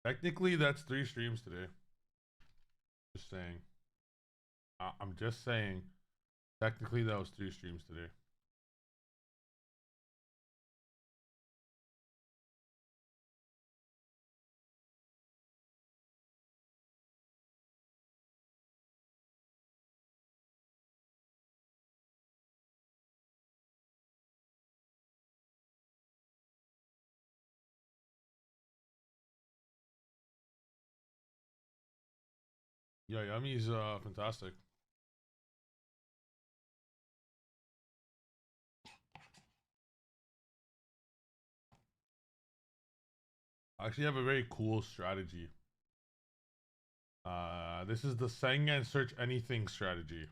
Technically, that's 3 streams today. Just saying. I'm just saying. Technically, that was 3 streams today. Yeah, Yummy's fantastic. I actually have a very cool strategy. This is the Sengen search anything strategy.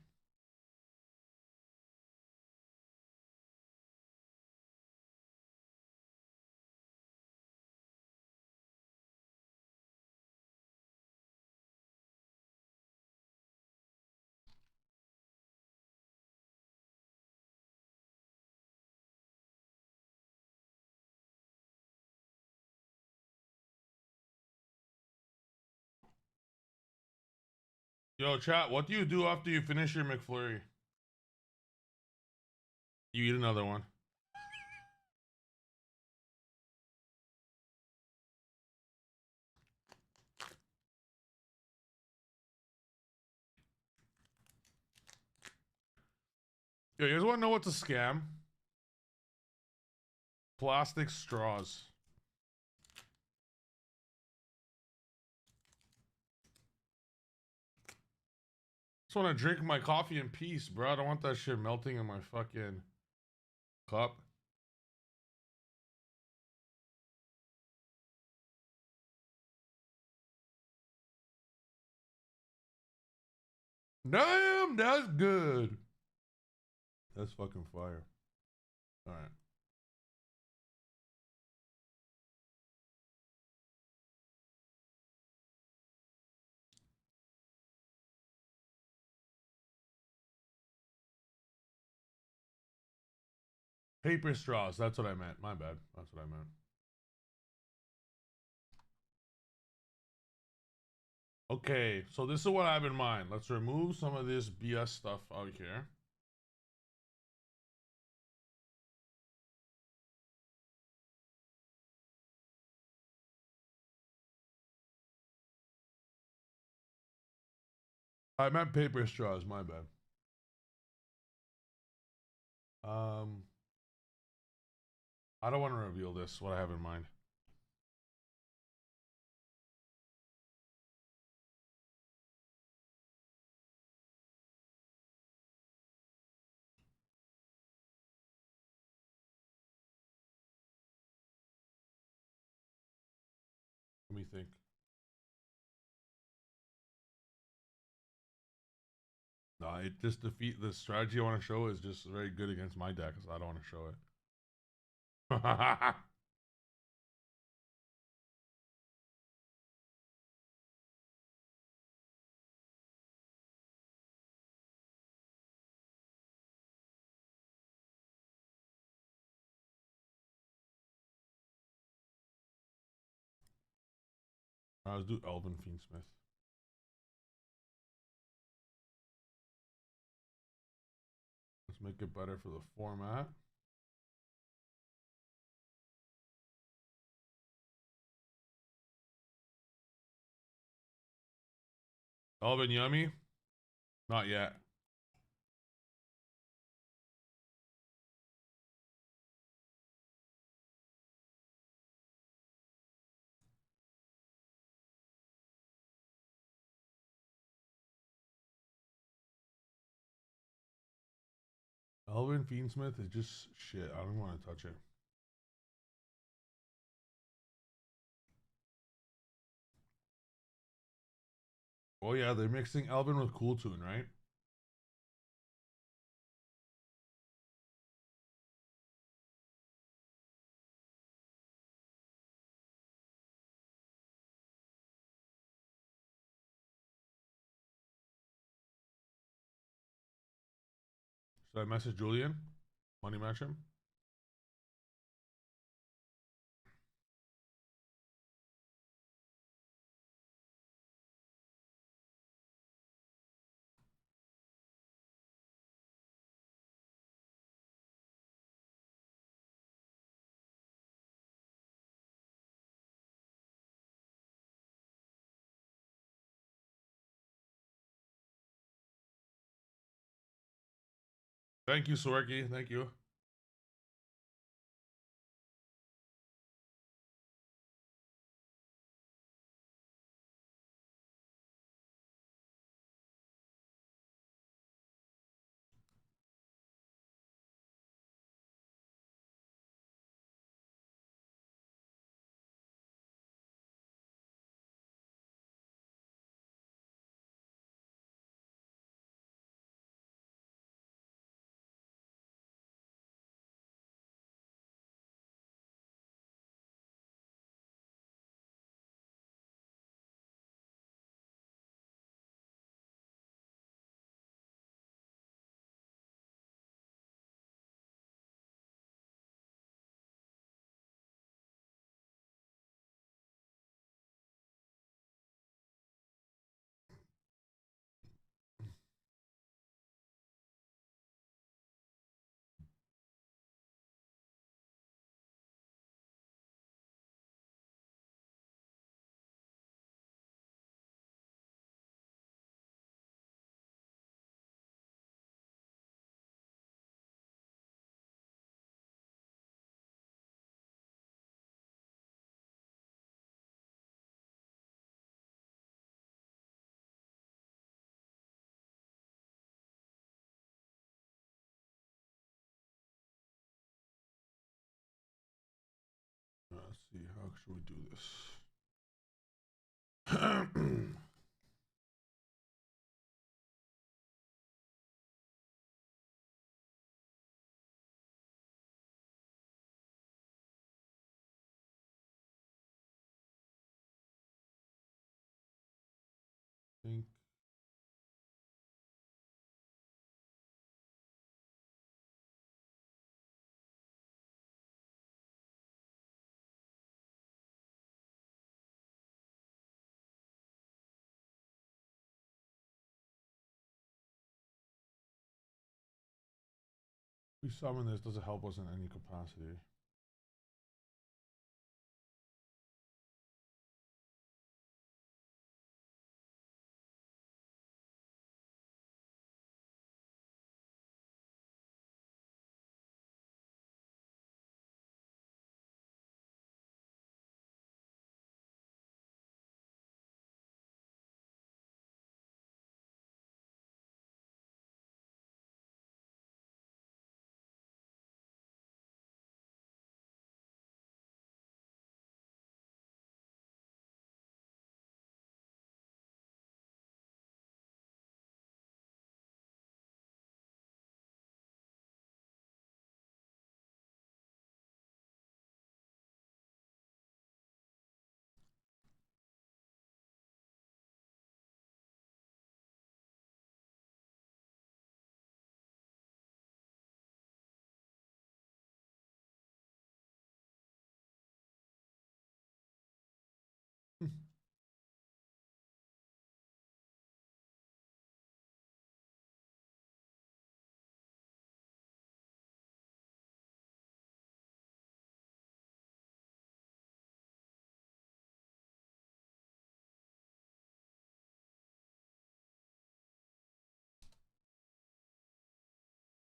Yo, chat, what do you do after you finish your McFlurry? You eat another one. Yo, you guys want to know what's a scam? Plastic straws. Just want to drink my coffee in peace, bro. I don't want that shit melting in my fucking cup. Damn, that's good. That's fucking fire. All right. Paper straws. That's what I meant. My bad. That's what I meant. Okay, so this is what I have in mind. Let's remove some of this BS stuff out here. I meant paper straws. My bad. Um, I don't want to reveal this. What I have in mind. Let me think. No, it just defeat the strategy I want to show is just very good against my deck, so I don't want to show it. Let's do Elvin Fiendsmith. Let's make it better for the format. Elvin Yummy? Not yet. Elvin Fiendsmith is just shit. I don't want to touch it. Oh yeah, they're mixing Elvin with Cool Tune, right? Should I message Julian? Money match him? Thank you, Swerky. Thank you. Let's see. How should we do this? Think. We summon this doesn't help us in any capacity.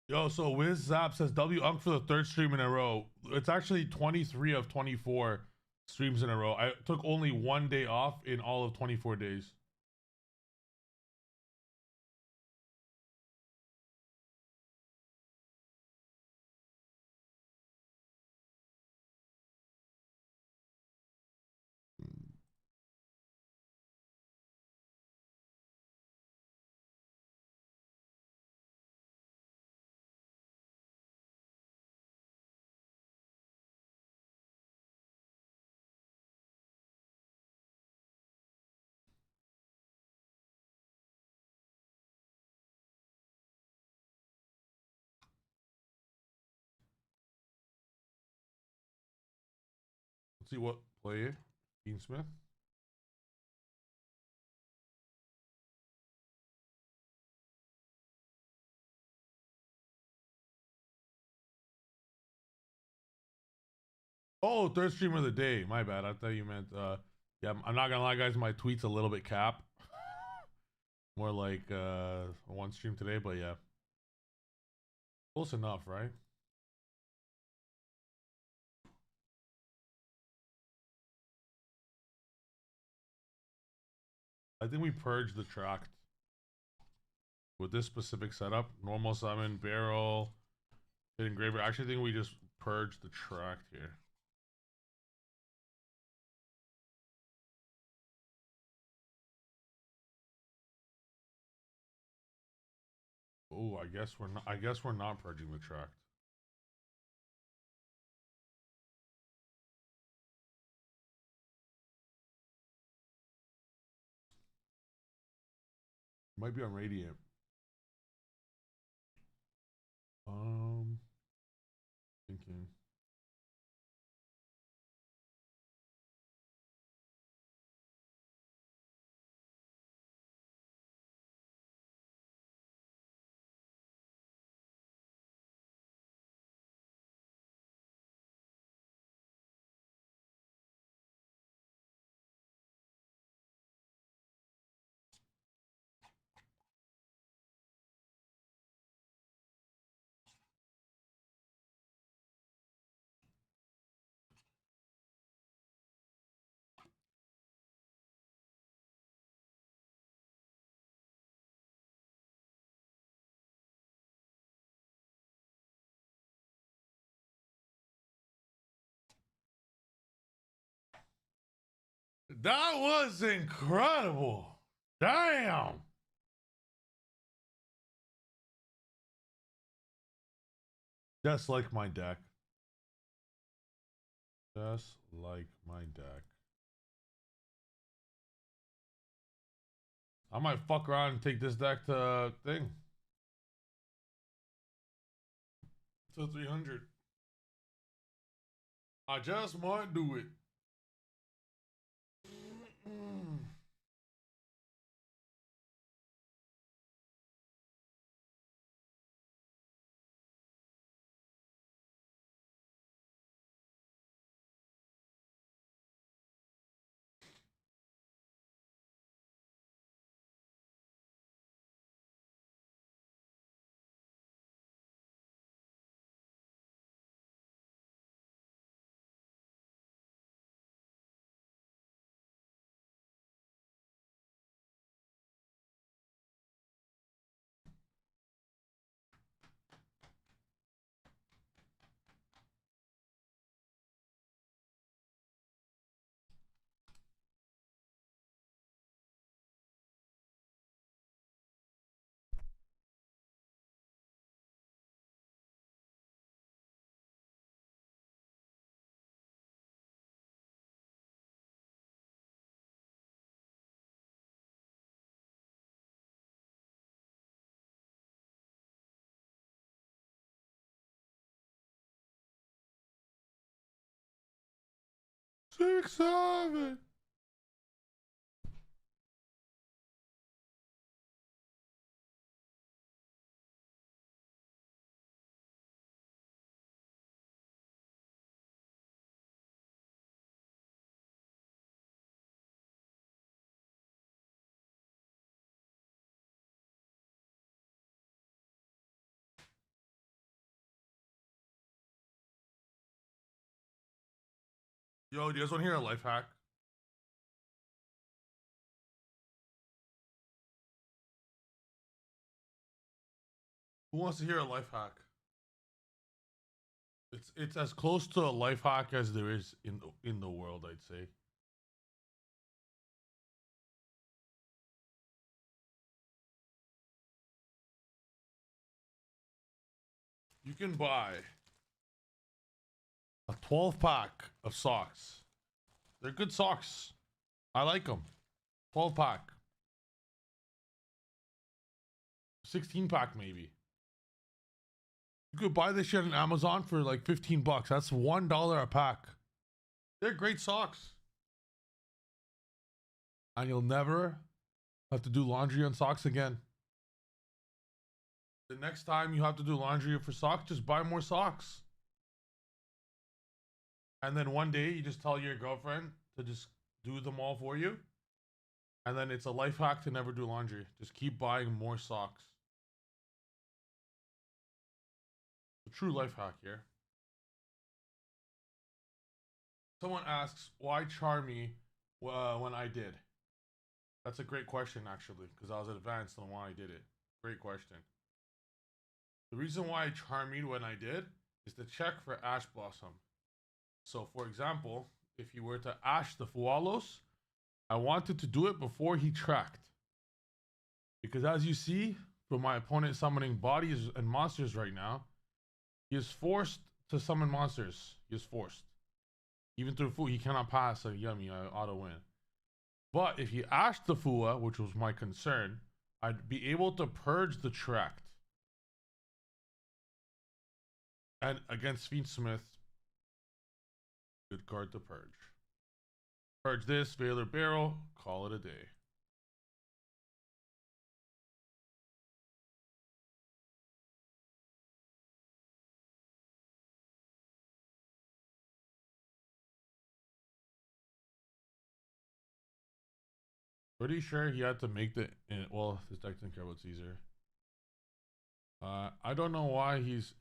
Yo, so Wiz Zap says W Unk for the third stream in a row. It's actually 23 of 24 streams in a row. I took only 1 day off in all of 24 days. Let's see what play. Dean Smith. Oh, third stream of the day. My bad. I thought you meant yeah, I'm not gonna lie, guys, my tweet's a little bit cap. More like one stream today, but yeah. Close enough, right? I think we purged the tract with this specific setup. Normal summon, barrel, hit engraver. I actually think we just purged the tract here. Oh, I guess we're not. I guess we're not purging the tract. Might be on Radiant. Thinking. That was incredible. Damn. Just like my deck. Just like my deck. I might fuck around and take this deck to thing. To 300. I just might do it. Six, 7. Yo, do you guys want to hear a life hack? Who wants to hear a life hack? It's as close to a life hack as there is in the world, I'd say. You can buy a 12 pack of socks. They're good socks. I like them. 12 pack. 16 pack maybe. You could buy this shit on Amazon for like 15 bucks. That's $1 a pack. They're great socks. And you'll never have to do laundry on socks again. The next time you have to do laundry for socks, just buy more socks. And then one day you just tell your girlfriend to just do them all for you. And then it's a life hack to never do laundry. Just keep buying more socks. A true life hack here. Someone asks, why charm me when I did? That's a great question, actually, because I was advanced on why I did it. Great question. The reason why I charmed when I did is to check for Ash Blossom. So, for example, if you were to Ash the Fualos, I wanted to do it before he tracked. Because as you see from my opponent summoning bodies and monsters right now, he is forced to summon monsters. He is forced. Even through Fu, he cannot pass a Yummy auto win. But if he ashed the Fua, which was my concern, I'd be able to purge the tract. And against Fiendsmith, good card to purge. Purge this, Veiler Barrel, call it a day. Pretty sure he had to make the well, his deck didn't care about Caesar. I don't know why he's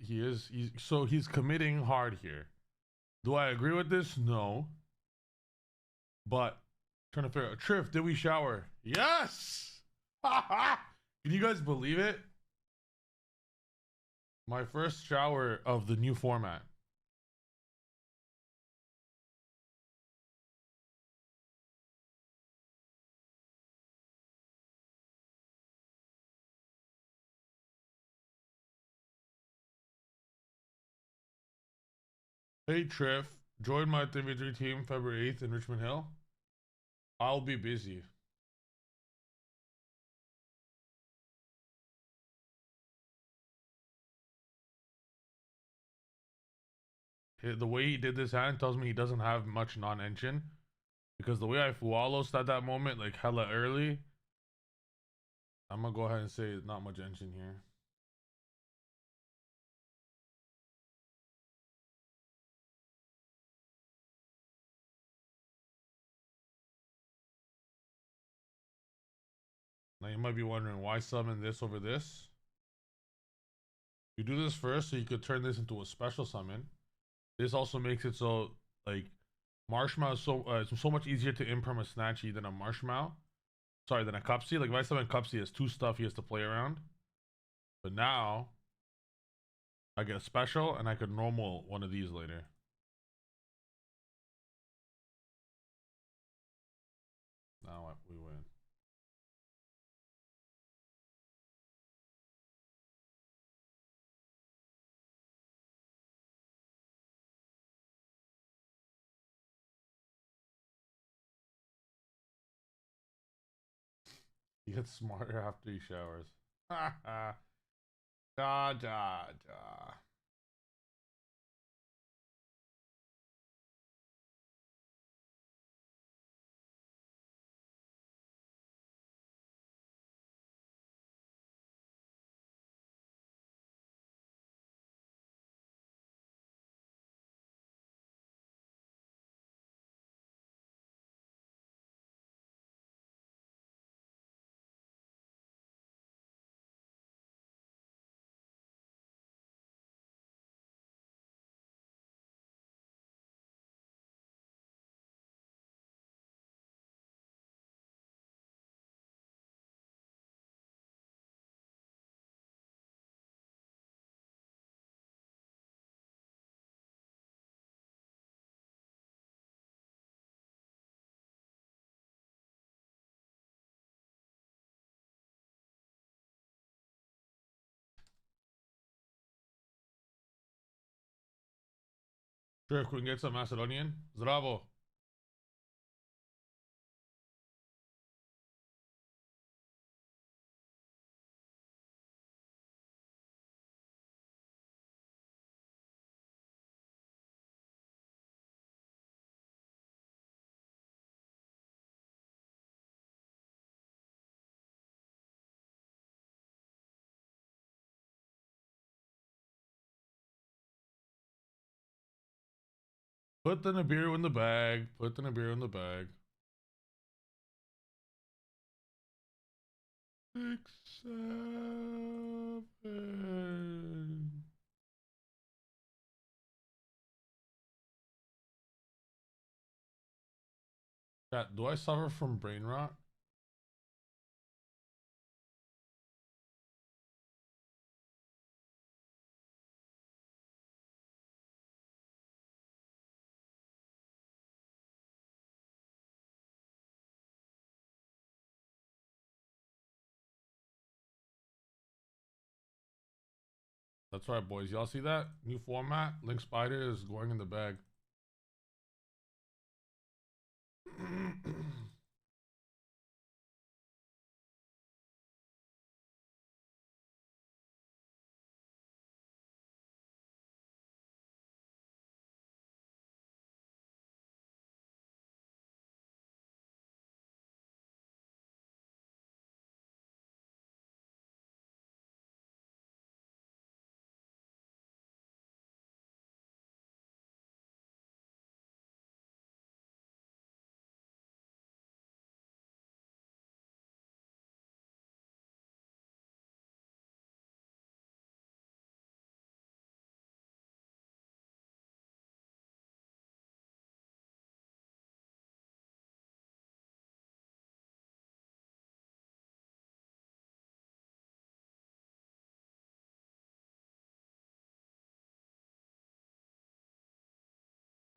committing hard here. Do I agree with this? No. But trying to figure out Triff, did we shower? Yes! Can you guys believe it? My first shower of the new format. Hey Triff, join my 3v3 team February 8th in Richmond Hill. I'll be busy. The way he did this hand tells me he doesn't have much non-engine. Because the way I Fualos at that moment, like hella early, I'm gonna go ahead and say not much engine here. Now you might be wondering why summon this over this. You do this first so you could turn this into a special summon. This also makes it so like Marshmallow is it's so much easier to imperm a Snatchy than a Marshmallow. Sorry, than a Cupsy. Like if I summon Cupsy, he has two stuff he has to play around. But now I get a special and I could normal one of these later. Now we win. He gets smarter after he showers. Da da da. Sure, if we can get some Macedonian. Zdravo. Put the Nibiru in the bag. Put the Nibiru in the bag. 6, 7. Chat, do I suffer from brain rot? That's right, boys. Y'all see that? New format. Link Spider is going in the bag.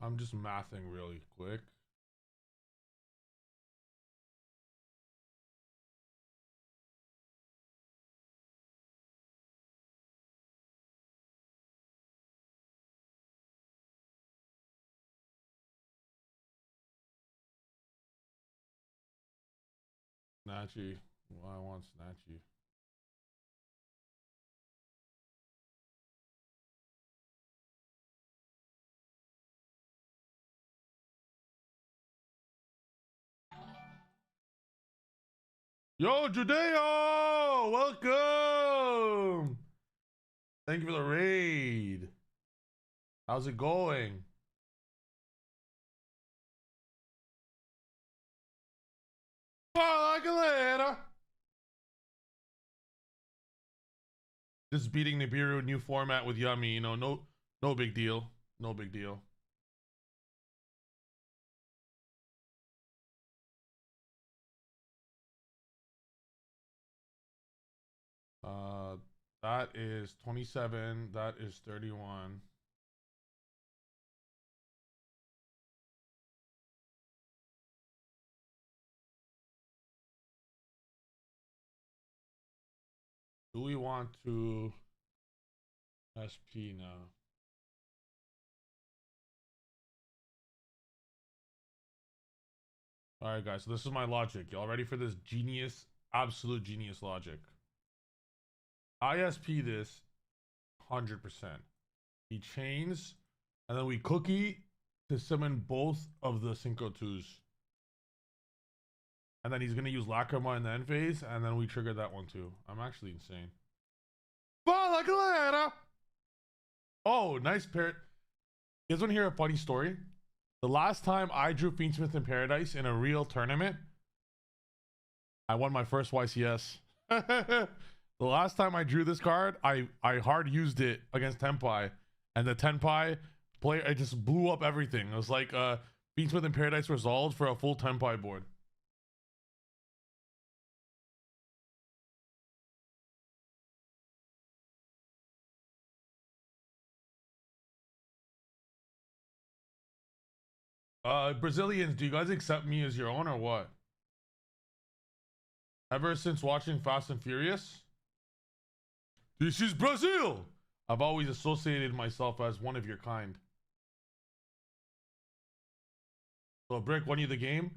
I'm just mathing really quick. Snatchy. Well, I want Snatchy. Yo, Judeo! Welcome! Thank you for the raid. How's it going? Fala, galera! Just beating Nibiru, new format with Yummy, you know, no big deal. No big deal. Uh, that is 27. That is 31. Do we want to SP now? All right, guys. So this is my logic. Y'all ready for this genius, absolute genius logic? ISP this 100%. He chains, and then we cookie to summon both of the Cinco 2s. And then he's going to use Lacrima in the end phase, and then we trigger that one too. I'm actually insane. Fala, galera! Oh, nice parrot. You guys want to hear a funny story? The last time I drew Fiendsmith in Paradise in a real tournament, I won my first YCS. The last time I drew this card, I hard used it against Tenpai, and the Tenpai player, I just blew up everything. It was like Fiendsmith in Paradise resolved for a full Tenpai board. Brazilians, do you guys accept me as your own or what? Ever since watching Fast and Furious? This is Brazil! I've always associated myself as one of your kind. So Brick won you the game?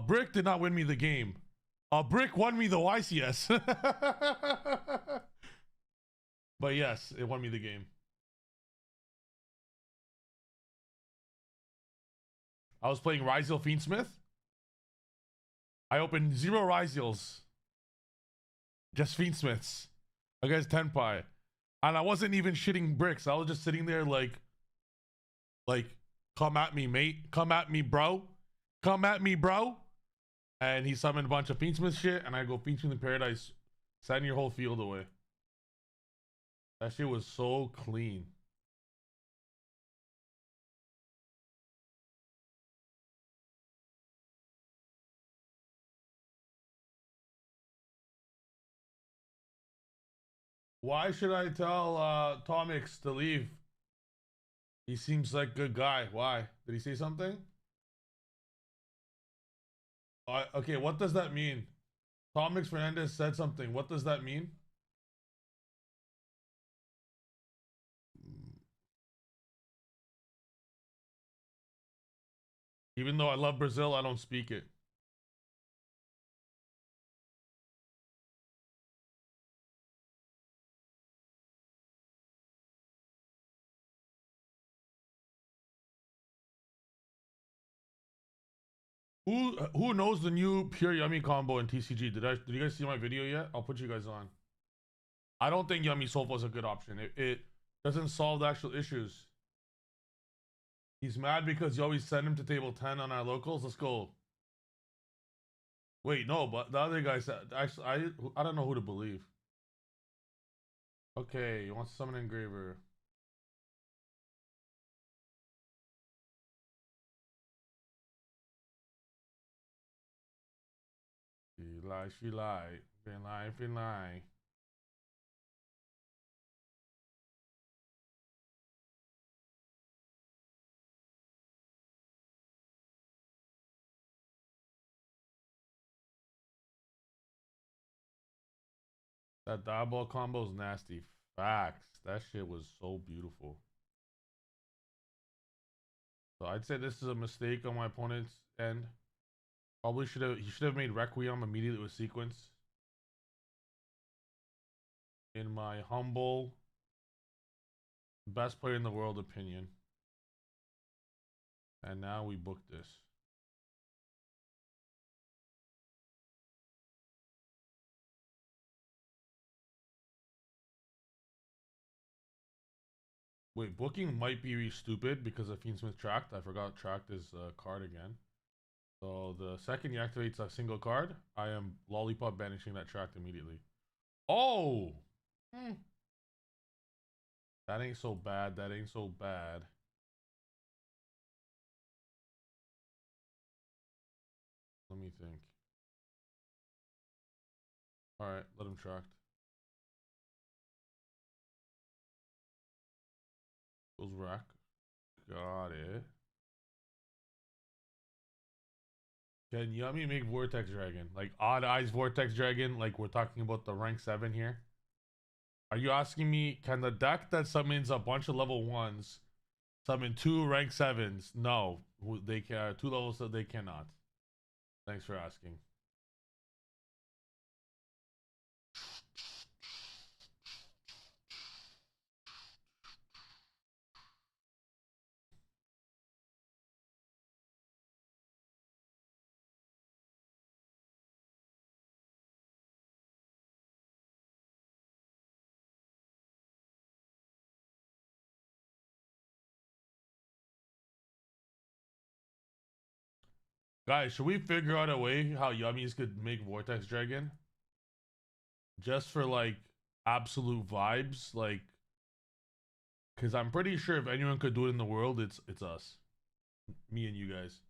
Brick did not win me the game. Brick won me the YCS. But yes, it won me the game. I was playing Ryzel Fiendsmith. I opened 0 Ryzels. Just Fiendsmiths. Against Tenpai. And I wasn't even shitting bricks. I was just sitting there like, come at me, mate. Come at me, bro. Come at me, bro. And he summoned a bunch of Fiendsmith shit, and I go Fiendsmith in Paradise. Send your whole field away. That shit was so clean. Why should I tell Tomix to leave? He seems like a good guy. Why? Did he say something? Okay, what does that mean? Tomix Fernandez said something. What does that mean? Even though I love Brazil, I don't speak it. Who knows the new pure yummy combo in TCG? Did you guys see my video yet? I'll put you guys on. I don't think yummy sofa is a good option. It doesn't solve the actual issues. He's mad because you always send him to table 10 on our locals. Let's go. Wait, no, but the other guy said actually I don't know who to believe. Okay, you want to summon engraver. She lie. Fin lie. That dial combo is nasty. Facts. That shit was so beautiful. So I'd say this is a mistake on my opponent's end. Probably he should have made Requiem immediately with sequence. In my humble best player in the world opinion. And now we book this. Wait, booking might be stupid because of Fiendsmith tracked. I forgot tracked his card again. So the second he activates a single card, I am lollipop banishing that tracked immediately. Oh! That ain't so bad. That ain't so bad. Let me think. Alright, let him tracked. Goes rack. Got it. Can Yummy make Vortex Dragon? Like Odd Eyes Vortex Dragon, like we're talking about the rank 7 here? Are you asking me, can the deck that summons a bunch of level 1s summon 2 rank 7s? No. They can 2 levels that they cannot. Thanks for asking. Guys, should we figure out a way how Yummies could make Vortex Dragon? Just for like absolute vibes, like, because I'm pretty sure if anyone could do it in the world, it's us, me and you guys.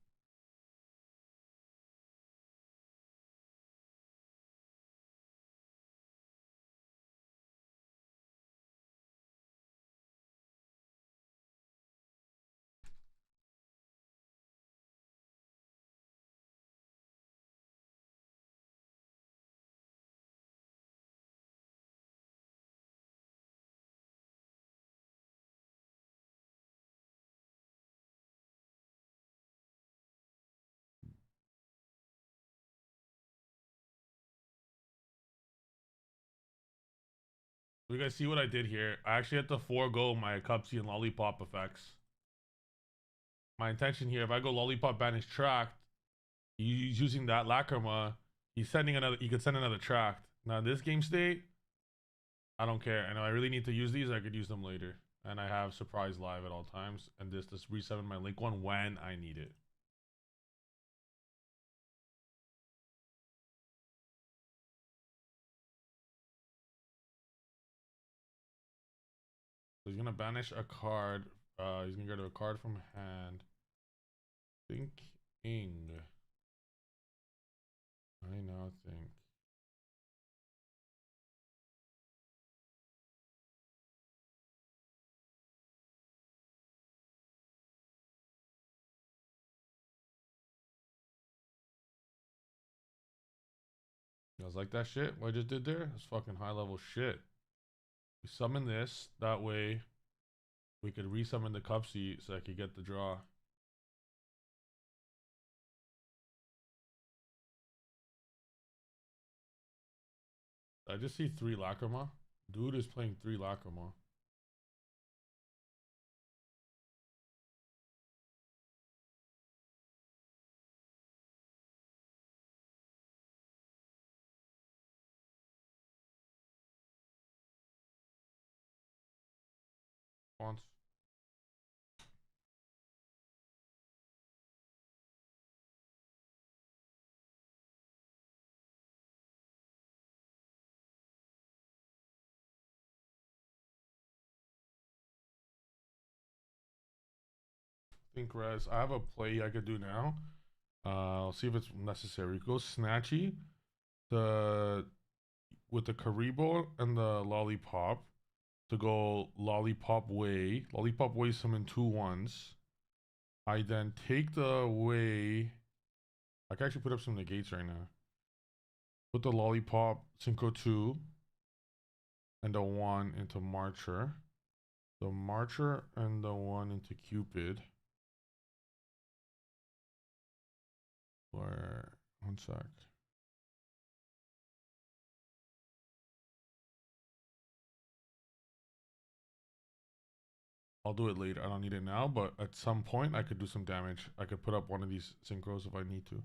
You guys see what I did here? I actually had to forego my cupsy and lollipop effects. My intention here, if I go lollipop banish tracked, he's using that lacrima. He's sending another. He could send another tracked. Now this game state, I don't care. And if I really need to use these, I could use them later. And I have surprise live at all times. And this resummon my link one when I need it. So he's gonna banish a card. He's gonna get rid of a card from hand. Thinking. I now think. like that shit what I just did there? That's fucking high level shit. We summon this, that way we could resummon the cupsy so I could get the draw. I just see 3 Lacrima. Dude is playing 3 Lacrima. Once. Think res. I have a play I could do now. I'll see if it's necessary. Go Snatchy, with the Karibo and the Lollipop to go Lollipop Way. Lollipop Way summon 2 1s. I then take the Way. I can actually put up some negates right now. Put the Lollipop Synchro 2 and the 1 into Marcher. The Marcher and the 1 into Cupid. Where, 1 sec. I'll do it later. I don't need it now, but at some point I could do some damage. I could put up one of these synchros if I need to.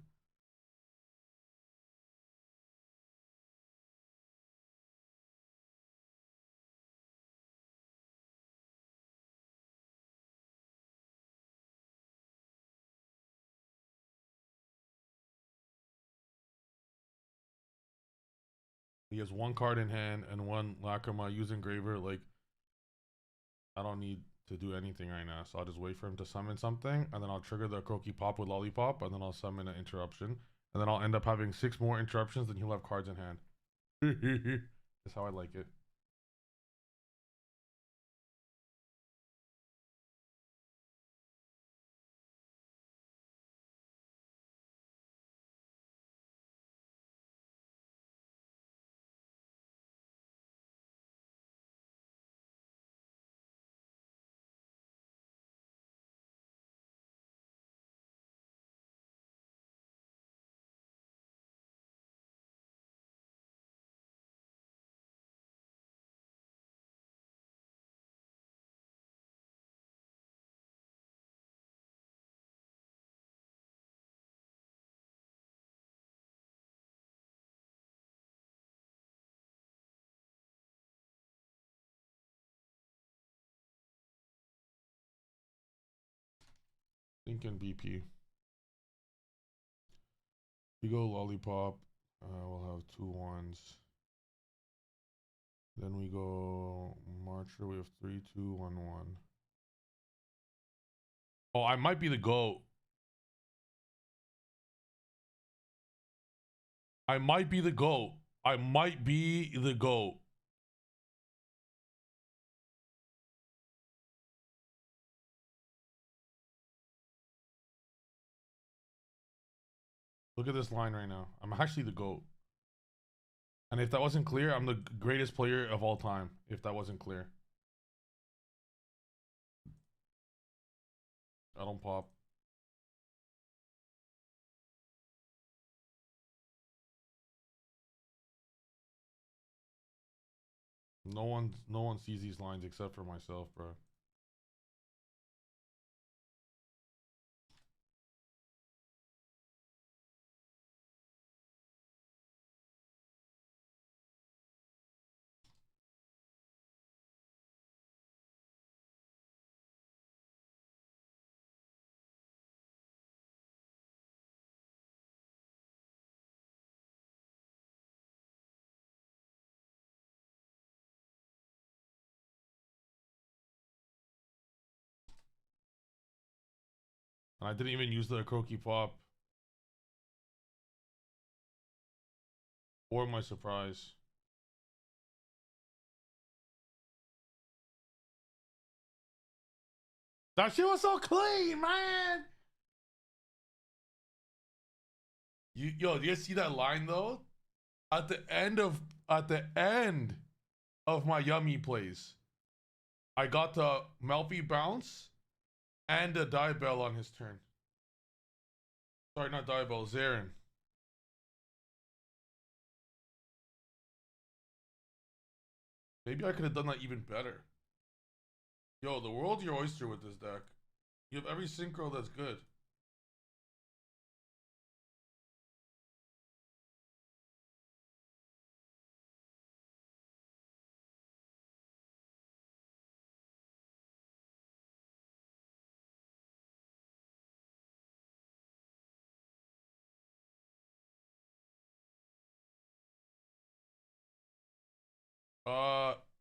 He has 1 card in hand and 1 Lacrima. Use Engraver. Like, I don't need to do anything right now, so I'll just wait for him to summon something, and then I'll trigger the Croaky Pop with Lollipop, and then I'll summon an interruption, and then I'll end up having 6 more interruptions, and he'll have cards in hand. That's how I like it. Thinking BP. We go Lollipop. We'll have 2 1s. Then we go Marcher. We have 3 2 1 1. Oh, I might be the GOAT. I might be the GOAT. I might be the GOAT. Look at this line right now. I'm actually the GOAT. And if that wasn't clear, I'm the greatest player of all time. If that wasn't clear. I don't pop. No one sees these lines except for myself, bro. And I didn't even use the Croaky Pop. Or my surprise. That shit was so clean, man! Yo, do you see that line though? At the end of my yummy plays, I got the Melfi bounce and a Diabell on his turn. Sorry, not Diabell, Zarin. Maybe I could have done that even better. Yo, the world's your oyster with this deck. You have every synchro that's good.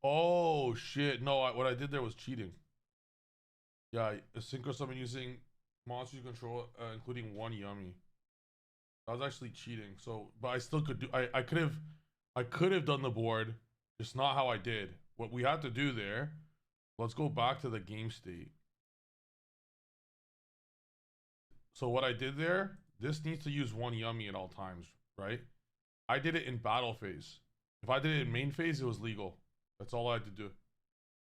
Oh shit. No, what I did there was cheating. Yeah, a synchro summon using monster you control, including one yummy. That was actually cheating. So, but I still could do. I could have done the board, just not how I did. What we had to do there. Let's go back to the game state. So what I did there, this needs to use one yummy at all times, right? I did it in battle phase. If I did it in main phase, it was legal. That's all I had to do.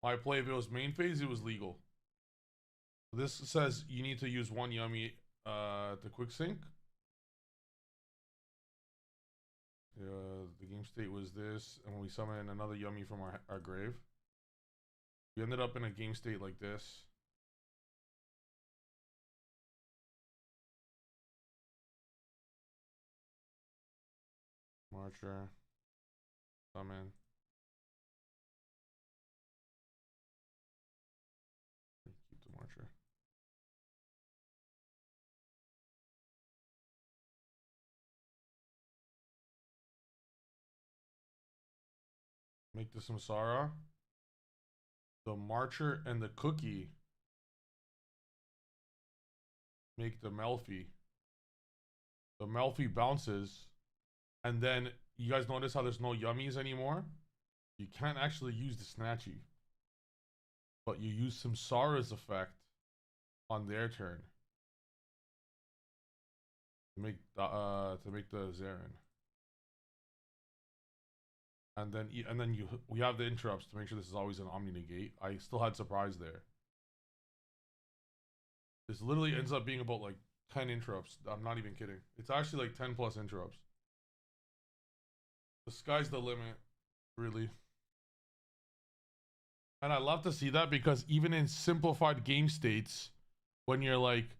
My play, if it was main phase, it was legal. This says you need to use one yummy to quick sync. The game state was this, and we summoned another yummy from our grave. We ended up in a game state like this. Marcher. Summon. Keep the Marcher. Make the Samsara. The Marcher and the Cookie make the Melfi. The Melfi bounces. And then you guys notice how there's no yummies anymore? You can't actually use the Snatchy. But you use Samsara's effect on their turn. To make the Zarin. And then we have the interrupts to make sure this is always an Omni Negate. I still had surprise there. This literally ends up being about like 10 interrupts. I'm not even kidding. It's actually like 10 plus interrupts. The sky's the limit, really. And I love to see that because even in simplified game states, when you're like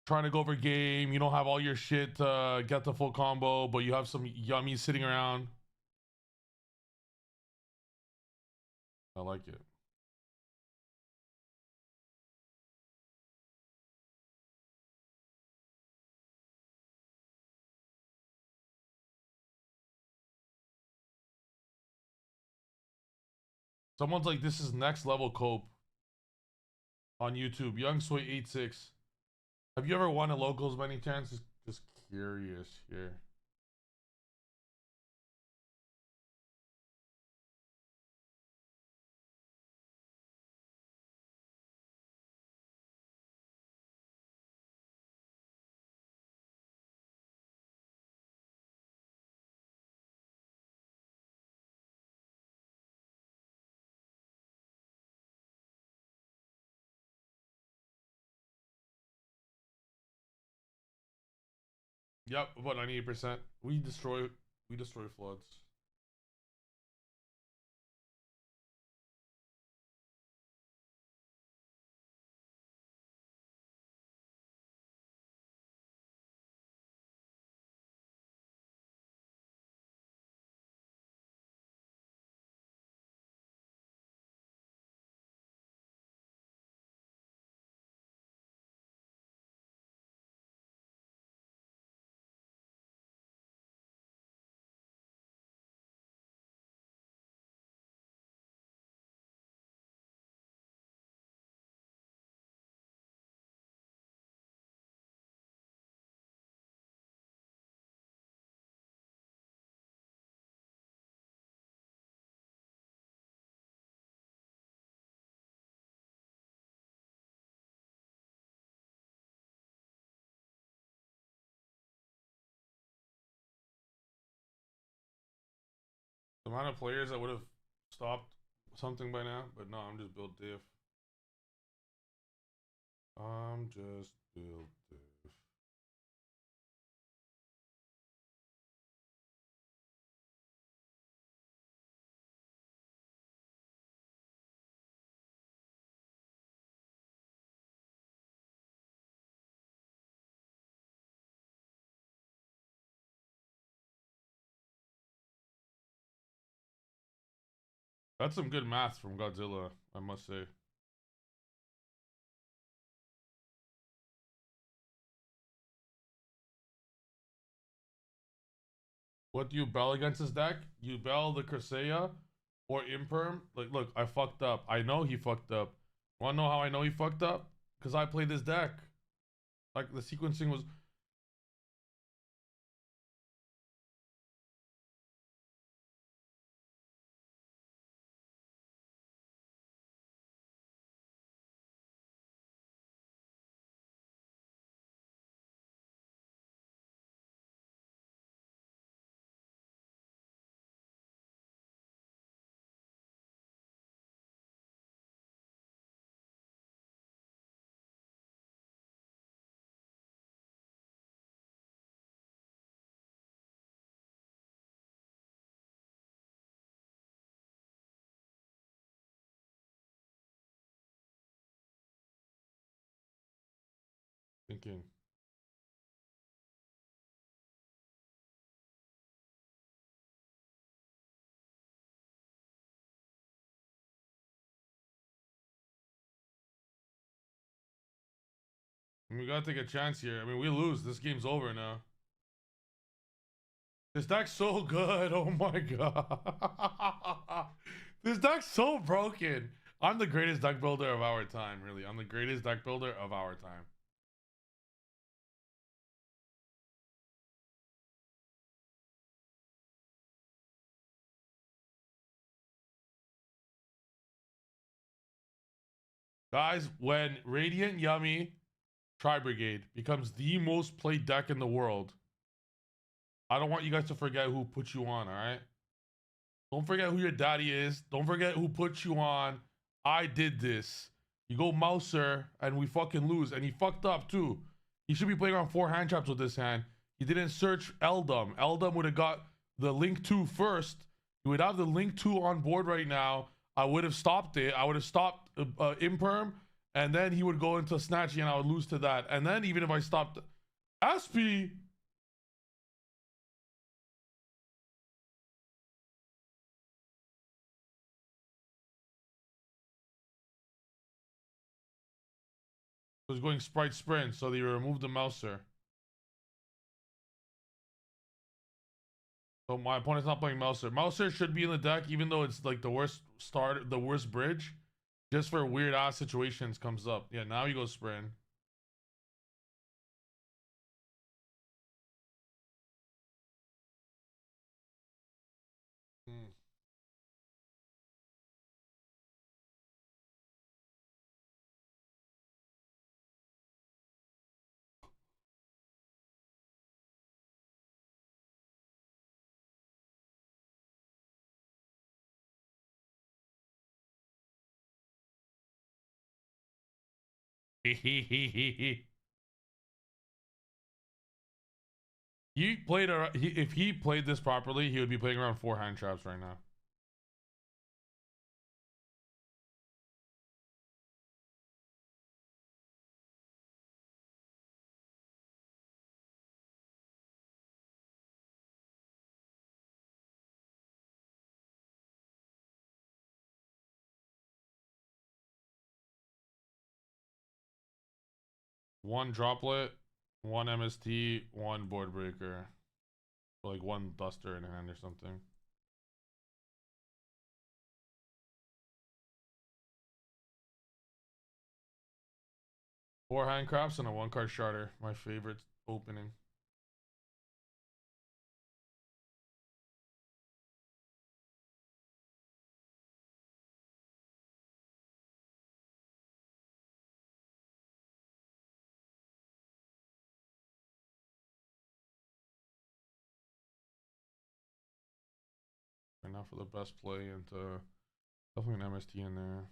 trying to go over game, you don't have all your shit to get the full combo, but you have some yummies sitting around. I like it. Someone's like, this is next level cope on YouTube. Young Soy 86. Have you ever won at locals by any chance? Just curious here. Yep, about 98%. We destroy floods. amount of players that would have stopped something by now, but no, I'm just built diff. I'm just built diff. That's some good math from Godzilla, I must say. What do you bell against his deck? You bell the Cresea or Imperm? Like, look, I fucked up. I know he fucked up. Wanna know how I know he fucked up? Because I played this deck. Like, the sequencing thinking. We gotta take a chance here. I mean, we lose. This game's over now. This deck's so good. Oh my god. This deck's so broken. I'm the greatest deck builder of our time, really. I'm the greatest deck builder of our time. Guys, when Radiant Yummy Tri Brigade becomes the most played deck in the world, I don't want you guys to forget who put you on, alright? Don't forget who your daddy is. Don't forget who put you on. I did this. You go Mouser and we fucking lose. And he fucked up too. He should be playing around 4 hand traps with this hand. He didn't search Eldum. Eldum would have got the Link 2 first. He would have the Link 2 on board right now. I would have stopped it. I would have stopped Imperm. And then he would go into Snatchy and I would lose to that. And then even if I stopped Aspie, was going Sprite Sprint, so they removed the Mouser. So my opponent's not playing Mouser. Mouser should be in the deck, even though it's like the worst start, the worst bridge. Just for weird ass situations comes up. Yeah, now he goes Sprint. Hmm. He played if he played this properly, he would be playing around 4 hand traps right now. One droplet, one MST, one board breaker. Like one duster in hand or something. Four handcrafts and a 1-card starter. My favorite opening. Enough. for the best play, and definitely an MST in there.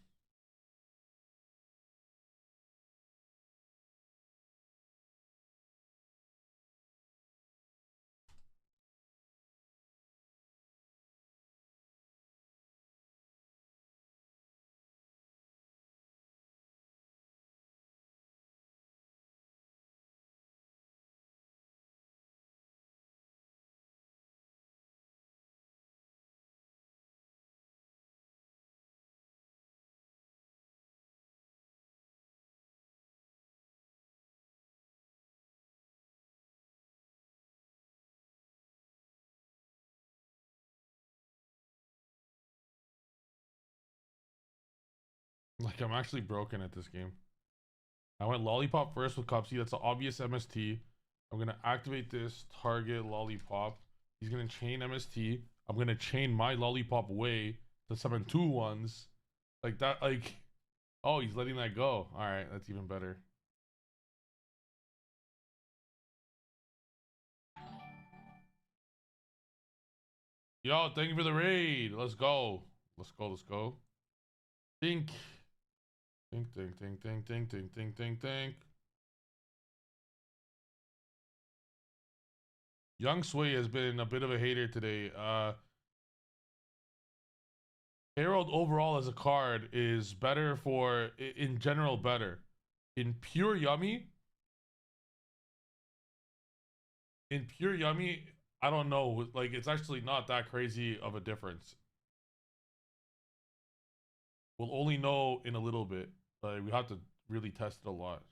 Like, I'm actually broken at this game. I went Lollipop first with cupsy. That's an obvious MST. I'm gonna activate this, target Lollipop. He's gonna chain MST. I'm gonna chain my Lollipop away to summon 2-1s. Like that, like, oh, he's letting that go. Alright, that's even better. Yo, thank you for the raid. Let's go. Let's go, let's go. Think. Think, think, think, think, think, think, think, think, think. Young Sway has been a bit of a hater today. Herald overall as a card is better for, in general, better. In pure yummy, I don't know. Like, it's actually not that crazy of a difference. We'll only know in a little bit. Like, we have to really test it a lot.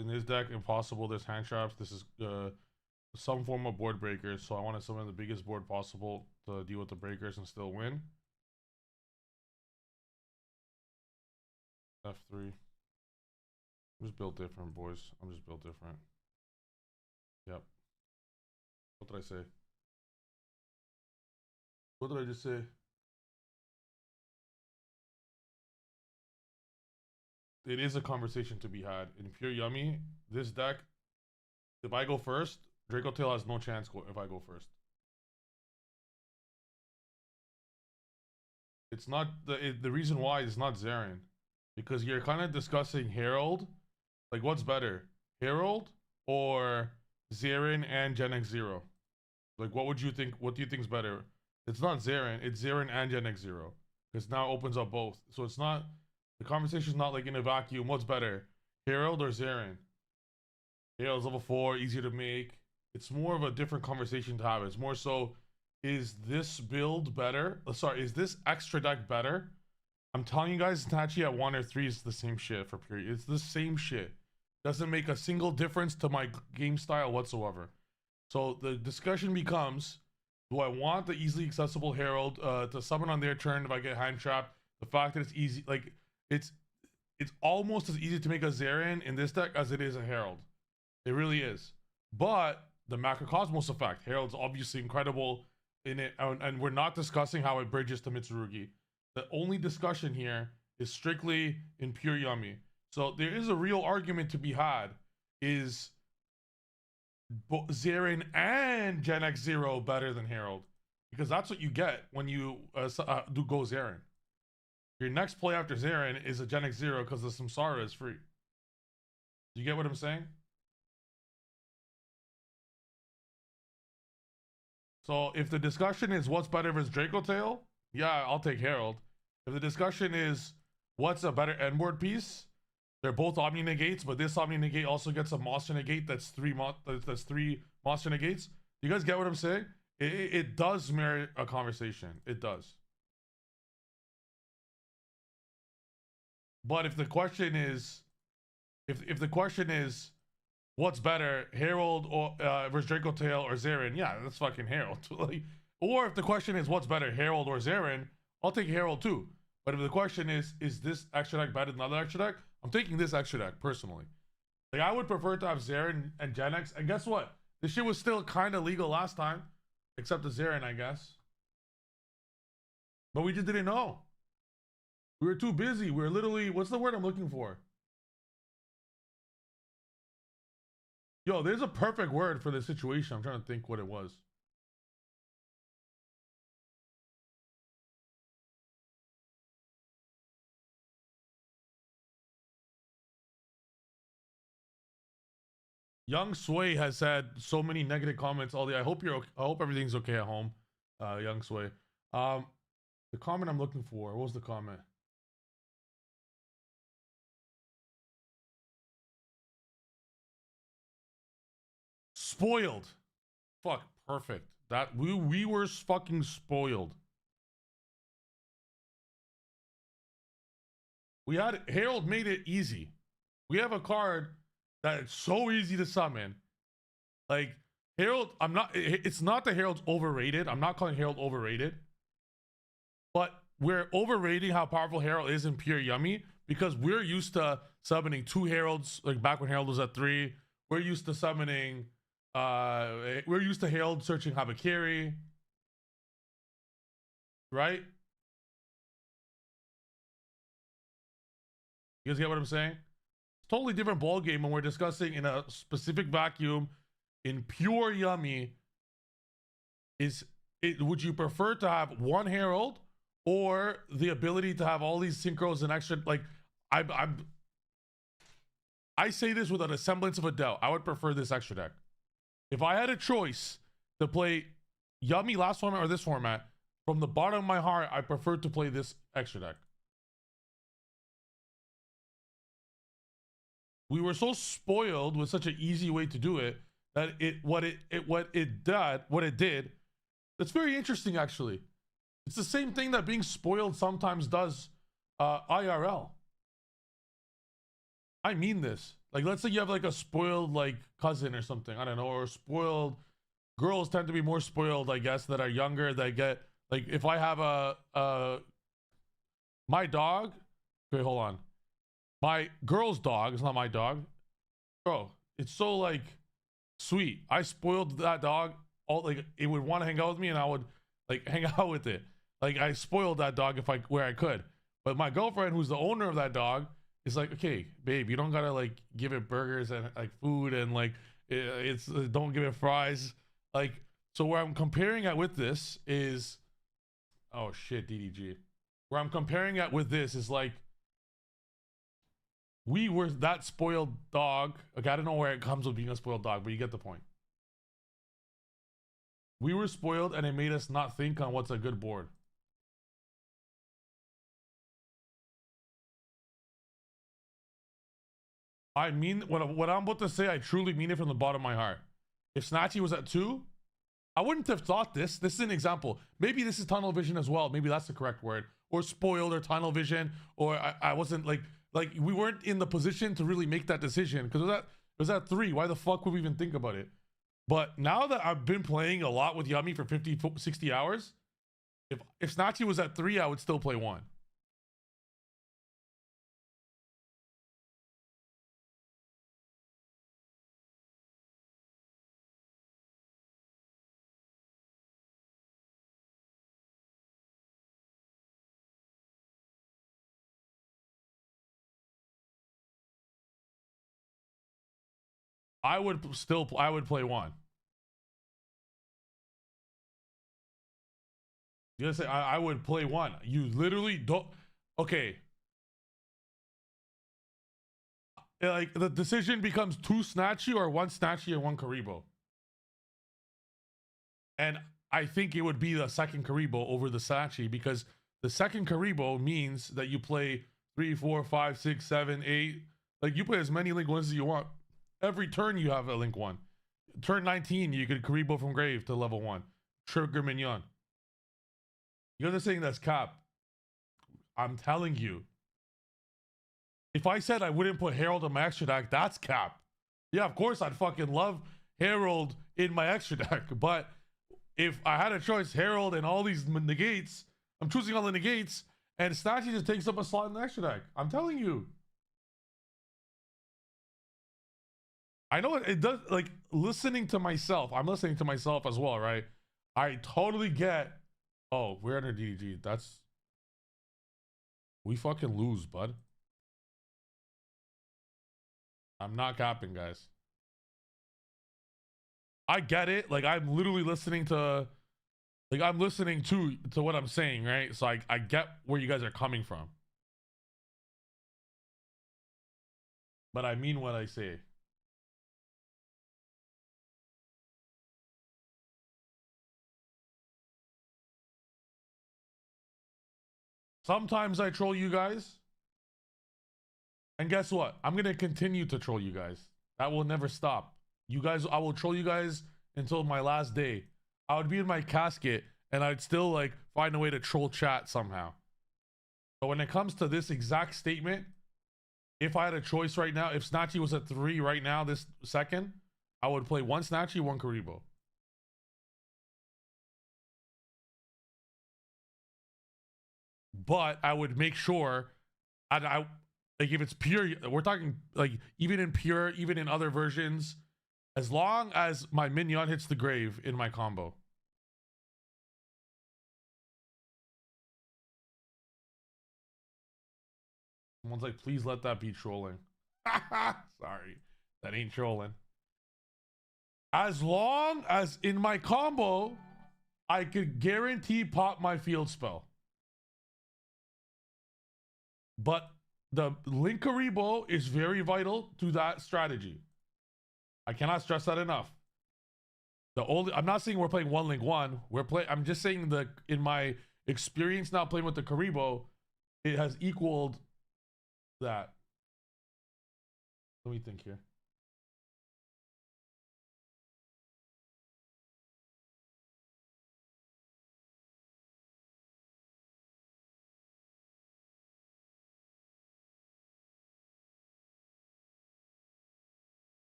In this deck, impossible. There's hand traps. This is some form of board breakers. So I want to summon the biggest board possible to deal with the breakers and still win. F3. I'm just built different, boys. I'm just built different. Yep. What did I say? What did I just say? It is a conversation to be had. In pure yummy, this deck, if I go first, Draco Tail has no chance if I go first. It's not the reason why is not Zaren, because you're kind of discussing Herald. Like, what's better, Herald or Zaren and Gen X Zero? Like, what would you think? What do you think is better? It's not Zaren. It's Zaren and Gen X Zero, because now it opens up both. So it's not, the conversation's not like in a vacuum. What's better, Herald or Zaren? Herald's level 4, easier to make. It's more of a different conversation to have. It's more so, is this build better? Sorry, is this extra deck better? I'm telling you guys, Tachi at 1 or 3 is the same shit for period. It's the same shit. Doesn't make a single difference to my game style whatsoever. So the discussion becomes, do I want the easily accessible Herald to summon on their turn if I get hand trapped? The fact that it's easy, like, it's almost as easy to make a Zaren in this deck as it is a Herald. It really is. But the Macrocosmos effect, Herald's obviously incredible in it, and we're not discussing how it bridges to Mitsurugi. The only discussion here is strictly in pure yummy. So there is a real argument to be had. Is Zaren and Gen X Zero better than Herald? Because that's what you get when you do go Zaren. Your next play after Zaren is a Gen X Zero because the Samsara is free. You get what I'm saying? So if the discussion is what's better versus Draco Tail, yeah, I'll take Herald. If the discussion is what's a better N-word piece, they're both Omni Negates, but this Omni Negate also gets a Monster Negate that's three Monster Negates. You guys get what I'm saying? It does merit a conversation. It does. But if the question is, if the question is, what's better, Herald or versus Draco Tail or Zarin? Yeah, that's fucking Herald. Like, or if the question is what's better, Herald or Zarin? I'll take Herald too. But if the question is this extra deck better than other extra deck? I'm taking this extra deck personally. Like, I would prefer to have Zarin and Gen X. And guess what? This shit was still kind of legal last time, except the Zarin, I guess. But we just didn't know. We were too busy. We were literally, what's the word I'm looking for? Yo, there's a perfect word for this situation. I'm trying to think what it was. Young Sway has had so many negative comments all day. I hope everything's okay at home, Young Sway. The comment I'm looking for. What was the comment? Spoiled. Fuck, perfect. That we were fucking spoiled. We had Herald made it easy. We have a card that's so easy to summon. Like, Herald, it's not that Herald's overrated. I'm not calling Herald overrated. But we're overrating how powerful Herald is in pure Yummy because we're used to summoning 2 Heralds, like back when Herald was at 3. We're used to summoning, we're used to Herald searching Habakiri. Right? You guys get what I'm saying? Totally different ball game when we're discussing in a specific vacuum in pure Yummy. Would you prefer to have 1 Herald or the ability to have all these synchros and extra? Like, I say this without a semblance of a doubt. I would prefer this extra deck. If I had a choice to play Yummy last format or this format, from the bottom of my heart, I prefer to play this extra deck. We were so spoiled with such an easy way to do it that what it did, that's very interesting actually. It's the same thing that being spoiled sometimes does IRL. I mean this. Like, let's say you have like a spoiled like cousin or something, I don't know, or spoiled girls tend to be more spoiled, I guess, that are younger, that get, like, if I have my dog, okay, hold on. My girl's dog, it's not my dog. Bro, it's so like sweet. I spoiled that dog. All, like, it would want to hang out with me and I would like hang out with it. Like, I spoiled that dog where I could. But my girlfriend, who's the owner of that dog, is like, okay, babe, you don't gotta like give it burgers and like food and like it's don't give it fries. Like, so where I'm comparing it with this is, oh shit, DDG. Where I'm comparing it with this is like, we were that spoiled dog. Okay, I don't know where it comes with being a spoiled dog, but you get the point. We were spoiled and it made us not think on what's a good board. I mean, what I'm about to say, I truly mean it from the bottom of my heart. If Snatchy was at 2, I wouldn't have thought this. This is an example. Maybe this is tunnel vision as well. Maybe that's the correct word. Or spoiled or tunnel vision. Or I wasn't like we weren't in the position to really make that decision. Because it was at 3. Why the fuck would we even think about it? But now that I've been playing a lot with Yummy for 50, 60 hours, if Snatchy was at 3, I would still play 1. I would play 1. You gotta say I would play 1. You literally don't. Okay. Like, the decision becomes 2 Snatchy or 1 Snatchy and 1 Karibo. And I think it would be the second Karibo over the Sachi, because the second Karibo means that you play 3, 4, 5, 6, 7, 8. Like, you play as many Link 1s as you want. Every turn you have a Link 1. Turn 19, you could Karibo from grave to level 1. Trigger Mignon. You guys are saying that's cap. I'm telling you. If I said I wouldn't put Herald in my extra deck, that's cap. Yeah, of course I'd fucking love Herald in my extra deck. But if I had a choice, Herald and all these negates, I'm choosing all the negates, and Snatchy just takes up a slot in the extra deck. I'm telling you. I know it does, like, listening to myself. I'm listening to myself as well, right? I totally get. Oh, we're under DDG. That's. We fucking lose, bud. I'm not capping, guys. I get it. Like, I'm literally listening to. Like, I'm listening to what I'm saying, right? So I get where you guys are coming from. But I mean what I say. Sometimes I troll you guys. And guess what? I'm going to continue to troll you guys. That will never stop. You guys, I will troll you guys until my last day. I would be in my casket and I'd still like find a way to troll chat somehow. But when it comes to this exact statement, if I had a choice right now, if Snatchy was at 3 right now, this second, I would play 1 Snatchy, 1 Karibo. But I would make sure, I like, if it's pure, we're talking like even in pure, even in other versions, as long as my minion hits the grave in my combo. Someone's like, please let that be trolling. Sorry, that ain't trolling. As long as in my combo, I could guarantee pop my field spell. But the Link Karibo is very vital to that strategy. I cannot stress that enough. I'm not saying we're playing 1 Link 1. I'm just saying that in my experience now playing with the Karibo, it has equaled that. Let me think here.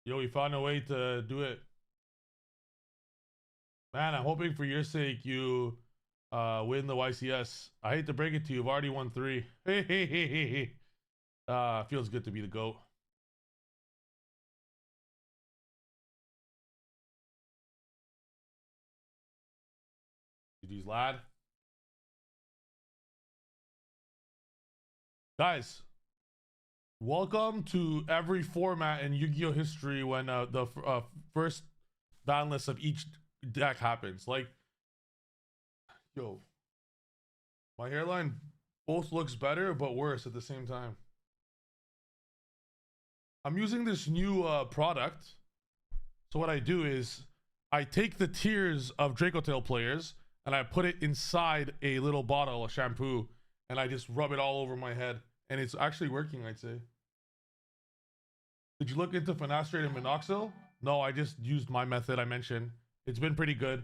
Yo, we found a way to do it. Man, I'm hoping for your sake you win the YCS. I hate to break it to you, you've already won 3. Feels good to be the GOAT. GG's, lad. Guys, welcome to every format in Yu-Gi-Oh history when the first ban list of each deck happens. Like, yo, my hairline both looks better but worse at the same time. I'm using this new product. So what I do is I take the tiers of Draco Tail players and I put it inside a little bottle of shampoo and I just rub it all over my head. And it's actually working, I'd say. Did you look into finasteride and minoxidil? No, I just used my method I mentioned. It's been pretty good.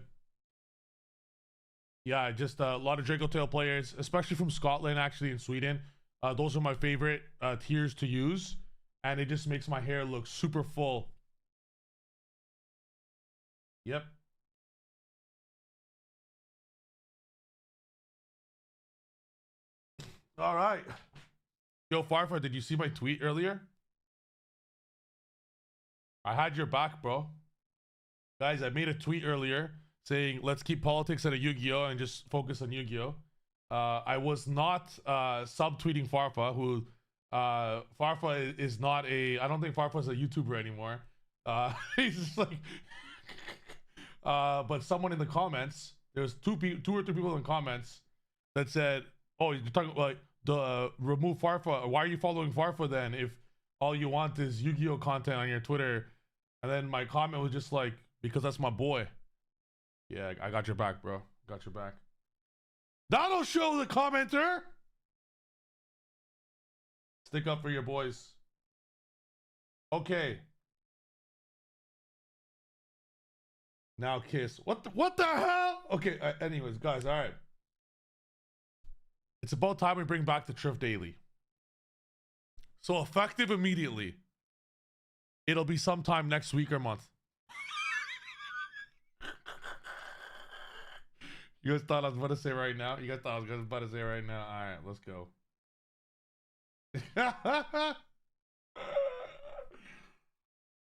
Yeah, just a lot of Draco Tail players, especially from Scotland, actually, in Sweden. Those are my favorite tiers to use. And it just makes my hair look super full. Yep. All right. Yo, Farfa, did you see my tweet earlier? I had your back, bro. Guys, I made a tweet earlier saying let's keep politics at a Yu-Gi-Oh and just focus on Yu-Gi-Oh. I was not subtweeting Farfa, who Farfa is not a. I don't think Farfa is a YouTuber anymore. He's just like. But someone in the comments, there's two or three people in the comments that said, "Oh, you're talking like the remove Farfa. Why are you following Farfa then? If all you want is Yu-Gi-Oh content on your Twitter?" And then my comment was just like, "Because that's my boy." Yeah, I got your back, bro. Got your back. That'll show the commenter. Stick up for your boys. Okay. Now kiss. What the hell? Okay, anyways, guys, all right. It's about time we bring back the Triff Daily. So effective immediately. It'll be sometime next week or month. You guys thought I was about to say right now? You guys thought I was about to say right now? All right, let's go.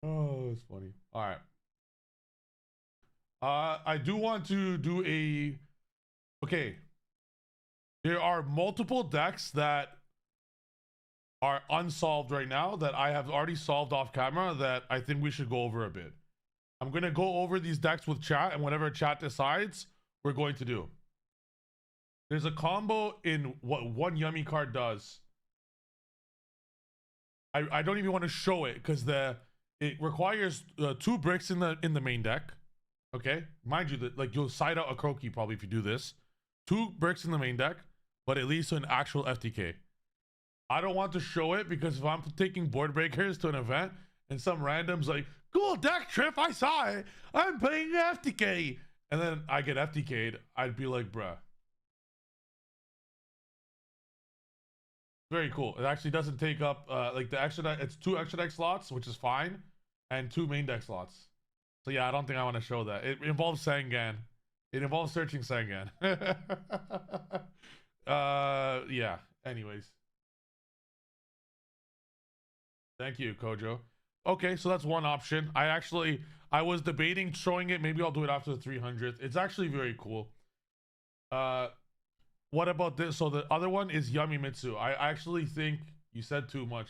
Oh, it's funny. All right. I do want to do a... Okay. There are multiple decks that are unsolved right now that I have already solved off camera that I think we should go over a bit. I'm going to go over these decks with chat, and whatever chat decides, we're going to do. There's a combo in what one Yummy card does. I don't even want to show it because it requires 2 bricks in the main deck. Okay, mind you that like you'll side out a Croaky probably if you do this. 2 bricks in the main deck, but it leads to an actual FTK. I don't want to show it because if I'm taking board breakers to an event and some random's like, "Cool deck, Triff, I saw it. I'm playing FTK," and then I get FTK'd, I'd be like, bruh. Very cool. It actually doesn't take up like the extra deck. It's 2 extra deck slots, which is fine, and 2 main deck slots. So yeah, I don't think I want to show that. It involves Sangan. It involves searching Sangan. Yeah. Anyways. Thank you, Kojo. Okay, so that's one option. I was debating showing it. Maybe I'll do it after the 300th. It's actually very cool. What about this? So the other one is Yummy Mitsu. I actually think you said too much.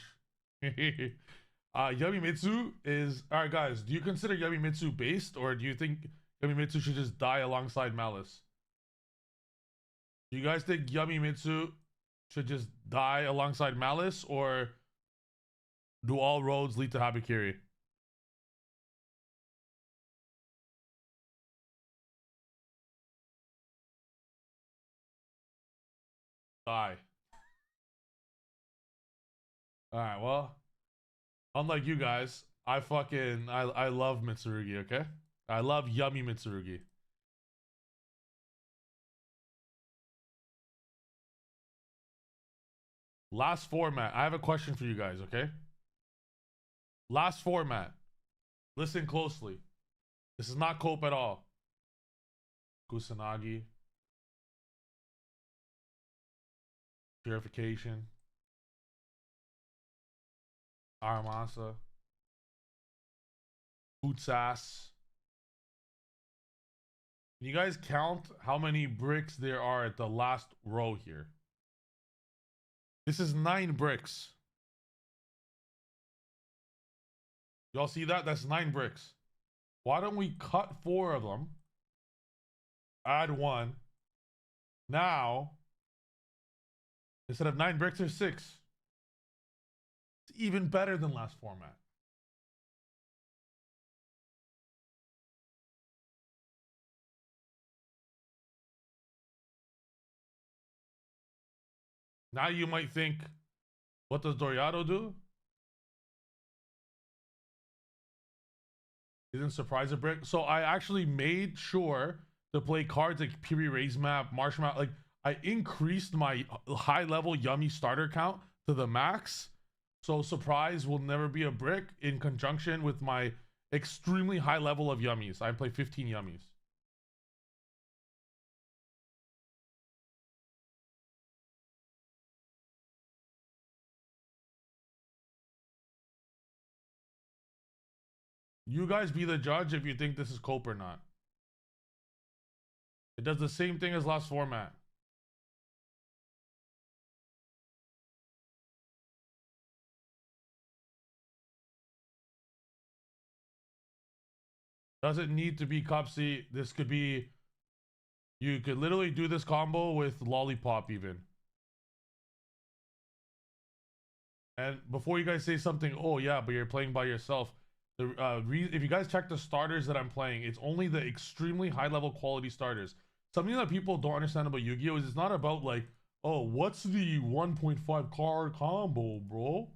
Yummy Mitsu is... Alright, guys. Do you consider Yummy Mitsu based, or do you think Yummy Mitsu should just die alongside Malice? Do you guys think Yummy Mitsu should just die alongside Malice, or do all roads lead to Habikiri? Die. Alright, well, unlike you guys, I love Mitsurugi, okay? I love Yummy Mitsurugi. Last format. I have a question for you guys, okay? Last format. Listen closely. This is not cope at all. Kusanagi. Purification. Aramasa. Bootsas. Can you guys count how many bricks there are at the last row here? This is 9 bricks. Y'all see that? That's 9 bricks. Why don't we cut 4 of them? Add 1. Now, instead of 9 bricks, there's 6. It's even better than last format. Now you might think, what does Doriado do? Isn't surprise a brick? So I actually made sure to play cards like Piri Raise Map, Marshmallow. Like I increased my high level Yummy starter count to the max. So surprise will never be a brick in conjunction with my extremely high level of Yummies. I play 15 Yummies. You guys be the judge if you think this is cope or not. It does the same thing as last format. Doesn't need to be cupsy. This could be, you could literally do this combo with lollipop even. And before you guys say something, oh yeah, but you're playing by yourself. If you guys check the starters that I'm playing, it's only the extremely high level quality starters. Something that people don't understand about Yu-Gi-Oh is it's not about like, oh, what's the 1.5 card combo, bro?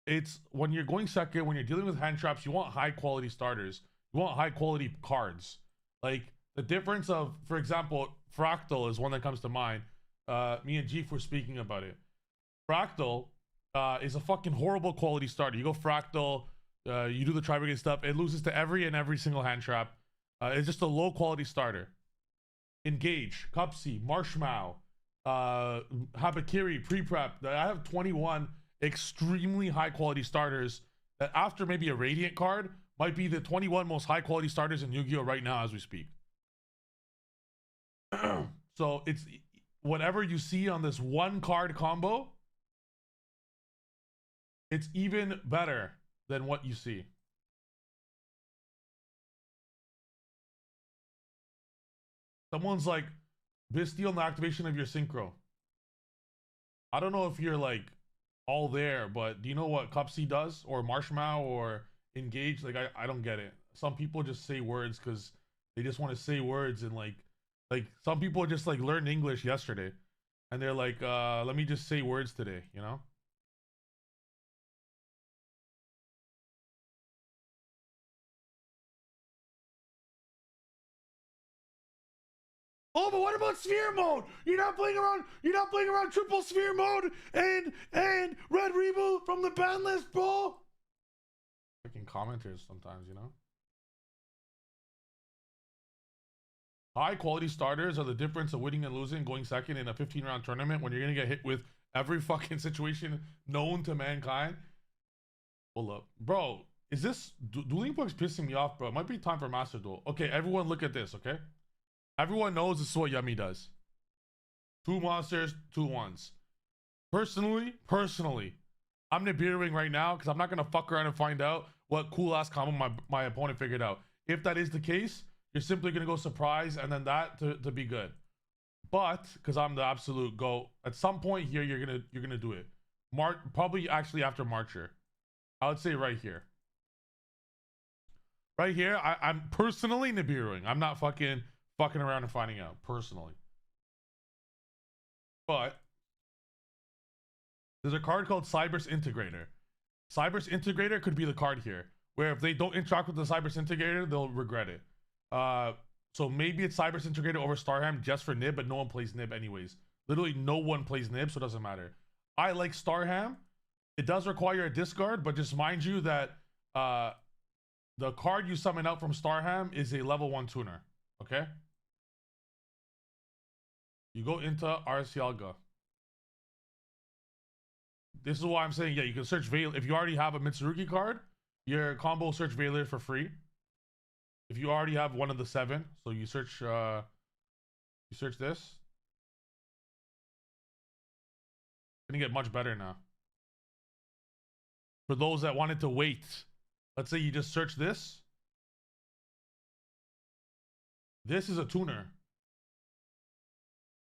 It's when you're going second, when you're dealing with hand traps, you want high quality starters. You want high quality cards. Like the difference of, for example, Fractal is one that comes to mind. Me and Jeef were speaking about it. Fractal is a fucking horrible quality starter. You go Fractal, you do the tri-brigade stuff, it loses to every single hand trap. It's just a low quality starter. Engage, Cupsy, Marshmallow, Habakiri, pre-prep. I have 21 extremely high quality starters that after maybe a Radiant card might be the 21 most high quality starters in Yu-Gi-Oh right now as we speak. So it's whatever you see on this one card combo, it's even better than what you see. Someone's like, Bisteel and the activation of your synchro. I don't know if you're like all there, but do you know what Cupsy does? Or Marshmallow or Engage? Like, I don't get it. Some people just say words because they just want to say words, and like some people just like learned English yesterday and they're like, let me just say words today, you know? Oh, but what about sphere mode? You're not playing around triple sphere mode and red reboot from the ban list, bro. Freaking commenters sometimes, you know? High quality starters are the difference of winning and losing, going second in a 15-round tournament when you're gonna get hit with every fucking situation known to mankind. Hold up. Bro, is this Dueling Book's pissing me off, bro? It might be time for Master Duel. Okay, everyone look at this, okay? Everyone knows this is what Yummy does. 2 monsters, 2 ones. Personally, I'm Nibiruing right now because I'm not gonna fuck around and find out what cool ass combo my opponent figured out. If that is the case, you're simply gonna go surprise and then that to be good. But because I'm the absolute GOAT, at some point here you're gonna do it. Probably actually after Marcher. I would say right here. Right here, I'm personally Nibiruing. I'm not fucking around and finding out personally. But there's a card called Cyberse Integrator. Cyberse Integrator could be the card here, where if they don't interact with the Cyberse Integrator, they'll regret it. So maybe it's Cyberse Integrator over Starham just for Nib, but no one plays Nib anyways. Literally no one plays Nib, so it doesn't matter. I like Starham. It does require a discard, but just mind you that the card you summon out from Starham is a level 1 tuner. Okay? You go into Arcialga. This is why I'm saying, yeah, you can search Veil. If you already have a Mitsurugi card, your combo search Veiler for free. If you already have one of the 7, so you search this. It's gonna get much better now. For those that wanted to wait, let's say you just search this. This is a tuner.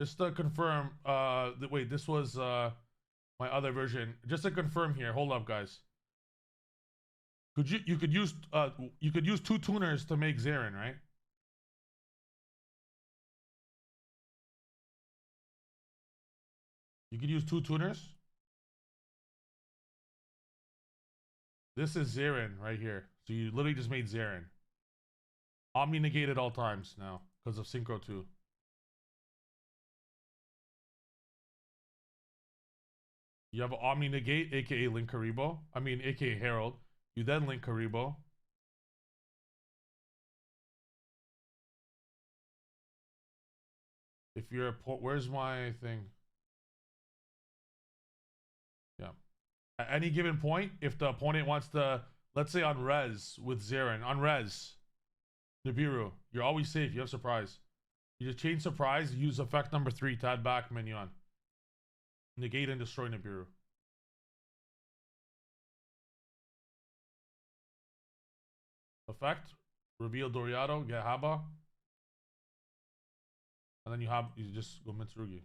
Just to confirm, wait, this was my other version. Just to confirm here, hold up, guys. You could use 2 tuners to make Zaren, right? You could use 2 tuners. This is Zaren right here. So you literally just made Zaren. Omni negate at all times now because of Synchro 2. You have Omni negate, aka Link Karibo. I mean, aka Herald. You then link Karibo. If you're where's my thing? Yeah. At any given point, if the opponent wants to let's say on res with Zaren, on res, Nibiru, you're always safe. You have surprise. You just change surprise, use effect number 3 to add back minion. Negate and destroy Nibiru. Effect, reveal Doriado, get Haba. And then you just go Mitsurugi.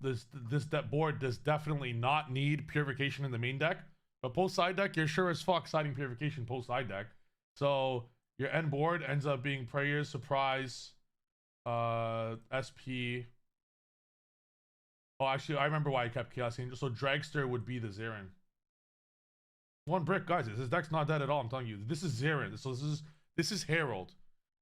This board does definitely not need purification in the main deck. But post side deck, you're sure as fuck siding purification post side deck. So your end board ends up being prayers, surprise, SP. Oh, actually, I remember why I kept Chaos Angel. So Dragster would be the Zaren. 1 brick, guys. This deck's not dead at all. I'm telling you, this is Zaren. So this is Herald,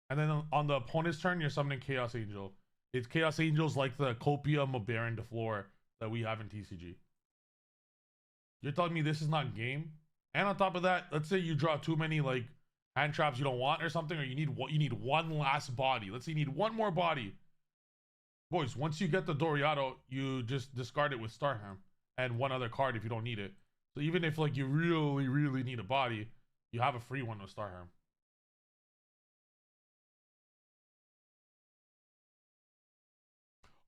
and then on the opponent's turn, you're summoning Chaos Angel. It's Chaos Angels like the Copium of Baron de Flor that we have in TCG. You're telling me this is not game? And on top of that, let's say you draw too many like hand traps you don't want or something, or you need one last body. Let's say you need one more body. Boys, once you get the Doriado, you just discard it with Starham and one other card if you don't need it. So even if like you really, really need a body, you have a free one with Starham.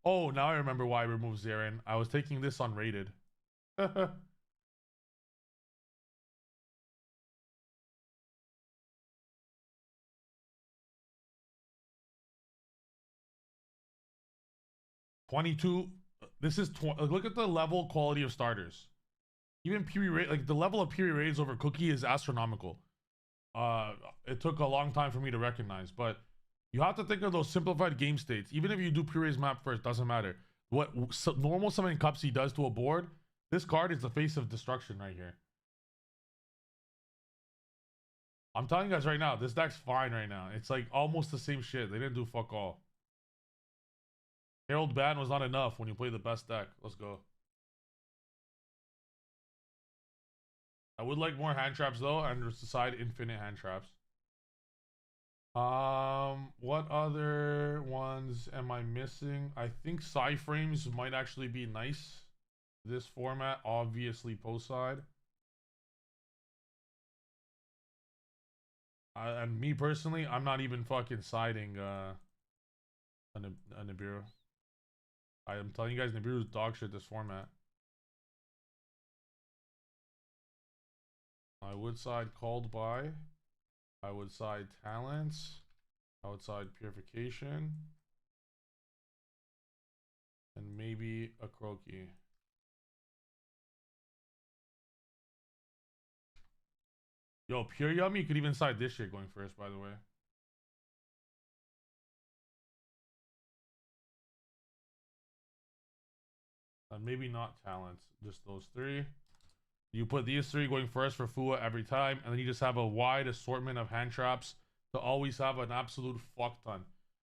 Oh, now I remember why I removed Zaren. I was taking this unrated. 22. This is look at the level quality of starters. Even Piri Raid, like the level of Piri Raids over Cookie is astronomical. It took a long time for me to recognize, but you have to think of those simplified game states. Even if you do Piri Raid's map first, doesn't matter. What normal summoning cupsy does to a board, this card is the face of destruction right here. I'm telling you guys right now, this deck's fine right now. It's like almost the same shit. They didn't do fuck all. Herald ban was not enough when you play the best deck. Let's go. I would like more hand traps though, and just decide infinite hand traps. What other ones am I missing? I think Psy frames might actually be nice. This format, obviously post side. And me personally, I'm not even fucking siding a Nibiru. I am telling you guys, Nibiru's dog shit this format. I would side called by. I would side talents. I would side purification. And maybe a croaky. Yo, pure yummy, you could even side this shit going first, by the way. And maybe not talents, just those 3. You put these 3 going first for Fua every time, and then you just have a wide assortment of hand traps to always have an absolute fuck ton.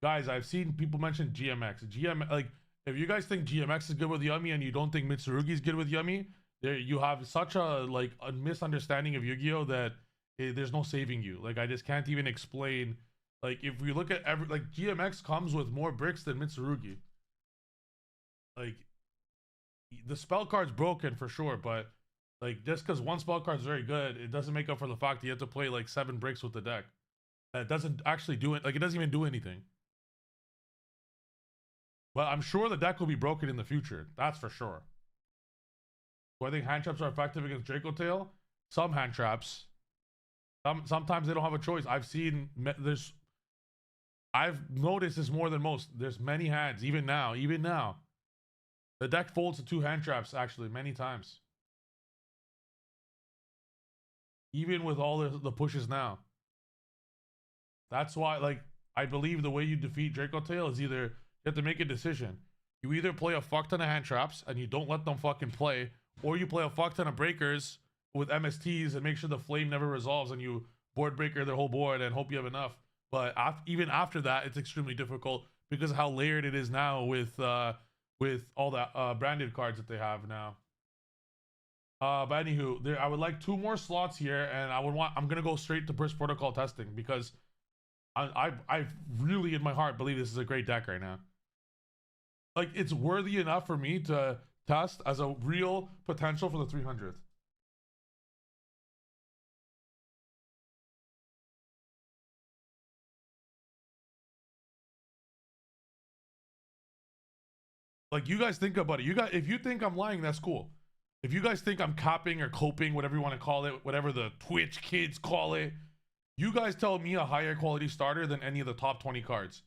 Guys, I've seen people mention GMX. Like, if you guys think GMX is good with Yummy and you don't think Mitsurugi is good with Yummy, there you have such a misunderstanding of Yu-Gi-Oh that there's no saving you. Like, I just can't even explain. Like, if we look at GMX comes with more bricks than Mitsurugi. Like, the spell card's broken for sure, but like just because one spell card's very good, it doesn't make up for the fact that you have to play like 7 bricks with the deck. It doesn't actually do it. Like, it doesn't even do anything. But I'm sure the deck will be broken in the future. That's for sure. Do I think hand traps are effective against Draco Tail? Some hand traps. Sometimes they don't have a choice. I've noticed this more than most. There's many hands, even now. The deck folds to 2 hand traps, actually, many times. Even with all the pushes now. That's why, like, I believe the way you defeat Draco Tail is either you have to make a decision. You either play a fuck ton of hand traps and you don't let them fucking play, or you play a fuck ton of breakers with MSTs and make sure the flame never resolves and you board breaker their whole board and hope you have enough. But even after that, it's extremely difficult because of how layered it is now with all the branded cards that they have now. But anywho, I would like 2 more slots here, and I'm gonna go straight to Burst Protocol testing because I really in my heart believe this is a great deck right now. Like it's worthy enough for me to test as a real potential for the 300th. Like you guys think about it. You guys, if you think I'm lying, that's cool. If you guys think I'm copying or coping, whatever you want to call it, whatever the Twitch kids call it, you guys tell me a higher quality starter than any of the top 20 cards.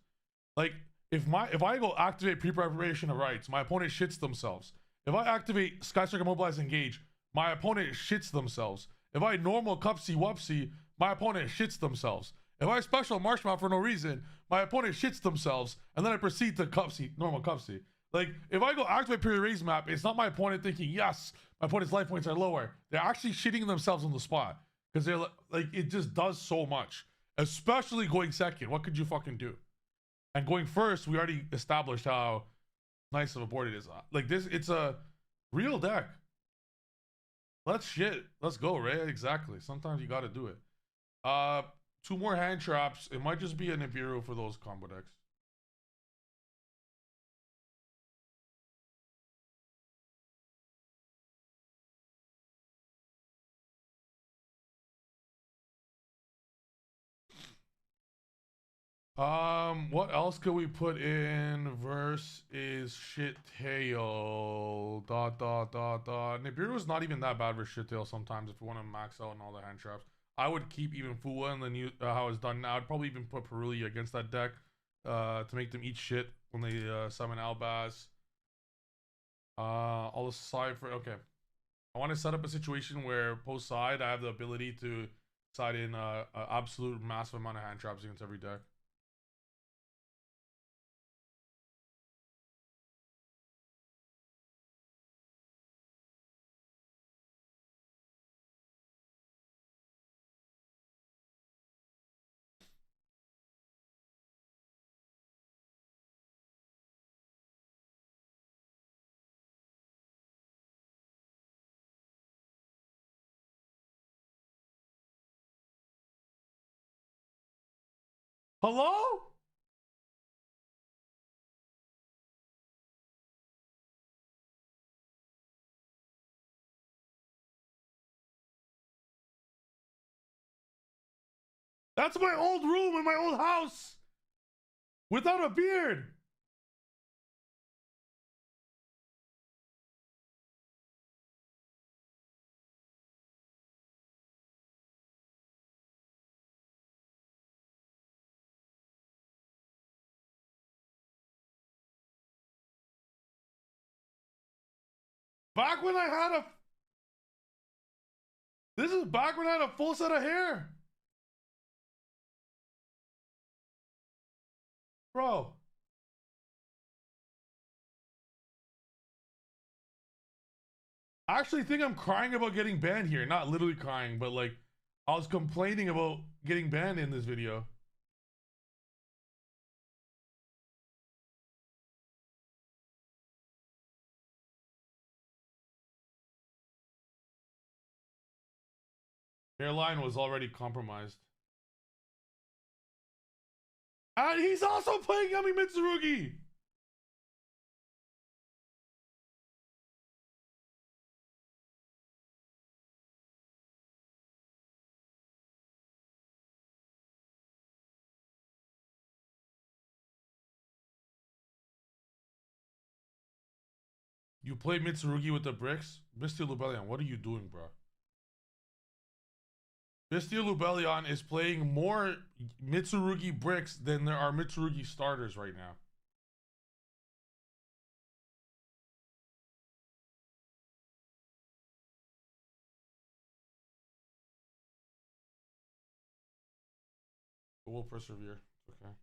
Like if I go activate pre-preparation of rights, my opponent shits themselves. If I activate Skystriker Mobilize Engage, my opponent shits themselves. If I normal cupsy wupsy, my opponent shits themselves. If I special Marshmallow for no reason, my opponent shits themselves, and then I proceed to cupsy, normal cupsy. Like, if I go activate period raise map, it's not my opponent thinking, yes, my opponent's life points are lower. They're actually shitting themselves on the spot. Because they're like, it just does so much. Especially going second. What could you fucking do? And going first, we already established how nice of a board it is. Like this, it's a real deck. Let's shit. Let's go, Ray. Exactly. Sometimes you gotta do it. 2 more hand traps. It might just be a Nibiru for those combo decks. What else could we put in? Verse is shit tail. Dot dot dot dot. Nibiru is not even that bad for shit tail sometimes if you want to max out on all the hand traps. I would keep even Fuwa and then you how it's done now. I'd probably even put Peruli against that deck to make them eat shit when they summon Albaz. All the cipher. Okay. I want to set up a situation where post side I have the ability to side in a absolute massive amount of hand traps against every deck. Hello? That's my old room in my old house without a beard. Back when I had a. This is back when I had a full set of hair. Bro. I actually think I'm crying about getting banned here. Not literally crying, but like I was complaining about getting banned in this video. Hairline was already compromised. And he's also playing Yami Mitsurugi. You play Mitsurugi with the bricks? Mr. Lubellion, what are you doing, bro? Mr. Lubellion is playing more Mitsurugi bricks than there are Mitsurugi starters right now. But we'll persevere. Okay.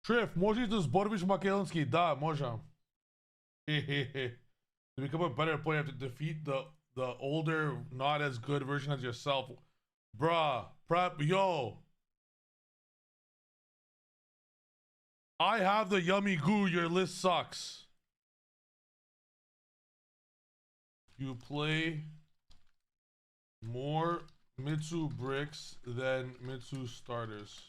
Triff, możesz to zborwić Makielski. Da, możam. To become a better player, to defeat the older, not as good version as yourself. Bruh, prep, yo. I have the yummy goo, your list sucks. You play more Mitsu bricks than Mitsu starters.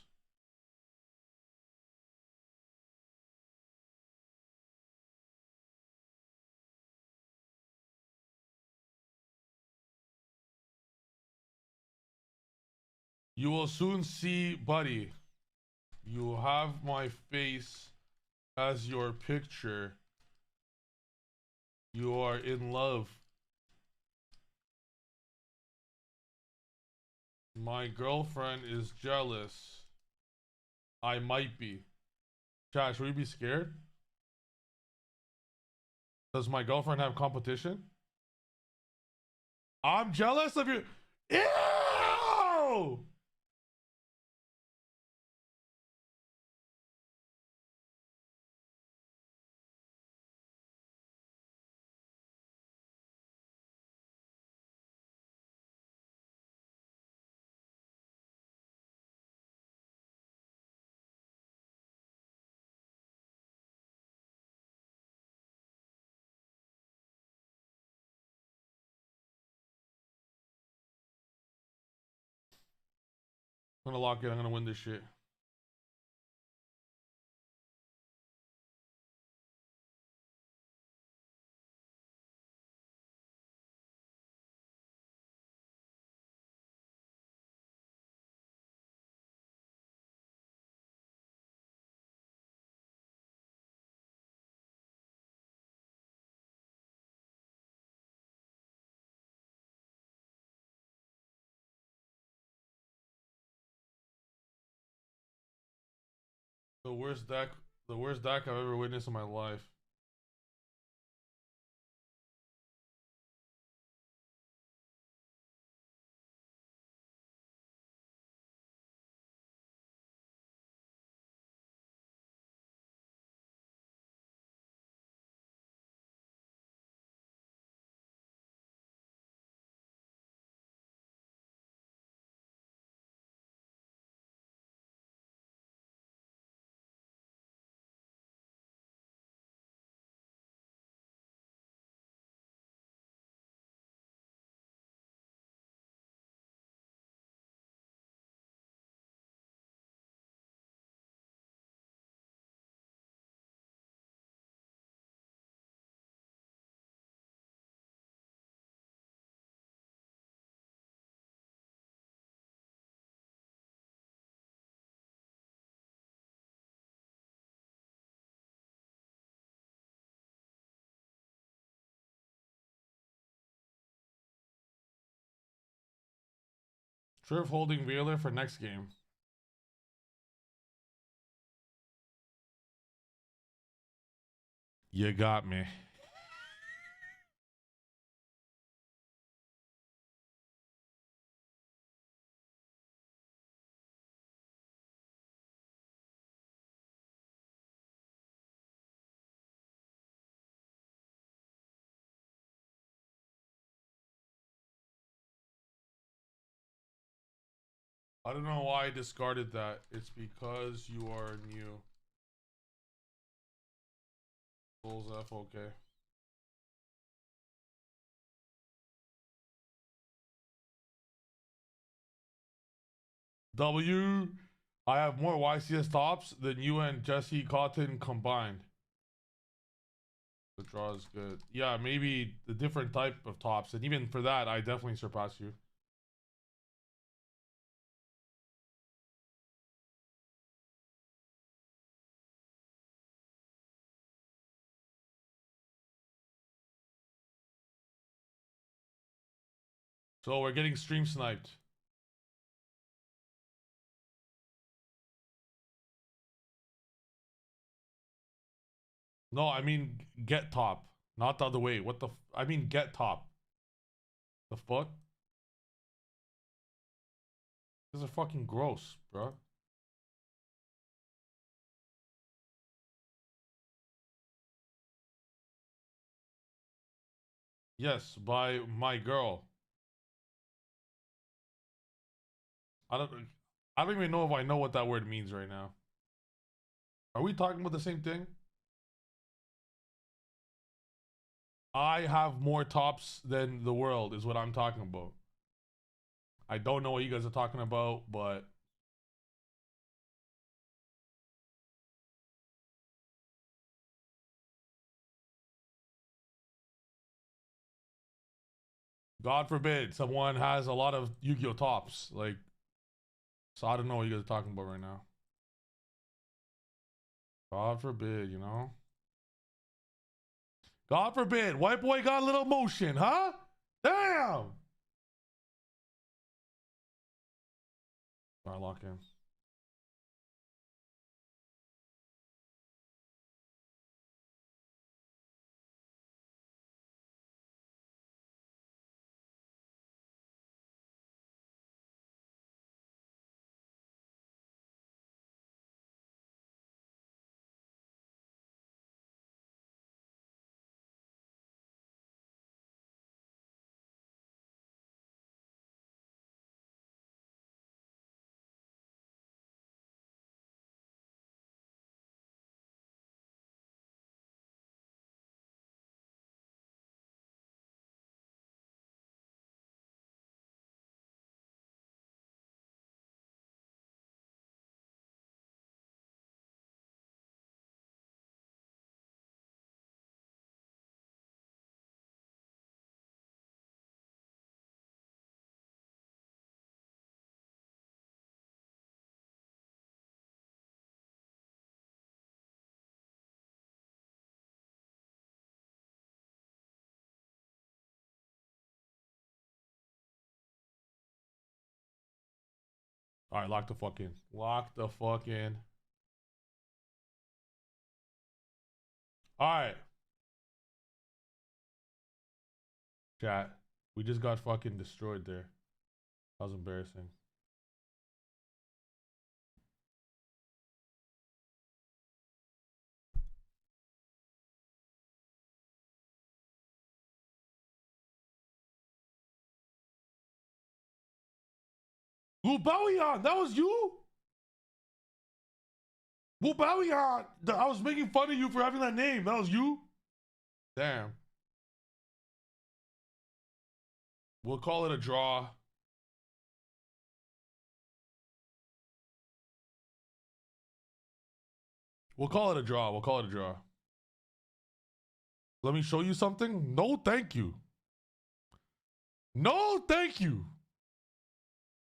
You will soon see, buddy. You have my face as your picture. You are in love. My girlfriend is jealous. I might be. Chat, should we be scared? Does my girlfriend have competition? I'm jealous of you. Ew! I'm gonna lock it. I'm gonna win this shit. The worst deck, the worst deck I've ever witnessed in my life. Triff holding Wheeler for next game. You got me. I don't know why I discarded that. It's because you are new. Souls F, okay. W, I have more YCS tops than you and Jesse Cotton combined. The draw is good. Yeah, maybe the different type of tops. And even for that, I definitely surpass you. So we're getting stream sniped. No, I mean get top, not the other way. What the? I mean get top. The fuck? This is fucking gross, bro. Yes, by my girl. I don't I don't even know if I know what that word means right now. Are we talking about the same thing? I have more tops than the world is what I'm talking about. I don't know what you guys are talking about, but God forbid someone has a lot of Yu-Gi-Oh tops. Like, so I don't know what you guys are talking about right now. God forbid, you know? God forbid. White boy got a little motion, huh? Damn! All right, lock in. All right, lock the fuck in. Lock the fuck in. All right, chat. We just got fucking destroyed there. That was embarrassing. Wubawian, that was you? Wubawian! I was making fun of you for having that name. That was you? Damn. We'll call it a draw. We'll call it a draw. We'll call it a draw. Let me show you something. No, thank you. No, thank you.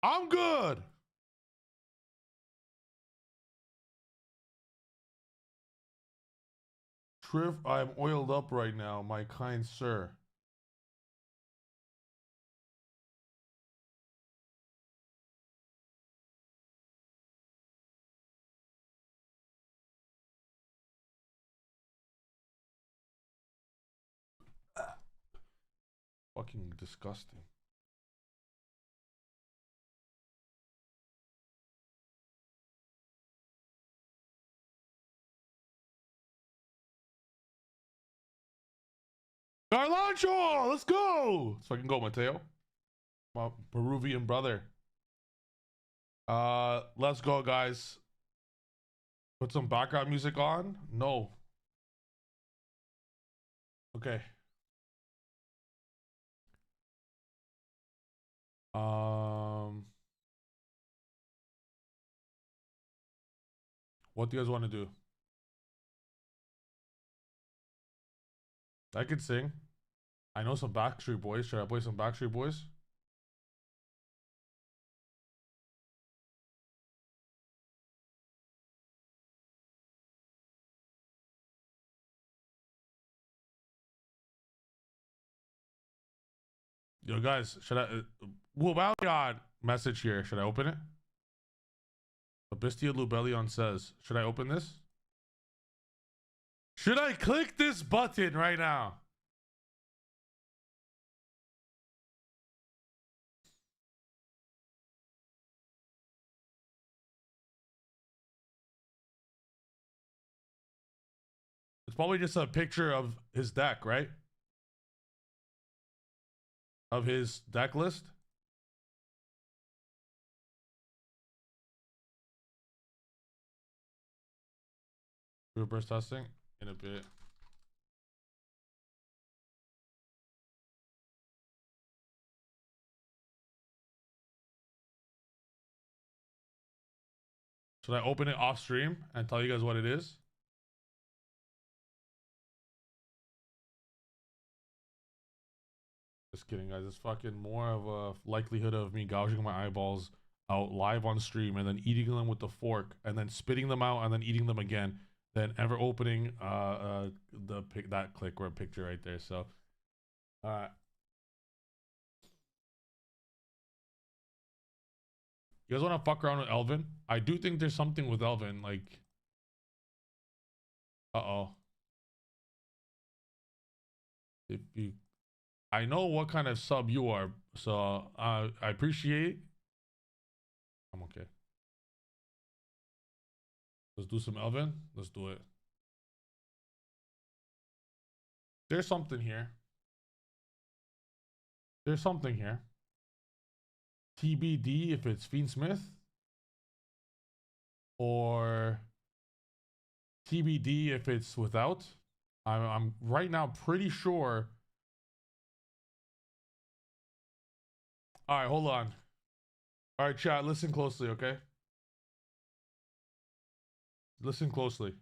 I'm good. Triv, I'm oiled up right now, my kind sir. Fucking disgusting. Garlancho, let's go. Let's fucking go, Mateo. My Peruvian brother. Let's go, guys. Put some background music on? No. Okay. What do you guys want to do? I could sing. I know some Backstreet Boys. Should I play some Backstreet Boys? Yo, guys, should I? Well, God, message here. Should I open it? Abistia Lubellion says, should I open this? Should I click this button right now? It's probably just a picture of his deck, right? of his deck list. Reverse testing in a bit. Should I open it off stream and tell you guys what it is? Just kidding, guys. It's fucking more of a likelihood of me gouging my eyeballs out live on stream and then eating them with the fork and then spitting them out and then eating them again than ever opening that click or picture right there. So, you guys want to fuck around with Elvin? I do think there's something with Elvin. Like, if you, I know what kind of sub you are, so I appreciate. I'm okay. Let's do some Elvin. Let's do it. There's something here. There's something here. TBD if it's Fiend Smith or TBD if it's without. I'm right now pretty sure. All right, hold on. All right, chat, listen closely, okay? Listen closely.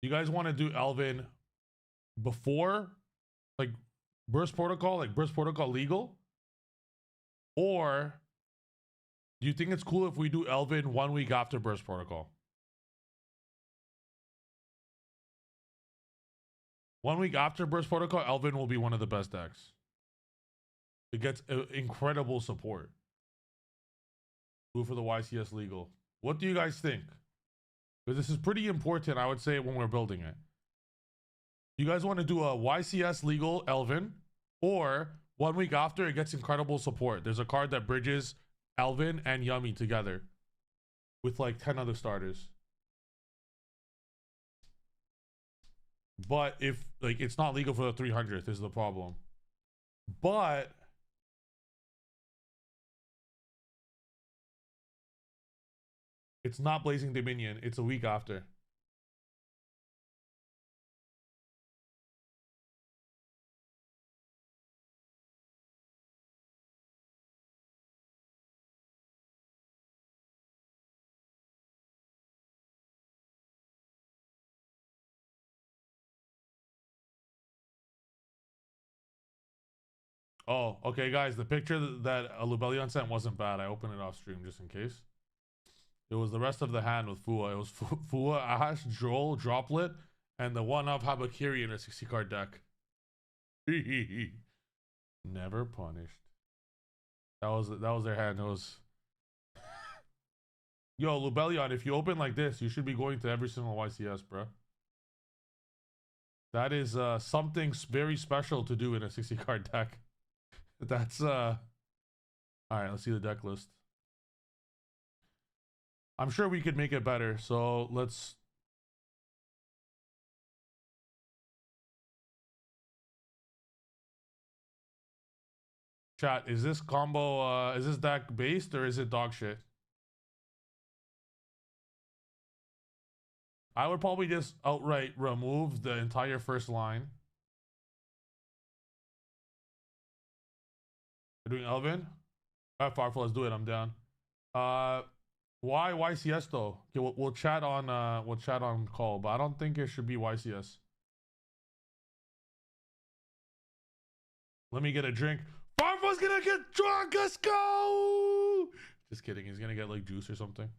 You guys want to do Elvin before, like, Burst Protocol, like Burst Protocol legal? Or do you think it's cool if we do Elvin 1 week after Burst Protocol? 1 week after Burst Protocol, Elvin will be one of the best decks. It gets incredible support. Do it for the YCS legal. What do you guys think? Because this is pretty important, I would say, when we're building it. You guys want to do a YCS legal Elvin, or 1 week after it gets incredible support? There's a card that bridges Elvin and Yummy together with like 10 other starters. But if like it's not legal for the 300th is the problem. But it's not Blazing Dominion. It's a week after. Oh, okay, guys. The picture that Lubelion sent wasn't bad. I opened it off stream just in case. It was the rest of the hand with Fua. It was Fua, Ash, Joel, Droplet, and the one-up Habakiri in a 60-card deck. Never punished. That was their hand. It was... Yo, Lubelion, if you open like this, you should be going to every single YCS, bro. That is something very special to do in a 60-card deck. That's all right, let's see the deck list. I'm sure we could make it better, so let's... Chat, is this combo, is this deck based or is it dog shit? I would probably just outright remove the entire first line. We're doing Elvin? Alright, Farfel, let's do it. I'm down. Why YCS though? Okay, we'll chat on call, but I don't think it should be YCS. Let me get a drink. Farfel's gonna get drunk. Let's go. Just kidding. He's gonna get like juice or something.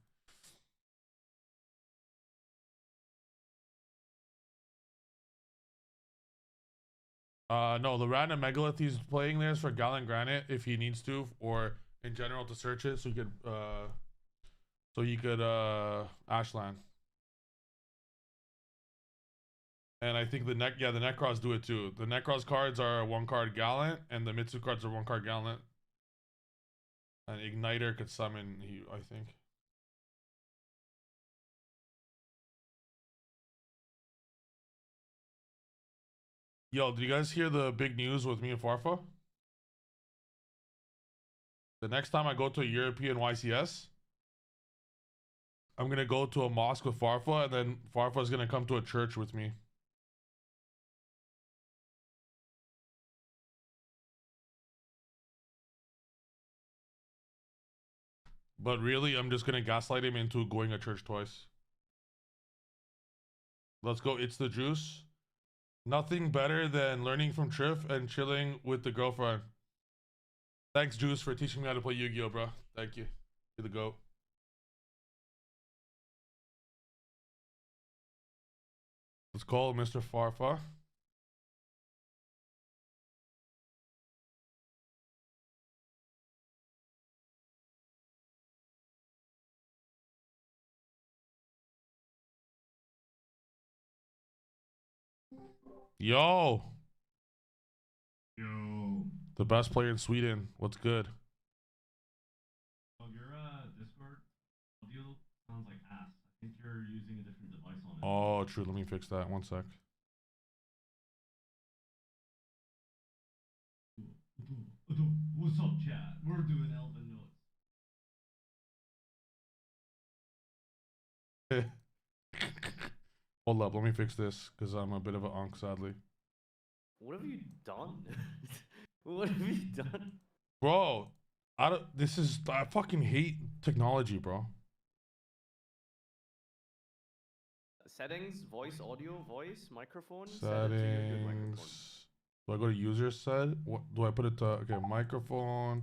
No, the random megalith he's playing there is for Gallant Granite if he needs to, or in general to search it so you could Ashland. And I think the Necros do it too. The Necros cards are 1-card Gallant, and the Mitsu cards are 1-card Gallant. And Igniter could summon you, I think. Yo, did you guys hear the big news with me and Farfa? The next time I go to a European YCS, I'm gonna go to a mosque with Farfa, and then Farfa's gonna come to a church with me. But really, I'm just gonna gaslight him into going to church twice. Let's go. It's the juice. Nothing better than learning from Triff and chilling with the girlfriend. Thanks, Juice, for teaching me how to play Yu-Gi-Oh, bro. Thank you. You're the GOAT. Let's call Mr. Farfa. Yo. Yo. The best player in Sweden. What's good? Oh, your Discord audio sounds like ass. I think you're using a different device on it. Oh, true. Let me fix that. One sec. What's up, chat? We're doing Elvin notes. Hold up. Let me fix this because I'm a bit of an unk, sadly. What have you done? What have you done? Bro, I fucking hate technology, bro. Settings, voice, audio, voice, microphone. Settings. Do I go to user set? What do I put it to? Okay, microphone.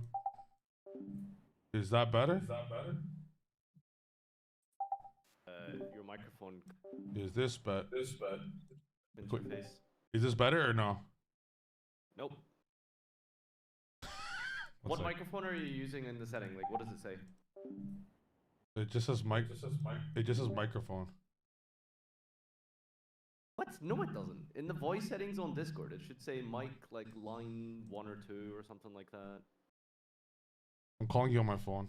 Is that better? Your microphone Is this better? interface. Is this better or no? Nope. One What sec. microphone are you using in the setting? Like, what does it say? It just says mic. It just says microphone. What? No, it doesn't. In the voice settings on Discord, it should say mic like line 1 or 2 or something like that. I'm calling you on my phone.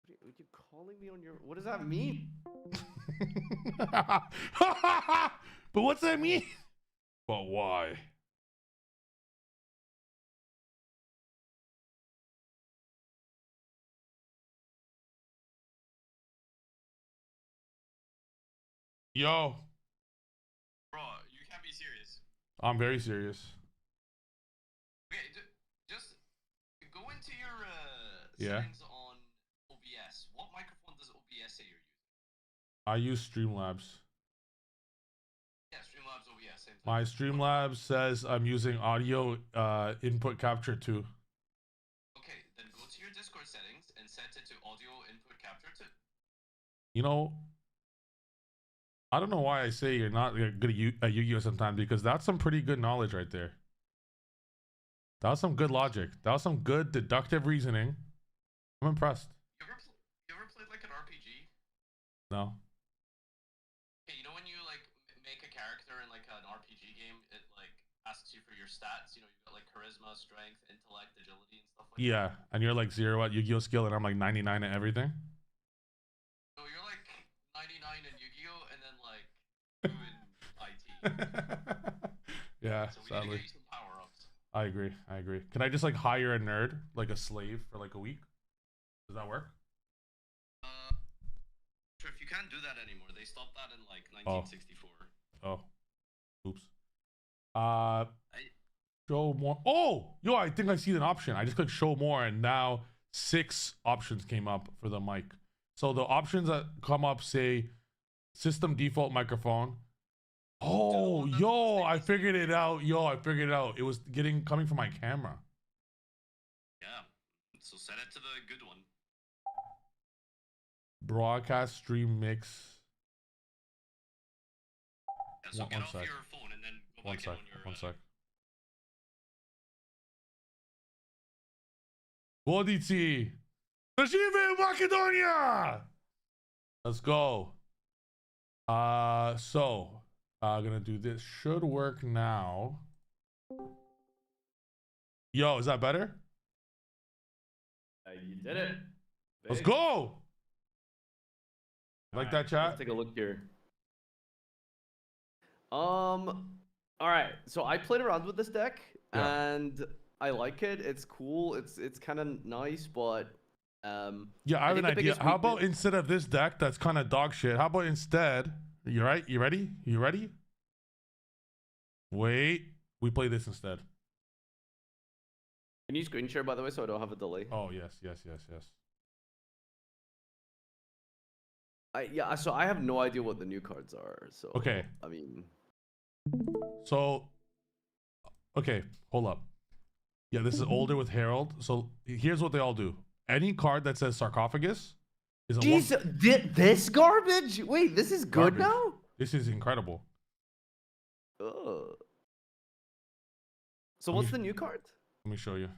What are you calling me on your? What does that mean? But what's that mean? But why? Yo. Bro, you can't be serious. I'm very serious. Okay, just go into your Yeah. settings on OBS. What microphone does OBS say you're using? I use Streamlabs. Yeah, Streamlabs OBS, same thing. My Streamlabs says I'm using audio input capture 2. Okay, then go to your Discord settings and set it to audio input capture 2. You know, I don't know why I say you're not good at Yu-Gi-Oh sometimes, because that's some pretty good knowledge right there. That was some good logic. That was some good deductive reasoning. I'm impressed. You ever played like an RPG? No. Okay, you know when you like make a character in like an RPG game, it like asks you for your stats. You know, you've got like charisma, strength, intellect, agility, and stuff like that. Yeah, and you're like 0 at Yu-Gi-Oh skill, and I'm like 99 at everything. So you're like 99 in Yu-Gi-Oh, and then like 2 in IT. Yeah, So we need to sadly. get you some power-ups. I agree. Can I just like hire a nerd, like a slave, for like a week? Does that work? Sure, if you can't do that anymore, they stopped that in like 1964. Oh. Oops. Show more. Oh, yo, I think I see an option. I just clicked show more, and now 6 options came up for the mic. So the options that come up say system default microphone. Oh, yo, I figured it out. It was coming from my camera. Yeah, so set it to the good one. Broadcast stream mix. Yeah, so get One off sec. your phone and then go One back sec. in on your... One sec. Vodici! Żyjmy Macedonia! Let's go. So gonna do this. Should work now. Yo, is that better? You did it. Let's Big. go. Like that, Let's chat? take a look here. All right. So I played around with this deck, Yeah. and I like it. It's cool. It's kind of nice, but Yeah, I have think an the idea. biggest How about weakness- instead of this deck that's kind of dog shit, how about instead, you right? You ready? You ready? Wait, we play this instead. Can you screen share, by the way, so I don't have a delay? Oh, yes. So I have no idea what the new cards are. So Okay. I mean, So, okay, hold up. Yeah, this is older with Herald. So here's what they all do. Any card that says Sarcophagus is a one. jeez, this garbage. Wait, this is good Garbage. now. This is incredible. Ugh. So Let what's me- the new card? Let me show you.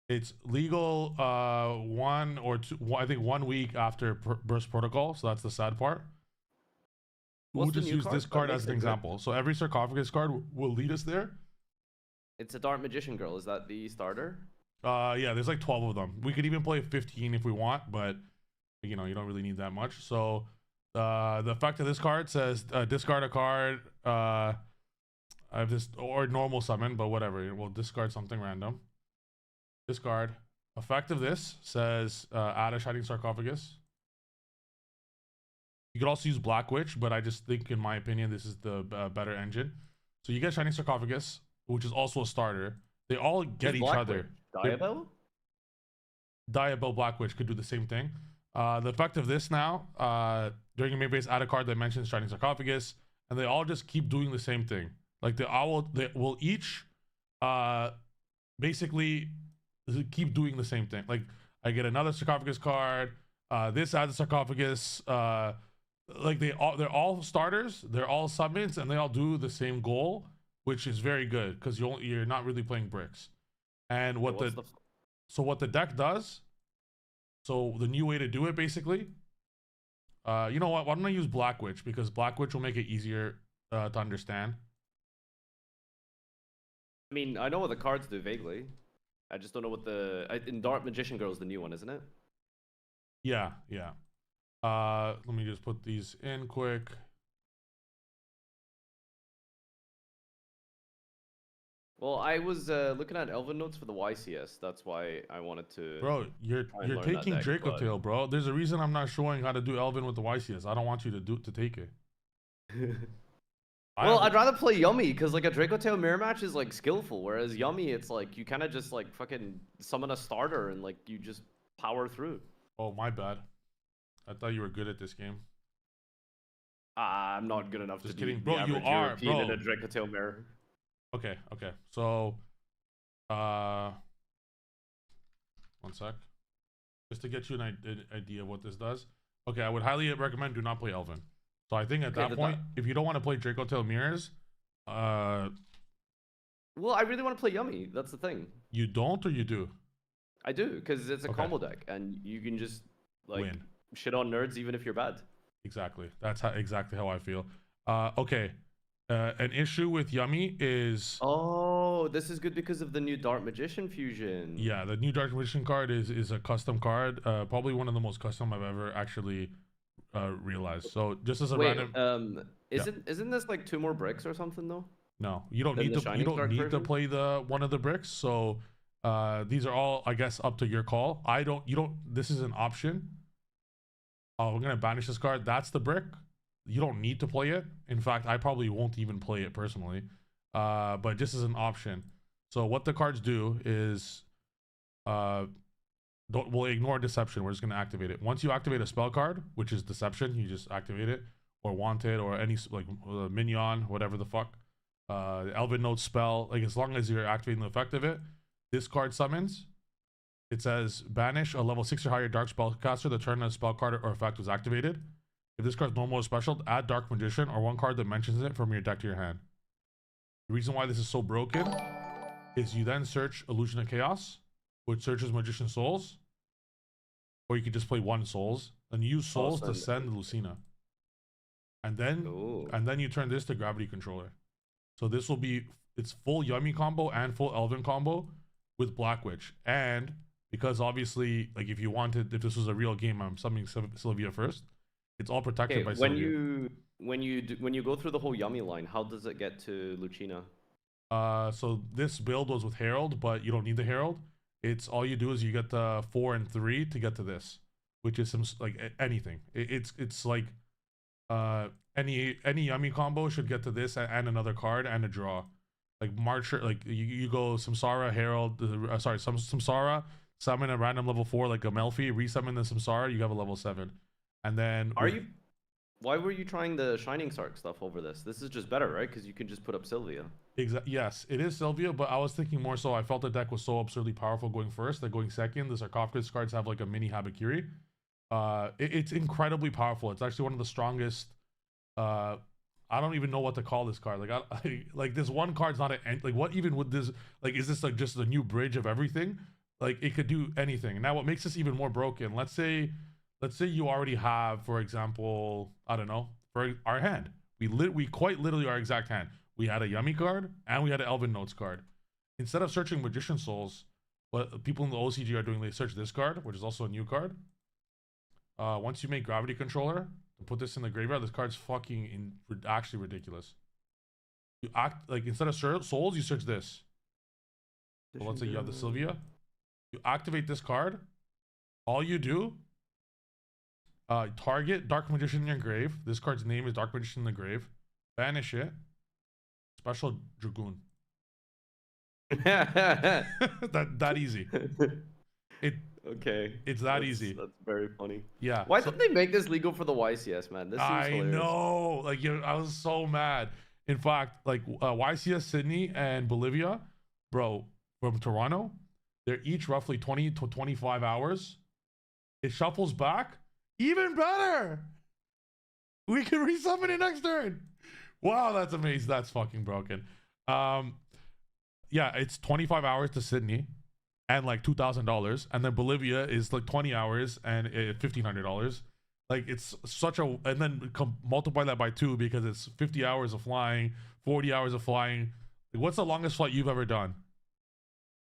It's legal 1 or 2, I think 1 week after Burst Protocol. So that's the sad part. We'll What's the just new use card this that card makes as an it good? example. So every Sarcophagus card will lead us there. It's a Dark Magician Girl. Is that the starter? Yeah, there's like 12 of them. We could even play 15 if we want, but you know, you don't really need that much. So the effect of this card says discard a card. I have this or normal summon, but whatever. We'll discard something random. Discard. Effect of this says add a Shining Sarcophagus. You could also use Black Witch, but I just think, in my opinion, this is the better engine. So you get Shining Sarcophagus, which is also a starter. They all get Who's each Black other. Witch? Diablo? Diablo Black Witch could do the same thing. The effect of this now, during your main phase, add a card that mentions Shining Sarcophagus, and they all just keep doing the same thing. Like they will each basically keep doing the same thing. Like I get another Sarcophagus card. This adds a Sarcophagus. Like they're all starters. They're all summons, and they all do the same goal, which is very good because you're not really playing bricks. And what what the deck does. So the new way to do it, basically. You know what? Why don't I use Black Witch, because Black Witch will make it easier to understand. I mean, I know what the cards do vaguely. I just don't know what in Dark Magician Girl is the new one, isn't it? Yeah. Let me just put these in quick. Well, I was looking at Elvin notes for the YCS. That's why I wanted to. Bro, you're learn that taking deck, Draco but- Tail, bro. There's a reason I'm not showing how to do Elvin with the YCS. I don't want you to take it. Well, I'd rather play Yummy because like a Draco Tail mirror match is like skillful, whereas Yummy, it's like you kind of just like fucking summon a starter and like you just power through. Oh, my bad. I thought you were good at this game. I'm not good enough Just to kidding. be Bro, the you average are, European in bro. a Draco Tail mirror. Okay. So, 1 sec. Just to get you an idea of what this does. Okay, I would highly recommend do not play Elvin. So I think at that point, if you don't want to play Draco Tail Mirrors, Well, I really want to play Yummy. That's the thing. you don't or you do? I do because it's a Okay. combo deck and you can just like Win. shit on nerds even if you're bad. Exactly. That's exactly how I feel. Okay. An issue with Yummy is Oh, this is good because of the new Dark Magician fusion. yeah, the new Dark Magician card is a custom card. Probably one of the most custom I've ever actually realized. So just as a Wait, random, isn't this like 2 more bricks or something though? no, you don't Then need the to. You Shining don't Dark need to version? play the one of the bricks. So these are all, I guess, up to your call. You don't. This is an option. Oh, we're gonna banish this card. That's the brick. You don't need to play it. In fact, I probably won't even play it personally. But just as an option. So what the cards do is, we'll ignore deception. We're just gonna activate it. Once you activate a spell card, which is deception, you just activate it, or wanted, or any like minion, whatever the fuck. Elvin note spell. Like as long as you're activating the effect of it, this card summons. It says banish a level 6 or higher dark spellcaster the turn a spell card or effect was activated. If this card's normal or special, add Dark Magician or 1 card that mentions it from your deck to your hand. The reason why this is so broken is you then search Illusion of Chaos, which searches Magician Souls, or you could just play 1 Souls and use Souls to send Lucina, and then you turn this to Gravity Controller. So this will be it's full Yummy combo and full Elvin combo with Black Witch. And because obviously, like if this was a real game, I'm summoning Sylvia first. It's all protected by Sylvia. When you go through the whole Yummy line, how does it get to Lucina? So this build was with Herald, but you don't need the Herald. It's all you do is you get the 4 and 3 to get to this, which is some like anything. It's like any yummy combo should get to this and another card and a draw. Like Marcher, like you go Samsara, Herald, sorry, Samsara, summon a random level 4 like a Melfi, resummon the Samsara, you have a level 7. And then Why were you trying the Shining Sark stuff over this? This is just better, right? Because you can just put up Sylvia. Yes, it is Sylvia, but I was thinking more so. I felt the deck was so absurdly powerful going first that going second, the Sarcophagus cards have like a mini Habakiri. It's incredibly powerful. It's actually one of the strongest. I don't even know what to call this card. Like this one card's not an like what even would this like? Is this like just the new bridge of everything? Like it could do anything. Now what makes this even more broken? Let's say you already have, for example, I don't know, for our hand. We quite literally our exact hand. We had a Yummy card and we had an Elvin Notes card. Instead of searching Magician Souls, what people in the OCG are doing, they search this card, which is also a new card. Once you make Gravity Controller and put this in the graveyard, this card's fucking actually ridiculous. You act like instead of souls, you search this. So let's say you have the Sylvia. You activate this card. All you do, target Dark Magician in your grave. This card's name is Dark Magician in the grave. Banish it. Special Dragoon. that easy. It's that easy. That's very funny. Yeah. Why didn't they make this legal for the YCS, man? This seems hilarious. Know. Like I was so mad. In fact, like YCS Sydney and Bolivia, bro, from Toronto, they're each roughly 20 to 25 hours. It shuffles back. Even better. We can resummon it next turn. Wow, that's amazing. That's fucking broken. Yeah, it's 25 hours to Sydney and like $2,000, and then Bolivia is like 20 hours and $1,500. Like it's such a, and then multiply that by 2 because it's 50 hours of flying, 40 hours of flying. Like, what's the longest flight you've ever done?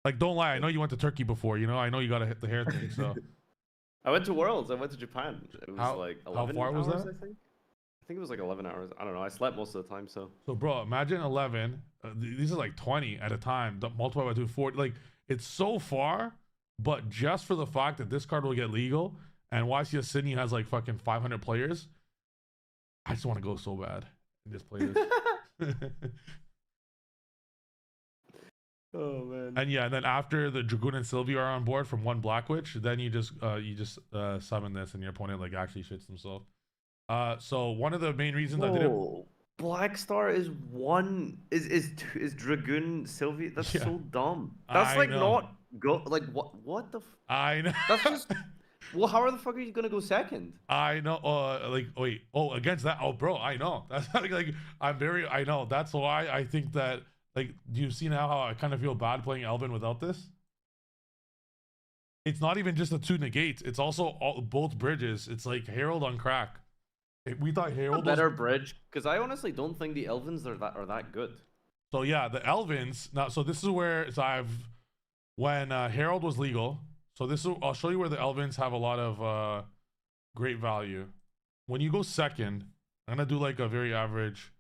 Like, don't lie. I know you went to Turkey before. You know, I know you got to hit the hair thing. So I went to Worlds. I went to Japan. It was like 11 how far hours, was that? I think it was like 11 hours. I don't know. I slept most of the time, so. So, bro, imagine 11. These are like 20 at a time. Multiply by 2, 40. Like, it's so far, but just for the fact that this card will get legal and YCS Sydney has like fucking 500 players, I just want to go so bad and just play this. Oh man. And yeah, and then after the Dragoon and Sylvia are on board from one Black Witch, then you just summon this and your opponent like actually shits himself. So one of the main reasons I didn't. Black Star is Dragoon Sylvia. That's so dumb. That's I like know. not go like what the. I know. That's just. Well, how the fuck are you gonna go second? I know. Like wait. Oh, against that. Oh, bro. I know. That's like I know. That's why I think that. Like, do you see now how I kind of feel bad playing Elvin without this? It's not even just the 2 negates. It's also both bridges. It's like Herald on crack. We thought Herald was a better bridge, because I honestly don't think the Elvins are that good. So yeah, the Elvins now. So this is where when Herald was legal. So I'll show you where the Elvins have a lot of great value. When you go second, I'm gonna do like a very average.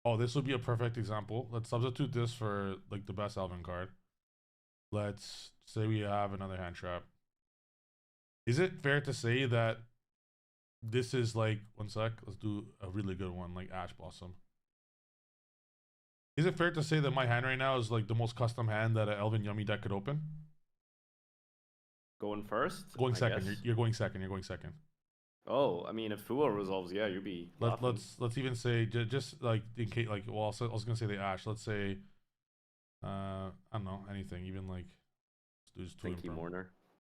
Oh, this would be a perfect example. Let's substitute this for like the best Elvin card. Let's say we have another hand trap. Is it fair to say that this is like, one sec, let's do a really good one like Ash Blossom. Is it fair to say that my hand right now is like the most custom hand that an Elvin Yummy deck could open? Going first? Going second. You're going second. You're going second. Oh, I mean, if Fua resolves, yeah, you'd be. Let's even say just like in case like I was gonna say the Ash. Let's say, I don't know, anything, even like let's do just 2 Mourner.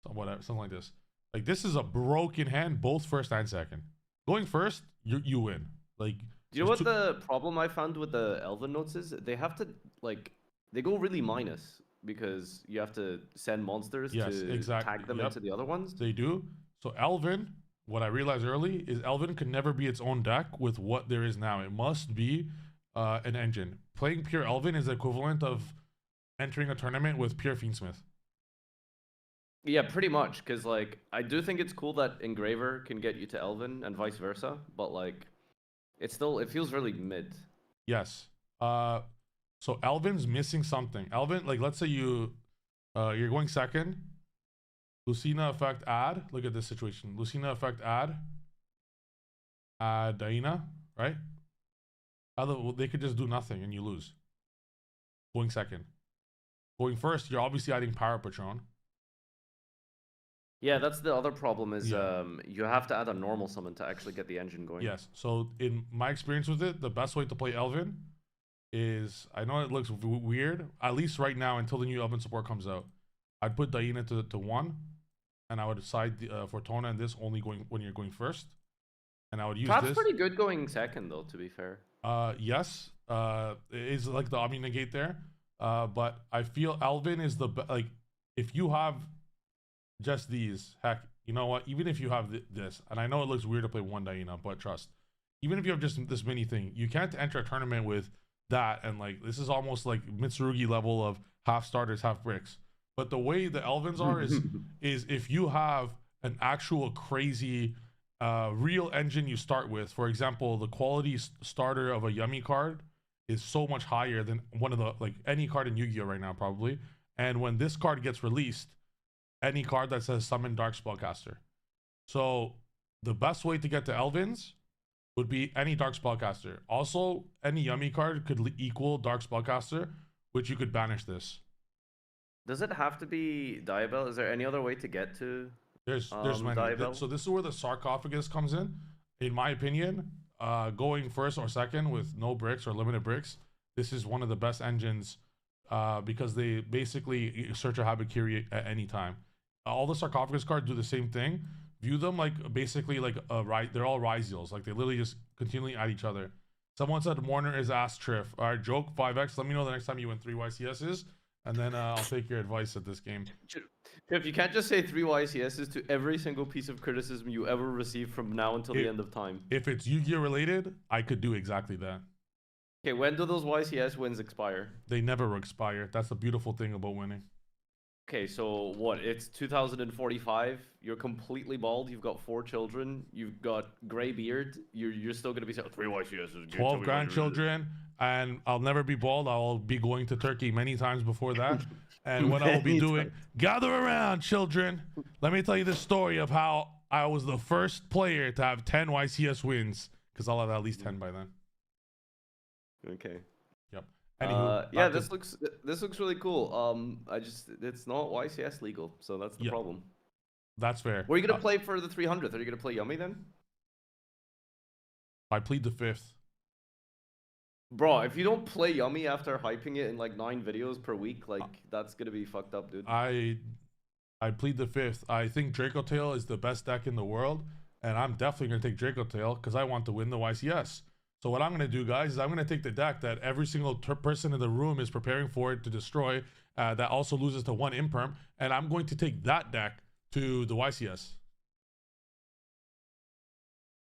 Whatever, something like this. Like this is a broken hand, both first and second. Going first, you win. Like, do you know what the problem I found with the Elvin Notes is? They have to they go really minus because you have to send monsters to tag them into the other ones. They do. So Elvin. What I realized early is Elvin could never be its own deck with what there is now. It must be an engine. Playing pure Elvin is the equivalent of entering a tournament with pure Fiendsmith. Yeah, pretty much. Because like I do think it's cool that Engraver can get you to Elvin and vice versa, but like it feels really mid. Yes. So Elvin's missing something. Elvin, like let's say you're going second. Lucina effect add. Look at this situation. Lucina effect add. Diana, right? They could just do nothing and you lose. Going second. Going first, you're obviously adding Power Patron. Yeah, that's the other problem is you have to add a normal summon to actually get the engine going. Yes. So in my experience with it, the best way to play Elvin is, I know it looks weird, at least right now until the new Elvin support comes out. I'd put Diana to 1, and I would decide Fortuna and this only going when you're going first. And I would use Trap's this. pretty good going second though, to be fair. Yes. It is like the Omni Negate there. But I feel Elvin is the like, if you have just these, heck, you know what? Even if you have this, and I know it looks weird to play 1 Diana, but trust, even if you have just this mini thing, you can't enter a tournament with that. And like, this is almost like Mitsurugi level of half starters, half bricks. But the way the Elvins are is if you have an actual crazy real engine you start with, for example, the quality starter of a Yummy card is so much higher than one of the, like any card in Yu-Gi-Oh right now probably. And when this card gets released, any card that says summon Dark Spellcaster. So the best way to get to Elvins would be any Dark Spellcaster. Also, any Yummy card could equal Dark Spellcaster, which you could banish this. Does it have to be Diabell? Is there any other way to get to There's many. So this is where the Sarcophagus comes in my opinion. Going first or second with no bricks or limited bricks, this is one of the best engines because they basically search a Habakiri at any time. All the Sarcophagus cards do the same thing. View them like basically like they're all Ryziels. Like they literally just continually at each other. Someone said Warner is ass Triff. All right, joke 5x. Let me know the next time you win 3 YCSs, and then I'll take your advice at this game. If you can't just say 3 YCSs to every single piece of criticism you ever receive from now until the end of time. If it's Yu-Gi-Oh related, I could do exactly that. Okay, when do those YCS wins expire? They never expire. That's the beautiful thing about winning. Okay, so what? It's 2045. You're completely bald. You've got 4 children. You've got gray beard. You're still gonna be saying 3 YCSs. 12 grandchildren, and I'll never be bald. I'll be going to Turkey many times before that. And what I will be doing, gather around, children. Let me tell you the story of how I was the first player to have 10 YCS wins, because I'll have at least 10 by then. Okay. Yep. Anywho, yeah, this looks really cool. It's not YCS legal, so that's the problem. That's fair. Were you gonna play for the 300th? Are you gonna play Yummy then? I plead the 5th. Bro, if you don't play Yummy after hyping it in like 9 videos per week, like that's gonna be fucked up, dude. I plead the 5th. I think Draco Tail is the best deck in the world, and I'm definitely gonna take Draco Tail because I want to win the YCS. So what I'm gonna do, guys, is I'm gonna take the deck that every single person in the room is preparing for it to destroy, that also loses to 1 imperm, and I'm going to take that deck to the YCS.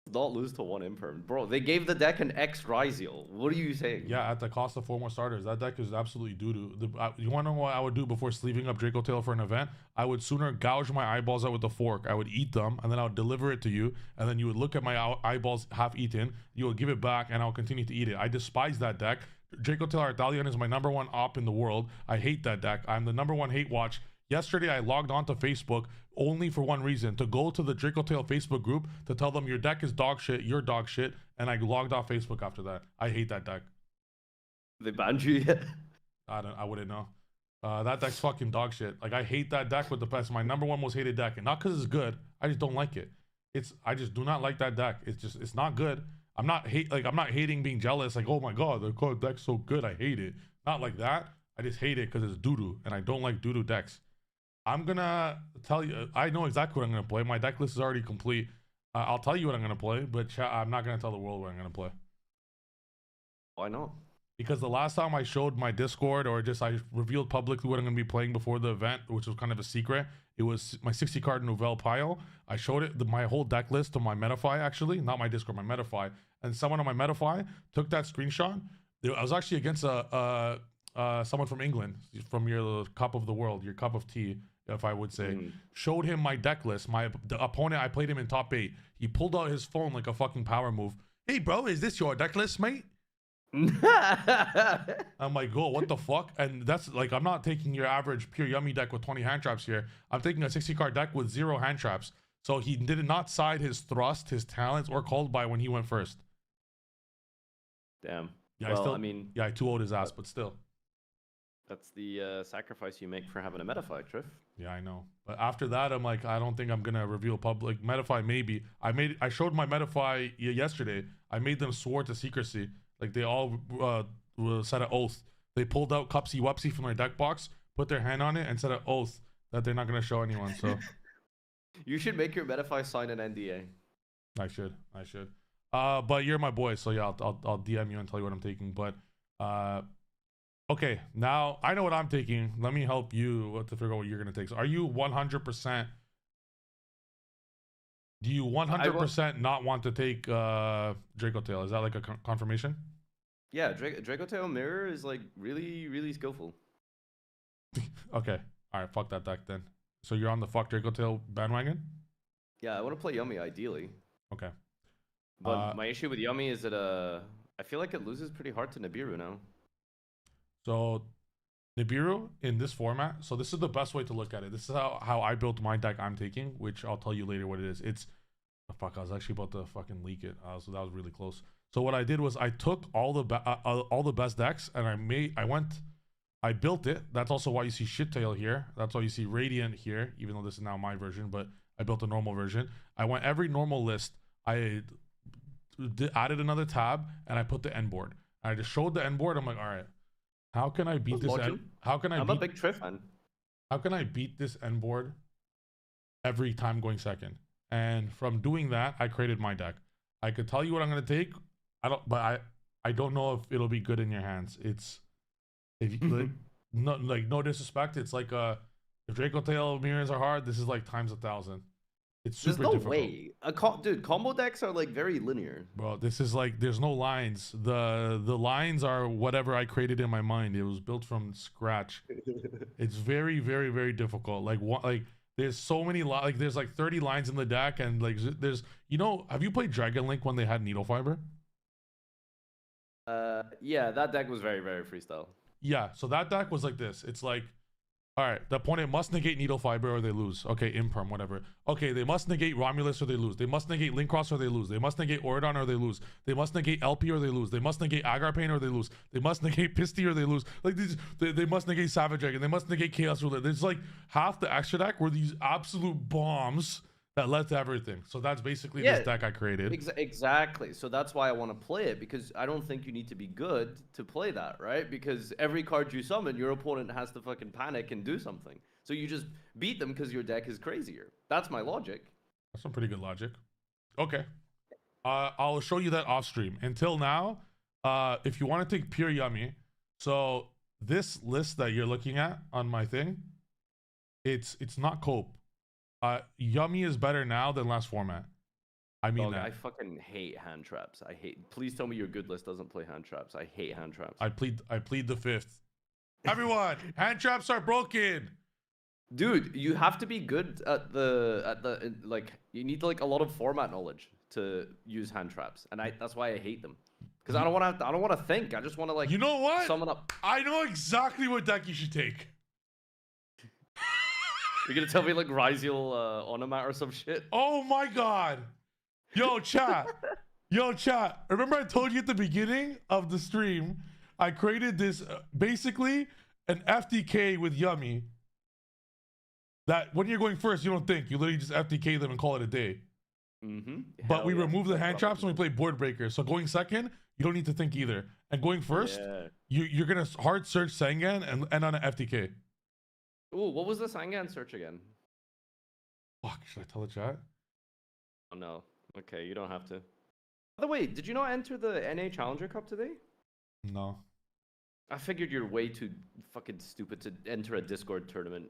Not lose to 1 imperm. Bro, they gave the deck an X Ryziel. What are you saying? Yeah, at the cost of 4 more starters. That deck is absolutely doo-doo. You want to know what I would do before sleeving up Draco Tail for an event? I would sooner gouge my eyeballs out with a fork. I would eat them, and then I would deliver it to you, and then you would look at my eyeballs half eaten. You would give it back, and I'll continue to eat it. I despise that deck. Draco Tail Arthalion is my #1 op in the world. I hate that deck. I'm the #1 hate watch. Yesterday, I logged onto Facebook only for one reason, to go to the Draco Tail Facebook group to tell them your deck is dog shit, you're dog shit, and I logged off Facebook after that. I hate that deck. They banned you yet? I wouldn't know. That deck's fucking dog shit. Like, I hate that deck with the best. My #1 most hated deck, and not because it's good. I just don't like it. I just do not like that deck. It's not good. I'm not hating being jealous. Like, oh my god, the deck's so good, I hate it. Not like that. I just hate it because it's doo-doo, and I don't like doo-doo decks. I'm gonna tell you, I know exactly what I'm gonna play. My deck list is already complete. I'll tell you what I'm gonna play, but I'm not gonna tell the world what I'm gonna play. Why not? Because the last time I showed my Discord, or just I revealed publicly what I'm gonna be playing before the event, which was kind of a secret, it was my 60 card Nouvelle pile. I showed it my whole deck list to my Metafy, actually, not my Discord, my Metafy, and someone on my Metafy took that screenshot. I was actually against someone from England, from your cup of the world, your cup of tea, if I would say. Showed him my deck list. The opponent, I played him in top 8. He pulled out his phone like a fucking power move. Hey bro, is this your deck list, mate? I'm like, go, what the fuck? And that's like, I'm not taking your average pure yummy deck with 20 hand traps here. I'm taking a 60 card deck with 0 hand traps. So he did not side his thrust, his talents, or called by when he went first. Damn. Yeah, well, I mean, yeah, I 2-0'd his ass, but still. That's the sacrifice you make for having a Metafy, Triff. Yeah, I know. But after that, I'm like, I don't think I'm gonna reveal public Metafy. Maybe I showed my Metafy yesterday. I made them swore to secrecy. Like they all said an oath. They pulled out cupsy wupsy from their deck box, put their hand on it, and said an oath that they're not gonna show anyone. So you should make your Metafy sign an NDA. I should. But you're my boy, so yeah, I'll DM you and tell you what I'm taking. But okay, now I know what I'm taking. Let me help you to figure out what you're gonna take. So are you 100%? Do you 100% not want to take Draco Tail? Is that like a confirmation? Yeah, Draco Tail Mirror is like really, really skillful. Okay, all right, fuck that deck then. So you're on the fuck Draco Tail bandwagon? Yeah, I want to play Yummy ideally. Okay. But my issue with Yummy is that I feel like it loses pretty hard to Nibiru now. So Nibiru in this format, so this is the best way to look at it. This is how I built my deck I'm taking, which I'll tell you later what it is. It's fuck, I was actually about to fucking leak it. So that was really close. So what I did was I took all the best decks and I built it. That's also why you see Shittail here. That's why you see Radiant here, even though this is now my version, but I built a normal version. I went every normal list. I added another tab and I put the end board. I just showed the end board. I'm like, all right, how can I beat this? I'm a big Triff fan. How can I beat this end board every time going second? And from doing that, I created my deck. I could tell you what I'm gonna take. I don't know if it'll be good in your hands. It's if you no disrespect. It's like if Draco Tail mirrors are hard, this is like times 1,000. It's super difficult. There's no way. Dude, combo decks are like very linear. Bro, this is like there's no lines. The lines are whatever I created in my mind. It was built from scratch. It's very, very, very difficult. Like there's so many like there's like 30 lines in the deck, and like there's have you played Dragon Link when they had Needle Fiber? Yeah, that deck was very, very freestyle. Yeah, so that deck was like this. It's like, all right, the opponent must negate Needle Fiber or they lose. Okay, Imperm, whatever. Okay, they must negate Romulus or they lose. They must negate Linkross or they lose. They must negate Oridon or they lose. They must negate LP or they lose. They must negate Agarpain or they lose. They must negate Pisty or they lose. Like these, they must negate Savage Dragon. They must negate Chaos Ruler. There's like half the extra deck were these absolute bombs that led to everything. So that's basically this deck I created. Exactly. So that's why I want to play it, because I don't think you need to be good to play that, right? Because every card you summon, your opponent has to fucking panic and do something. So you just beat them because your deck is crazier. That's my logic. That's some pretty good logic. Okay. I'll show you that off stream. Until now, if you want to take pure Yummy, so this list that you're looking at on my thing, it's not cope. Yummy is better now than last format. I mean that. I fucking hate hand traps. Please tell me your good list doesn't play hand traps. I hate hand traps. I plead the fifth. Everyone, hand traps are broken. Dude, you have to be good at the like you need like a lot of format knowledge to use hand traps, and that's why I hate them. Because I don't want to think. I just want to like. You know what? Summon up. I know exactly what deck you should take. You're gonna tell me like Ryziel Onomat or some shit? Oh my god. Yo, chat. Remember I told you at the beginning of the stream, I created this basically an FTK with Yummy. That when you're going first, you don't think. You literally just FTK them and call it a day. But we remove the hand traps and we play board breakers. So going second, you don't need to think either. And going first, you're gonna hard search Sangan and end on an FTK. Ooh, what was the Sangan search again? Fuck, should I tell the chat? Oh no. Okay, you don't have to. By the way, did you not enter the NA Challenger Cup today? No. I figured you're way too fucking stupid to enter a Discord tournament.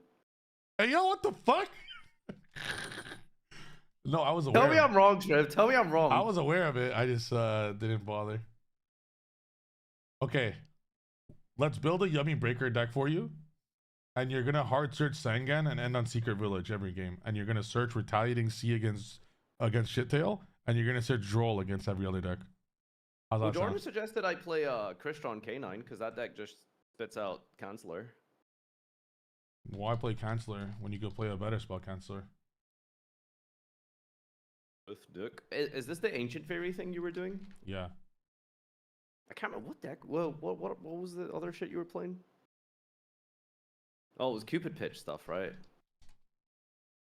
Hey, yo, what the fuck? No, I was aware. Tell me I'm wrong, Trev. Tell me I'm wrong. I was aware of it. I just didn't bother. Okay. Let's build a Yummy Breaker deck for you. And you're going to hard search Sangan and end on Secret Village every game. And you're going to search Retaliating Sea against Shittail. And you're going to search Droll against every other deck. How's Well, that Jordan sound? suggested I play Crystron K9 because that deck just spits out Canceller. Why play Canceller when you could play a better spell Canceller? With Duke. Is this the Ancient Fairy thing you were doing? Yeah. I can't remember what deck. Well, what was the other shit you were playing? Oh, it was Cupid Pitch stuff, right?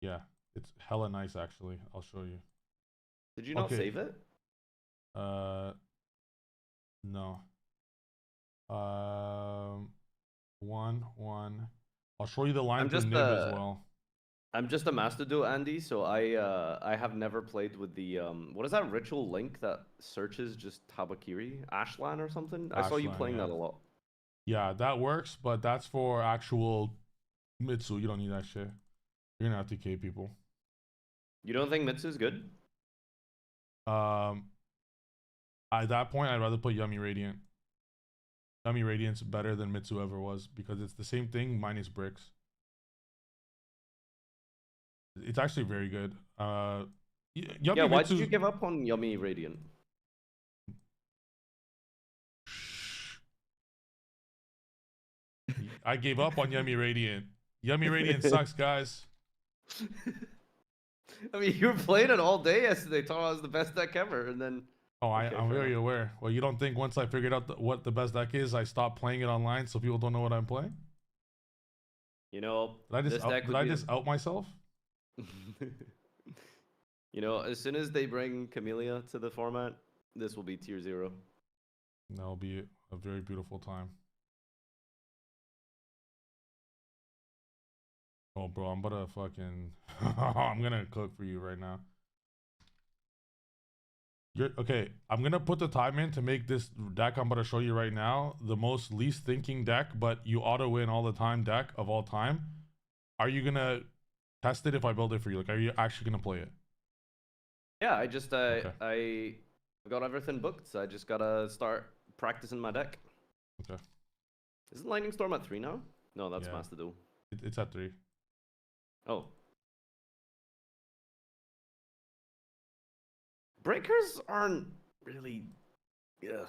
Yeah. It's hella nice actually. I'll show you. Did you not Okay. save it? No. One. I'll show you the line to just, Nib as well. I'm just a master duo, Andy, so I have never played with the what is that ritual link that searches just Tabakiri? Ashlan or something? I saw you Ashlan, playing yeah. that a lot. Yeah, that works, but that's for actual Mitsu. You don't need that shit. You're gonna have to K people. You don't think Mitsu's good? At that point, I'd rather play Yummy Radiant. Yummy Radiant's better than Mitsu ever was because it's the same thing minus bricks. It's actually very good. Yummy Yeah, why did Mitsu's... you give up on Yummy Radiant? I gave up on Yummy Radiant. Yummy Radiant sucks, guys. I mean, you were playing it all day yesterday, talking about it was the best deck ever, and then... Oh, Okay, I'm fair very enough. aware. Well, you don't think once I figured out what the best deck is, I stopped playing it online so people don't know what I'm playing? You know, Did I just out myself? You know, as soon as they bring Camellia to the format, this will be tier 0. That'll be a very beautiful time. Oh, bro, I'm about to fucking... I'm gonna cook for you right now. Okay, I'm gonna put the time in to make this deck I'm about to show you right now the most least thinking deck, but you auto win all the time deck of all time. Are you gonna test it if I build it for you? Like, are you actually gonna play it? Yeah, I just Okay. I got everything booked, so I just gotta start practicing my deck. Okay. Isn't Lightning Storm at 3 now? No, that's Yeah. Master Duel. It's at 3. Oh. Breakers aren't really... Ugh.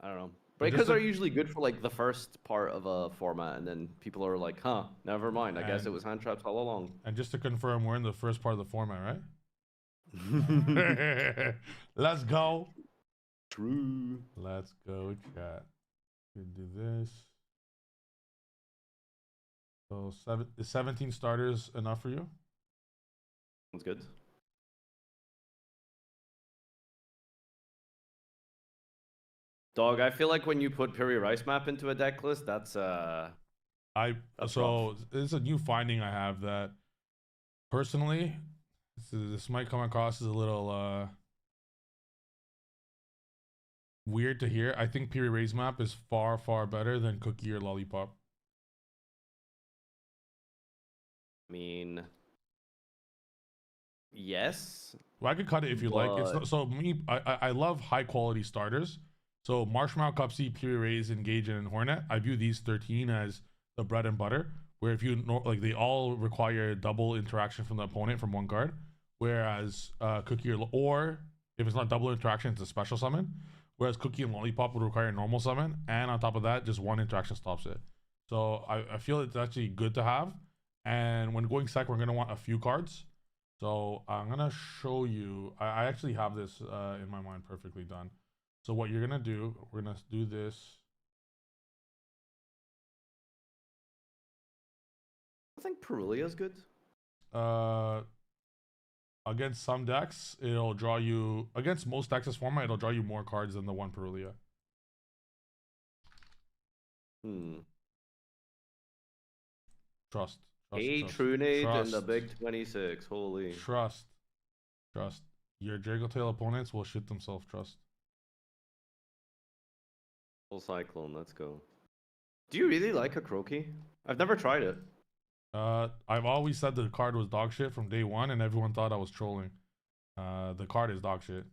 I don't know. Breakers are usually good for like the first part of a format, and then people are like, huh, never mind. I guess it And- was hand traps all along. And just to confirm, we're in the first part of the format, right? Let's go. True. Let's go, chat. We can do this. So is 17 starters enough for you? Sounds good. Dog, I feel like when you put Piri Rice Map into a deck list, that's That's rough. It's a new finding I have that personally, this might come across as a little weird to hear. I think Piri Raise Map is far better than Cookie or Lollipop. I mean, yes. Well, I could cut it if you like. It's But- not, so me. I love high quality starters. So Marshmallow, Cupsy, Piri Raise, Engage, and Hornet. I view these 13 as the bread and butter. Where if you like, they all require double interaction from the opponent from one card. Whereas Cookie or if it's not double interaction, it's a special summon. Whereas Cookie and Lollipop would require a normal summon, and on top of that, just one interaction stops it. So I feel it's actually good to have. And when going sec, we're gonna want a few cards. So I'm gonna show you. I actually have this in my mind perfectly done. So what you're gonna do, we're gonna do this. I think Perulia's good. Against some decks, it'll draw you. Against most decks this format, it'll draw you more cards than the one Perulia. Trust. True Nade and the big 26. Holy. Trust. Your Dragotail opponents will shit themselves. Trust. Full Cyclone, let's go. Do you really like a Croaky? I've never tried it. I've always said the card was dog shit from day one, and everyone thought I was trolling. The card is dog shit.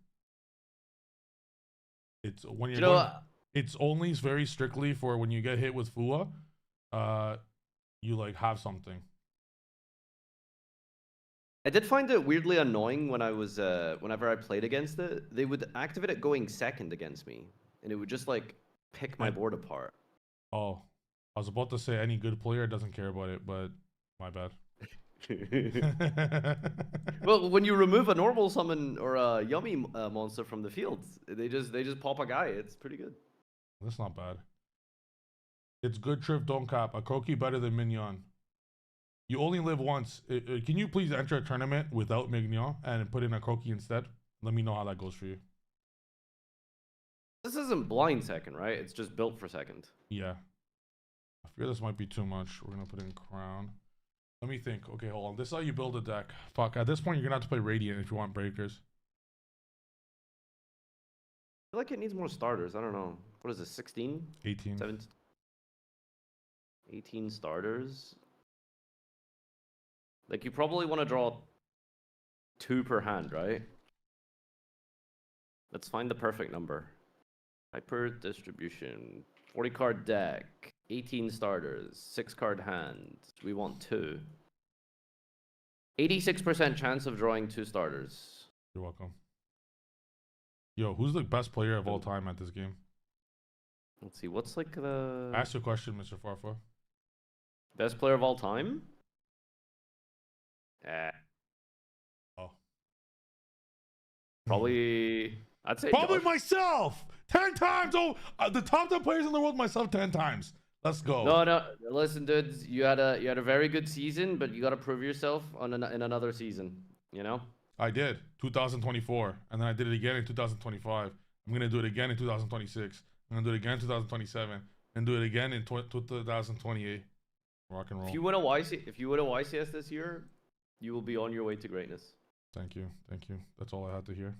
It's when you're it's only very strictly for when you get hit with Fua. You like have something. I did find it weirdly annoying when I was whenever I played against it. They would activate it going second against me, and it would just like pick my board apart. Oh, I was about to say any good player doesn't care about it, but my bad. Well, when you remove a normal summon or a yummy monster from the field, they just pop a guy. It's pretty good. That's not bad. It's good, Triff, don't cap. A Koki better than Mignon. You only live once. Can you please enter a tournament without Mignon and put in a Koki instead? Let me know how that goes for you. This isn't blind second, right? It's just built for second. Yeah. I fear this might be too much. We're going to put in Crown. Let me think. Okay, hold on. This is how you build a deck. Fuck, at this point, you're going to have to play Radiant if you want breakers. I feel like it needs more starters. I don't know. What is this, 16? 18. 17? 18 starters? Like, you probably want to draw 2 per hand, right? Let's find the perfect number. Hyper distribution. 40 card deck. 18 starters. 6 card hand. We want 2. 86% chance of drawing 2 starters. You're welcome. Yo, who's the best player of all time at this game? Let's see. What's like the Ask your question, Mr. Farfa. best player of all time? Oh. Probably. I'd say Probably Josh. myself. 10 times. Oh, the top 10 players in the world. Myself 10 times. Let's go. No. Listen, dudes. You had a very good season, but you got to prove yourself in another season. You know. I did 2024, and then I did it again in 2025. I'm gonna do it again in 2026. I'm gonna do it again in 2027, and do it again in 2028. Rock and roll. If you win a YCS this year, you will be on your way to greatness. Thank you. That's all I had to hear.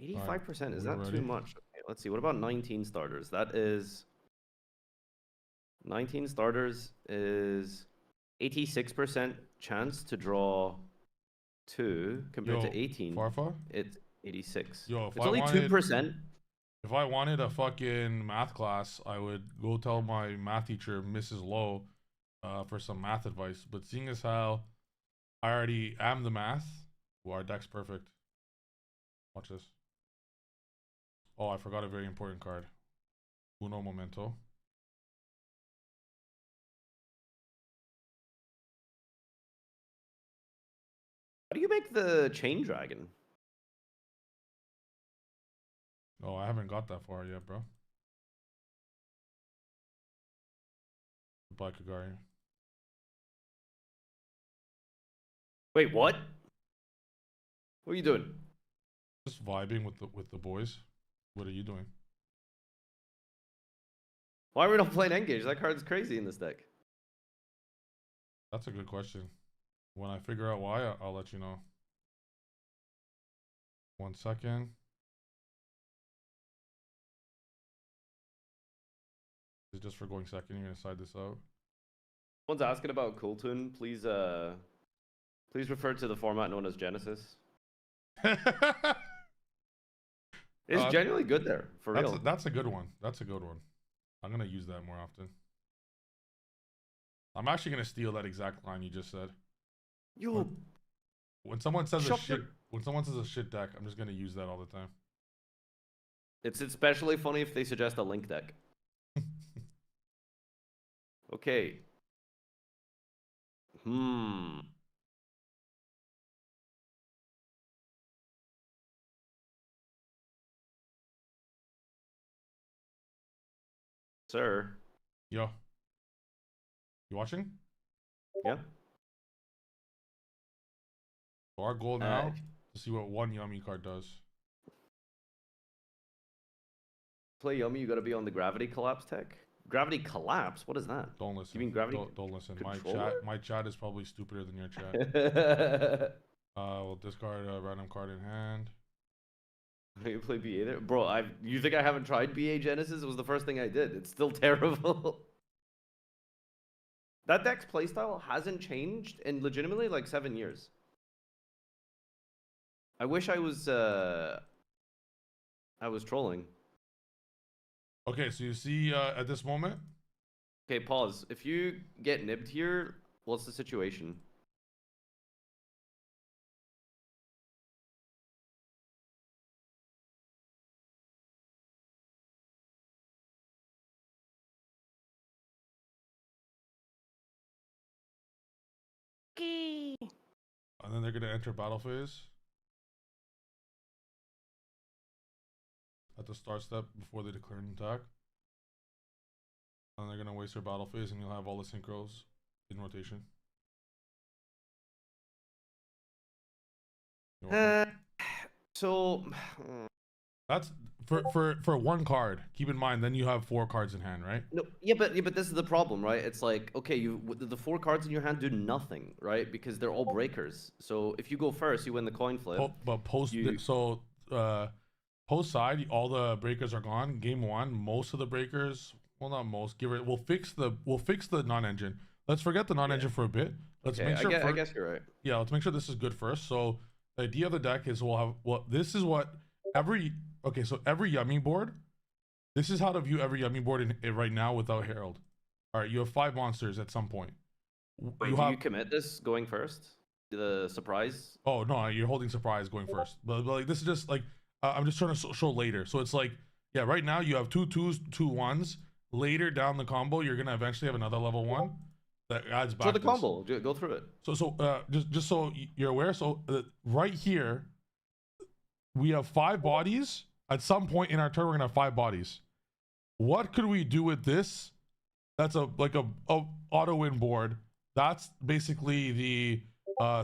85%, is we're that ready. too much? Okay, let's see. What about 19 starters? That is 19 starters is 86% chance to draw 2 compared to 18. Farfa? It's 86. Yo, if It's I only wanted- 2%. If I wanted a fucking math class, I would go tell my math teacher, Mrs. Lowe, for some math advice. But seeing as how I already am the math, well, our deck's perfect. Watch this. Oh, I forgot a very important card. Uno Momento. How do you make the chain dragon? Oh, I haven't got that far yet, bro. Goodbye, Kagari. Wait, what? What are you doing? Just vibing with the boys. What are you doing? Why are we not playing Engage? That card's crazy in this deck. That's a good question. When I figure out why, I'll let you know. 1 second. Is it just for going second? You're gonna side this out. Someone's asking about Cooltoon. Please refer to the format known as Genesis. It's genuinely good there, for real. That's a good one. That's a good one. I'm gonna use that more often. I'm actually gonna steal that exact line you just said. Yo, When someone says a Shut shit, your- when someone says a shit deck, I'm just gonna use that all the time. it's especially funny if they suggest a Link deck. Okay. Sir. Yo, you watching? Yeah. So our goal now to see what one yummy card does. Play Yummy, you gotta be on the Gravity Collapse tech. Gravity Collapse? What is that? Don't listen. You mean Gravity Don't listen. Controller? My chat is probably stupider than your chat. We'll discard a random card in hand. You play BA there? Bro, you think I haven't tried BA Genesis? It was the first thing I did. It's still terrible. That deck's playstyle hasn't changed in legitimately like 7 years. I wish I was trolling. Okay, so you see at this moment, Okay, pause. If you get nibbed here, what's the situation? And then they're gonna enter battle phase at the start step before they declare an attack. And they're gonna waste their battle phase, and you'll have all the synchros in rotation. You're welcome. So That's for one card. Keep in mind, then you have 4 cards in hand, right? no, but this is the problem, right? It's like, okay, the 4 cards in your hand do nothing, right? Because they're all breakers. So if you go first, you win the coin flip. But post post side, all the breakers are gone. Game 1, most of the breakers, well, not most. We'll fix the non-engine. Let's forget the non-engine for a bit. Let's Okay, make sure. I guess you're right. Yeah, let's make sure this is good first. So the idea of the deck is this is what every Yummy board. This is how to view every Yummy board right now without Herald. All right, you have 5 monsters at some point. Wait, you commit this going first? The surprise? Oh no, you're holding surprise going first. But like this is just like I'm just trying to show later. So it's like, yeah, right now you have 2 2s, 2 1s. Later down the combo, you're gonna eventually have another level 1 that adds back. So the combo, go through it. Just so you're aware. So right here, we have 5 bodies. At some point in our turn, we're gonna have 5 bodies. What could we do with this? That's a auto win board. That's basically the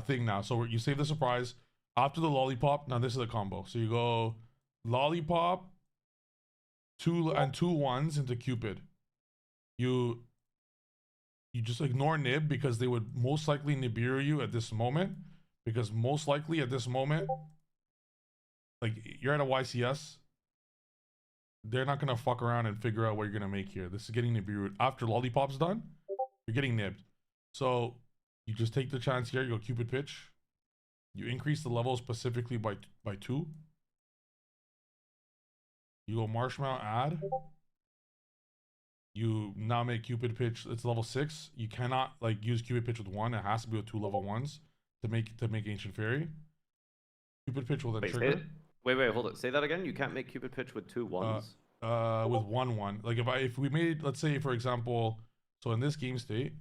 thing now. So you save the surprise after the lollipop. Now this is a combo. So you go lollipop, 2 and 2 1s into Cupid. You just ignore nib because they would most likely Nibiru you at this moment, because most likely at this moment, like you're at a YCS, they're not gonna fuck around and figure out what you're gonna make here. This is getting Nibiru. After lollipop's done, you're getting nibbed. So you just take the chance here. You go Cupid pitch. You increase the level specifically by 2. You go marshmallow add. You now make Cupid pitch. It's level 6. You cannot like use Cupid pitch with 1. It has to be with 2 level 1s to make Ancient Fairy. Cupid pitch will then trigger. Wait, hold it. Say that again. You can't make Cupid pitch with 2 1s. With 1 1. Like if we made, let's say for example, so in this game state,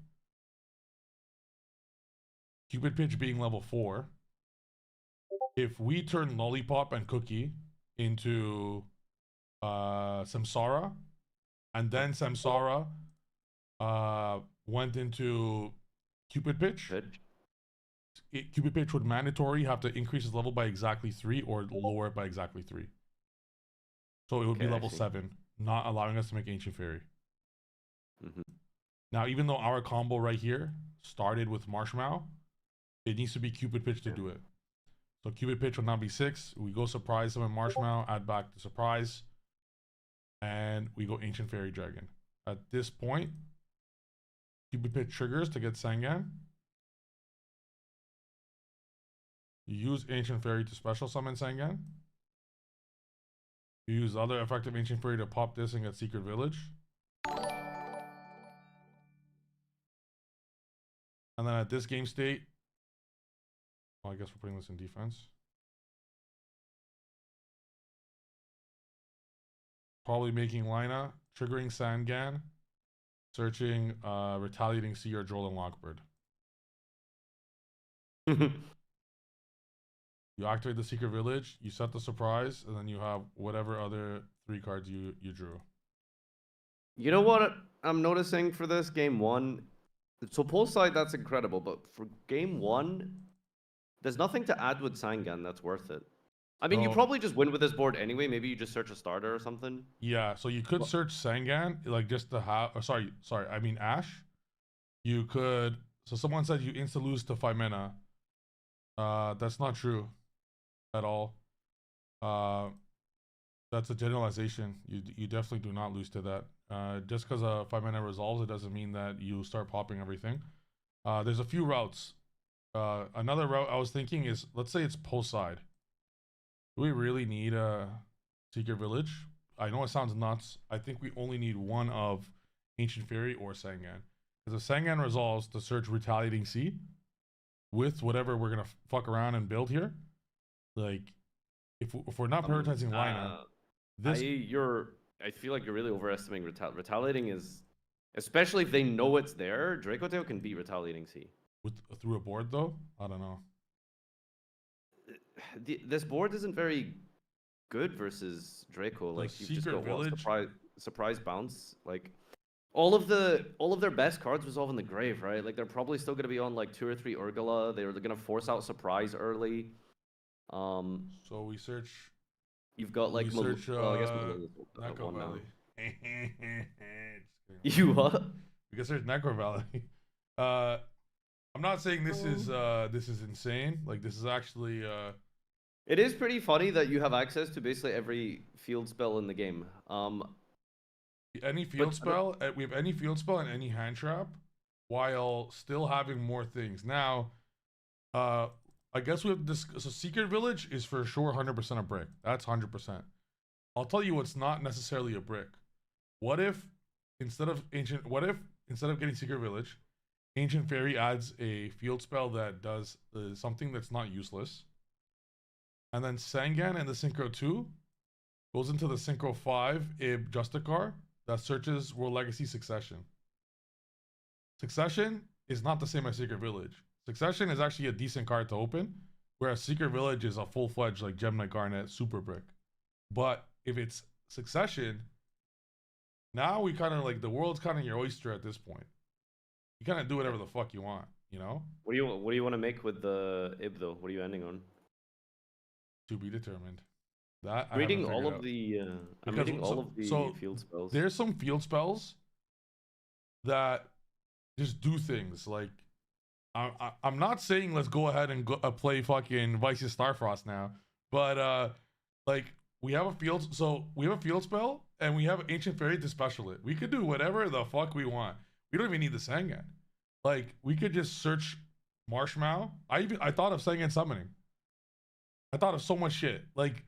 Cupid pitch being level 4. If we turn Lollipop and Cookie into Samsara, and then Samsara went into Cupid pitch, Cupid pitch would mandatory have to increase its level by exactly 3 or lower it by exactly 3. So it would be level 7, not allowing us to make Ancient Fairy. Now, even though our combo right here started with Marshmallow, it needs to be Cupid pitch to do it. So Cupid pitch will now be 6. We go surprise them in Marshmallow, add back the surprise, and we go Ancient Fairy Dragon. At this point, Cupid pitch triggers to get Sangan. You use Ancient Fairy to special summon Sangan. You use other effective Ancient Fairy to pop this and get Secret Village. And then at this game state, well, I guess we're putting this in defense. Probably making Lina, triggering Sangan, searching, retaliating Sea or Droll and Lockbird. You activate the Secret Village, you set the surprise, and then you have whatever other 3 cards you drew. You know what I'm noticing for this game 1? So post side, that's incredible, but for game 1, there's nothing to add with Sangan that's worth it. I mean, you probably just win with this board anyway. Maybe you just search a starter or something. Yeah, so you could search Sangan, like just to have... Oh, sorry, I mean Ash. You could... So someone said you insta-lose to 5 mana. That's not true at all. That's a generalization. You definitely do not lose to that. Just because a 5 mana resolves, it doesn't mean that you start popping everything. There's a few routes. Another route I was thinking is, let's say it's post side. Do we really need a Secret Village? I know it sounds nuts. I think we only need 1 of Ancient Fairy or Sangan. Because if Sangan resolves to search Retaliating Sea with whatever we're gonna fuck around and build here, like if we're not prioritizing lineup, this I feel like you're really overestimating retaliating is, especially if they know it's there. Draco Tail can beat Retaliating Sea. Through a board though. I don't know. This board isn't very good versus Draco. Like you've just got surprise bounce. Like all of their best cards resolve in the grave, right? Like they're probably still gonna be on like 2 or 3 Urgula. They're gonna force out surprise early. So we search. You've got like I guess one now. Valley. You what? Because there's Necro Valley. I'm not saying this is insane. Like this is actually It is pretty funny that you have access to basically every field spell in the game. Any field spell, we have any field spell and any hand trap, while still having more things. Now, I guess we have this. So Secret Village is for sure 100% a brick. That's 100%. I'll tell you what's not necessarily a brick. What if instead of getting Secret Village, Ancient Fairy adds a field spell that does something that's not useless, and then Sangan and the Synchro 2 goes into the Synchro 5 Ib Justicar that searches World Legacy Succession. Succession is not the same as Secret Village. Succession is actually a decent card to open, whereas Secret Village is a full-fledged like Gem Knight Garnet super brick. But if it's Succession, now we kind of like the world's kind of your oyster at this point. You kind of do whatever the fuck you want, you know? What do you want to make with the Ib though? What are you ending on? To be determined. That I'm reading all of the field spells. There's some field spells that just do things like I'm not saying let's go ahead and play fucking Vice's Starfrost now, but like we have a field spell and we have Ancient Fairy to special it. We could do whatever the fuck we want. We don't even need the Sangan. Like we could just search Marshmallow. I thought of Sangan summoning. I thought of so much shit. Like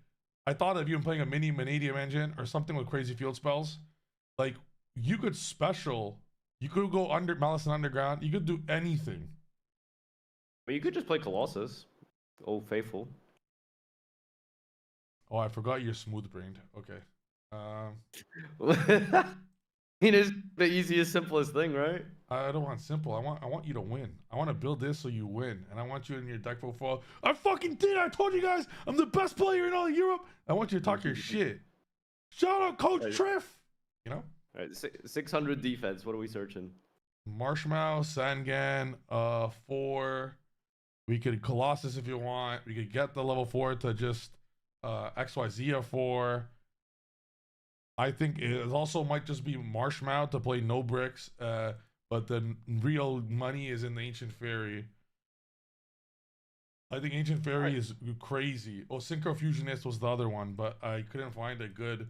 I thought of even playing a mini Vanadium engine or something with crazy field spells. Like you could special. You could go under Malice and Underground. You could do anything. But you could just play Colossus. Old Faithful. Oh, I forgot you're smooth-brained. Okay. It is the easiest, simplest thing, right? I don't want simple. I want you to win. I want to build this so you win, and I want you in your deck profile. I fucking did. I told you guys I'm the best player in all of Europe. I want you to talk your shit. Shout out, Coach Triff. You know. All right, 600 defense. What are we searching? Marshmallow, Sangan, 4. We could Colossus if you want. We could get the level 4 to just XYZ a 4. I think it also might just be Marshmallow to play no bricks, but the real money is in the Ancient Fairy. I think Ancient Fairy is crazy. Oh, Synchro Fusionist was the other one, but I couldn't find a good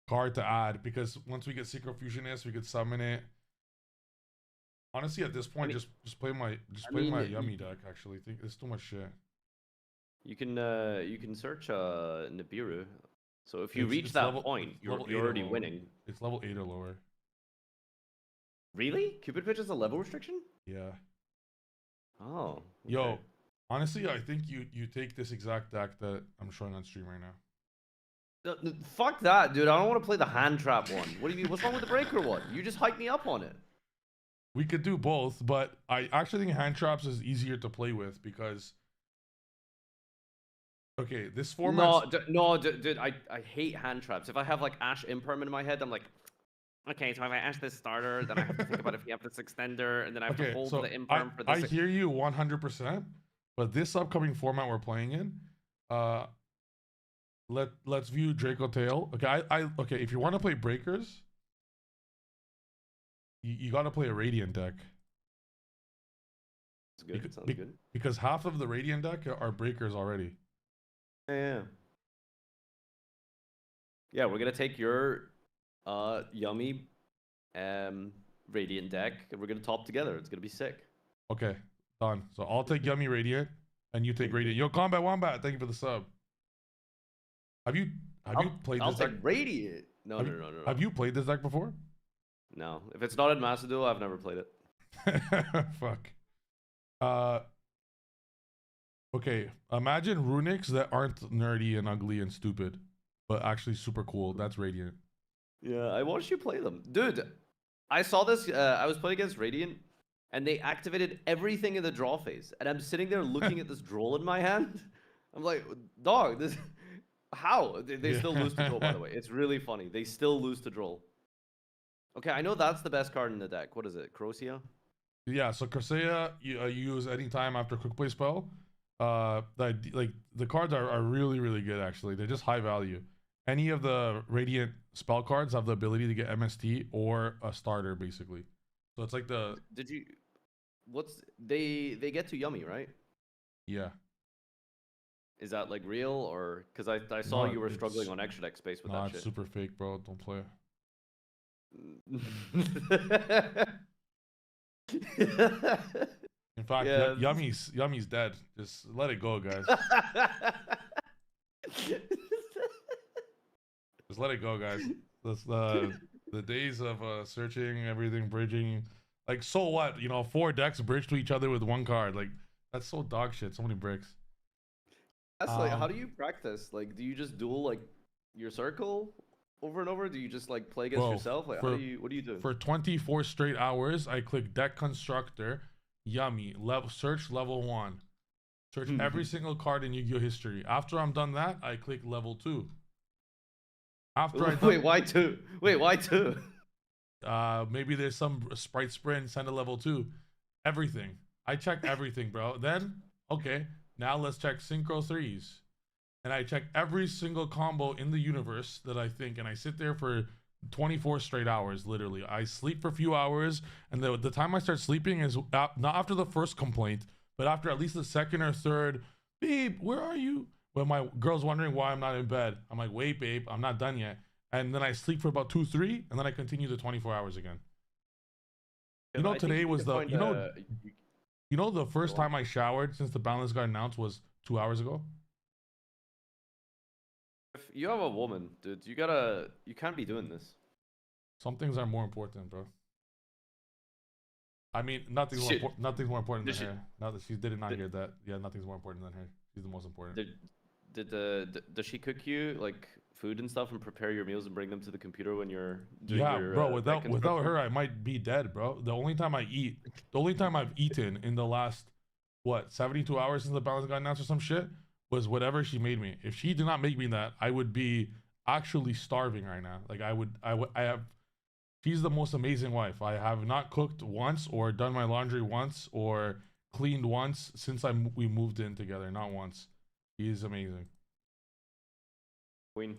card to add because once we get Synchro Fusionist, we could summon it. Honestly, at this point, just play my Yummy deck. Actually, I think it's too much shit. You can search Nibiru. So if you reach that point, you're already winning. It's level 8 or lower. Really? Cupid Pitch is a level restriction? Yeah. Oh. Okay. Yo, honestly, I think you take this exact deck that I'm showing on stream right now. Fuck that, dude. I don't want to play the hand trap one. What do you mean? What's wrong with the breaker one? You just hyped me up on it. We could do both, but I actually think hand traps is easier to play with because okay, this format. No, dude. I hate hand traps. If I have like Ash Imperm in my head, I'm like, okay, so if I Ash this starter, then I have to think about if you have this extender, and then I have to hold the Imperm for this. I hear you 100%, but this upcoming format we're playing in, let's view Draco Tail. Okay, okay, if you want to play breakers, you got to play a Radiant deck. It's good. Sounds good. Because half of the Radiant deck are breakers already. Yeah. Yeah, we're gonna take your Yummy Radiant deck and we're gonna top together. It's gonna be sick. Okay, done. So I'll take Yummy Radiant and you take Radiant. Yo, Combat Wombat, thank you for the sub. Have you played this deck? I'll take Radiant. No. Have you played this deck before? No. If it's not in Master Duel, I've never played it. Fuck. Okay, imagine runics that aren't nerdy and ugly and stupid, but actually super cool. That's Radiant. Yeah, I watched you play them. Dude, I saw this. I was playing against Radiant, and they activated everything in the draw phase. And I'm sitting there looking at this droll in my hand. I'm like, dog, this... How? They still lose to droll, by the way. It's really funny. They still lose to droll. Okay, I know that's the best card in the deck. What is it? Crocia? Yeah, so Crusea you use anytime after quick play spell. Like the cards are really really good actually. They're just high value. Any of the Radiant spell cards have the ability to get MST or a starter basically. So it's like the Did you? What's they get to Yummy, right? yeah. Is that like real or because I saw No, you were it's- struggling on extra deck space with Nah, that it's shit. super fake, bro. Don't play. In fact, Yeah. Yummy's dead. Just let it go, guys. Just let it go, guys. That's the days of searching everything, bridging. Like, so what? You know, 4 decks bridge to each other with 1 card. Like, that's so dog shit. So many bricks. That's like, how do you practice? Like, do you just duel like your circle over and over? Do you just like play against Bro, yourself? Like, for- what do you do? For 24 straight hours, I click deck constructor, Yummy, search level 1. Search every single card in Yu-Gi-Oh history. After I'm done that, I click level 2. After I Wait, why 2? Wait, why 2? maybe there's some sprite sprint, send a level 2. Everything. I check everything, bro. Then, okay, now let's check synchro 3s. And I check every single combo in the universe that I think, and I sit there for 24 straight hours, literally. I sleep for a few hours, and the time I start sleeping is not after the first complaint, but after at least the second or third, babe, where are you? When my girl's wondering why I'm not in bed. I'm like, wait, babe, I'm not done yet. And then I sleep for about 2, 3, and then I continue the 24 hours again. You know, I think today you was could the, find, you know, the first Go on. time I showered since the balance got announced was 2 hours ago. if you have a woman, dude, you can't be doing this. Some things are more important, bro. I mean, nothing's Shit. nothing's more important than Did she- her. Now that she did not did- hear that. Yeah, nothing's more important than her. She's the most important. Does she cook you like food and stuff and prepare your meals and bring them to the computer when you're doing Yeah, your, bro. deck Without construction? her, I might be dead, bro. The only time I've eaten in the last 72 hours since the balance got announced or some shit was whatever she made me. If she did not make me that, I would be actually starving right now. Like I have. She's the most amazing wife. I have not cooked once or done my laundry once or cleaned once since we moved in together. Not once. She is amazing. Queen.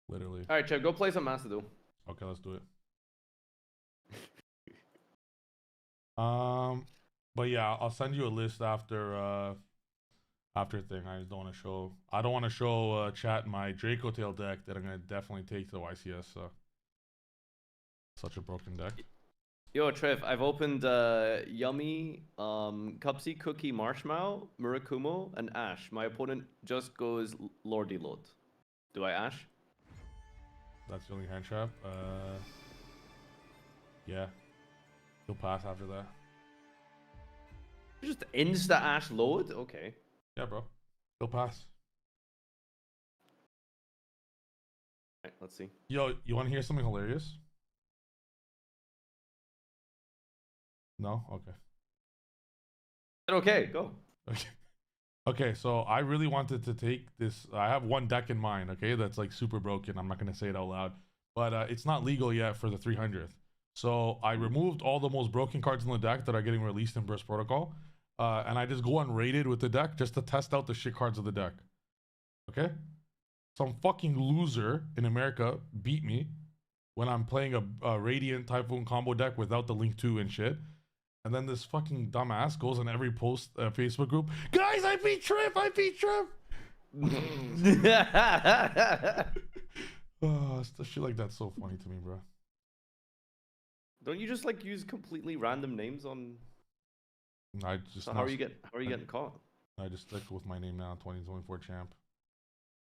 Literally. All right, Chev, go play some Master Duel. Okay, let's do it. But yeah, I'll send you a list after thing. I just don't want to show. I don't want to show chat my Draco Tail deck that I'm gonna definitely take to the YCS. So such a broken deck. Yo, Trev, I've opened Yummy, Cupsy, Cookie, Marshmallow, Murakumo, and Ash. My opponent just goes Lordy Lord. Do I Ash? That's the only hand trap. Yeah, he'll pass after that. Just insta Ash load? Okay. Yeah, bro, he'll pass. Alright, let's see. Yo, you want to hear something hilarious? No? Okay. Okay, go. Okay. Okay, so I really wanted to take this. I have one deck in mind, okay, that's like super broken. I'm not going to say it out loud, but it's not legal yet for the 300th. So I removed all the most broken cards in the deck that are getting released in Burst Protocol, and I just go unrated with the deck just to test out the shit cards of the deck. Okay? Some fucking loser in America beat me when I'm playing a Radiant Typhoon combo deck without the Link 2 and shit. And then this fucking dumbass goes on every post Facebook group. Guys, I beat Trip! I beat Trip! Oh, shit like that's so funny to me, bro. Don't you just like use completely random names on? I just So how are you getting caught? I just stick with my name now, 2024 champ.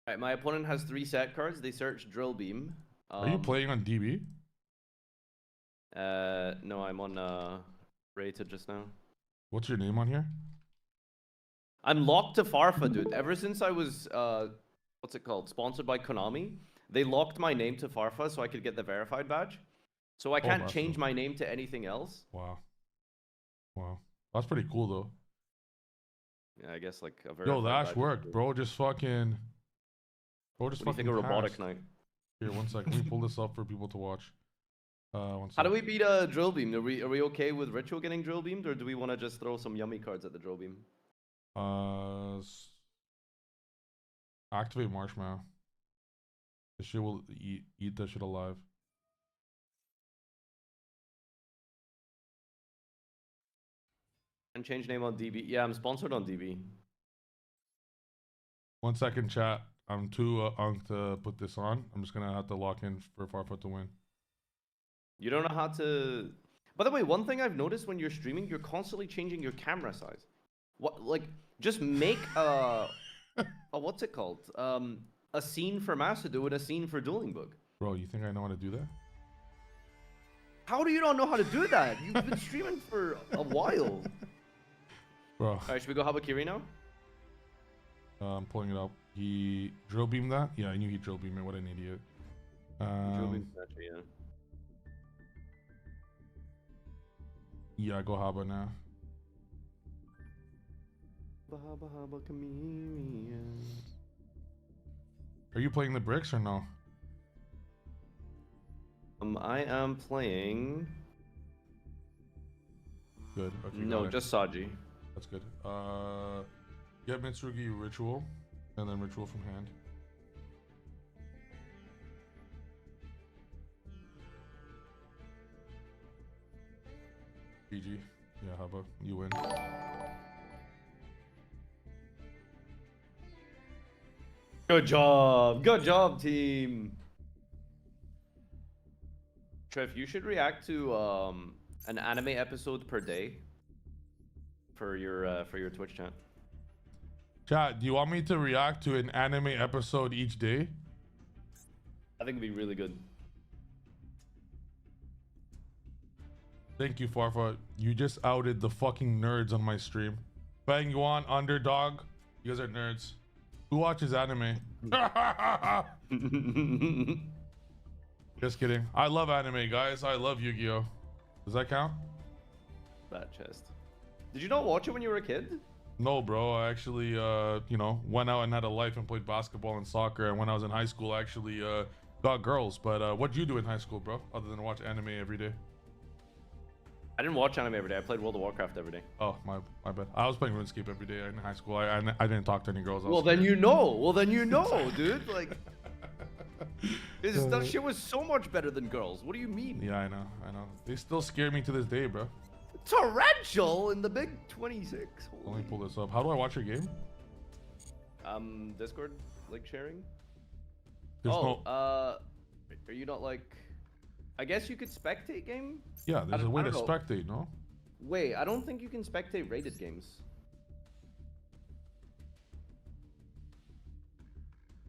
Alright, my opponent has 3 set cards. They search Drill Beam. Are you playing on DB? No, I'm on rated just now. What's your name on here? I'm locked to Farfa, dude. Ever since I was what's it called? Sponsored by Konami, they locked my name to Farfa so I could get the verified badge. So I can't that's change cool. my name to anything else. Wow. Wow. That's pretty cool though. Yeah, I guess like a verified Yo, the Ash badge. worked, bro. Just fucking. Bro, just What do you fucking. think of Robotics passed. Night? Here, one sec. Let me pull this up for people to watch. One How sec. do we beat Drill Beam? Are we okay with Ritual getting Drill Beamed, or do we want to just throw some yummy cards at the Drill Beam? Activate Marshmallow. This shit will eat that shit alive. And change name on DB. Yeah, I'm sponsored on DB. 1 second, chat. I'm too unk to put this on. I'm just gonna have to lock in for Farfoot to win. You don't know how to. By the way, one thing I've noticed when you're streaming, you're constantly changing your camera size. What, like, just make a what's it called? A scene for Macedon and a scene for Dueling Book. Bro, you think I know how to do that? How do you not know how to do that? You've been streaming for a while. Bro, All right, should we go Habakiri now? I'm pulling it up. He drill beamed that? Yeah, I knew he drill beamed it. What an idiot. Drill Beam's actually, yeah. Yeah, go Haba now. Are you playing the bricks or no? I am playing. Good. Okay, No, got it. just Saji. That's good. Get Mitsurugi Ritual, and then Ritual from hand. GG. Yeah, Haba, you win. Good job, team. Trev, you should react to an anime episode per day for your Twitch chat. Chat, do you want me to react to an anime episode each day? I think it'd be really good. Thank you, Farfa. You just outed the fucking nerds on my stream. Bang Yuan, Underdog. You guys are nerds. Who watches anime? Just kidding. I love anime, guys. I love Yu-Gi-Oh. Does that count? That chest. Did you not watch it when you were a kid? No, bro. I actually, went out and had a life and played basketball and soccer. And when I was in high school, I actually got girls. But what'd you do in high school, bro? Other than watch anime every day? I didn't watch anime every day. I played World of Warcraft every day. Oh, my bad. I was playing RuneScape every day in high school. I didn't talk to any girls. Well, then you know, dude. Like, that shit was so much better than girls. What do you mean? Yeah, I know. They still scare me to this day, bro. Torrential in the big 26. Let me pull this up. How do I watch your game? Discord link sharing. There's are you not like? I guess you could spectate game. Yeah, there's a way to know. spectate, no? Wait, I don't think you can spectate rated games.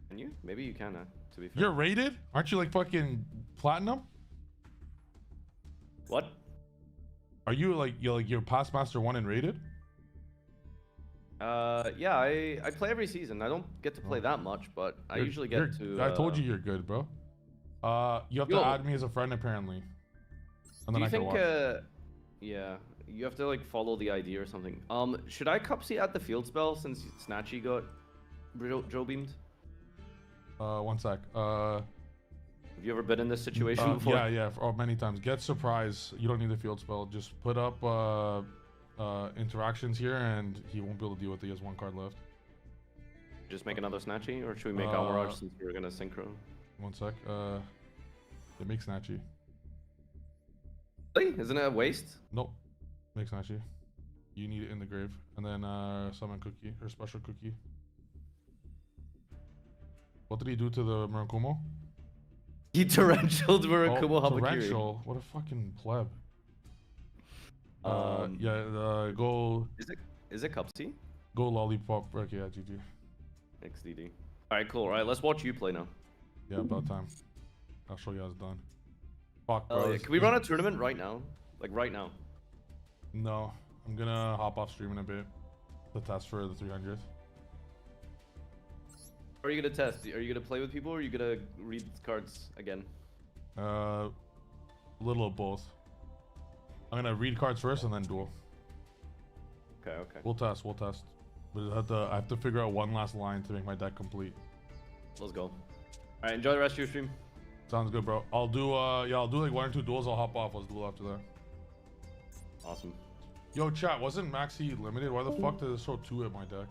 Can you? Maybe you can. To be fair. You're rated? Aren't you like fucking platinum? What? Are you like you're past master 1 and rated? Yeah, I play every season. I don't get to play that much, but I usually get to. I told you you're good, bro. You have to add me as a friend apparently. And Do then you I can think? watch. Yeah, you have to like follow the ID or something. Should I cupsy at the field spell since Snatchy got drill beamed? 1 sec. Have you ever been in this situation before? Yeah, many times. Get surprise. You don't need the field spell. Just put up interactions here, and he won't be able to deal with it. He has 1 card left. Just make another Snatchy, or should we make Almirage since we're gonna synchro? 1 sec. It makes Snatchy. Really? Isn't it a waste? Nope. Makes Snatchy. You need it in the grave, and then summon Cookie or special Cookie. What did he do to the Murakumo? He torrentialed Murakumo Habakiri. Torrential. What a fucking pleb. Go. Is it cupsy? Go lollipop. Okay, yeah, GG. XDD. All right, cool. All right, let's watch you play now. Yeah, about time. I'll show you how it's done. Fuck, Oh bro. yeah. Can we run a tournament right now? Like right now? No, I'm gonna hop off stream in a bit to test for the 300th. Or are you gonna test? Are you gonna play with people, or are you gonna read cards again? A little of both. I'm gonna read cards first and then duel. Okay, okay. We'll test. But I have to figure out one last line to make my deck complete. Let's go. All right, enjoy the rest of your stream. Sounds good, bro. I'll do I'll do like 1 or 2 duels. I'll hop off. Let's duel after that. Awesome. Yo, chat, wasn't Maxi limited? Why the fuck did it throw 2 at my deck?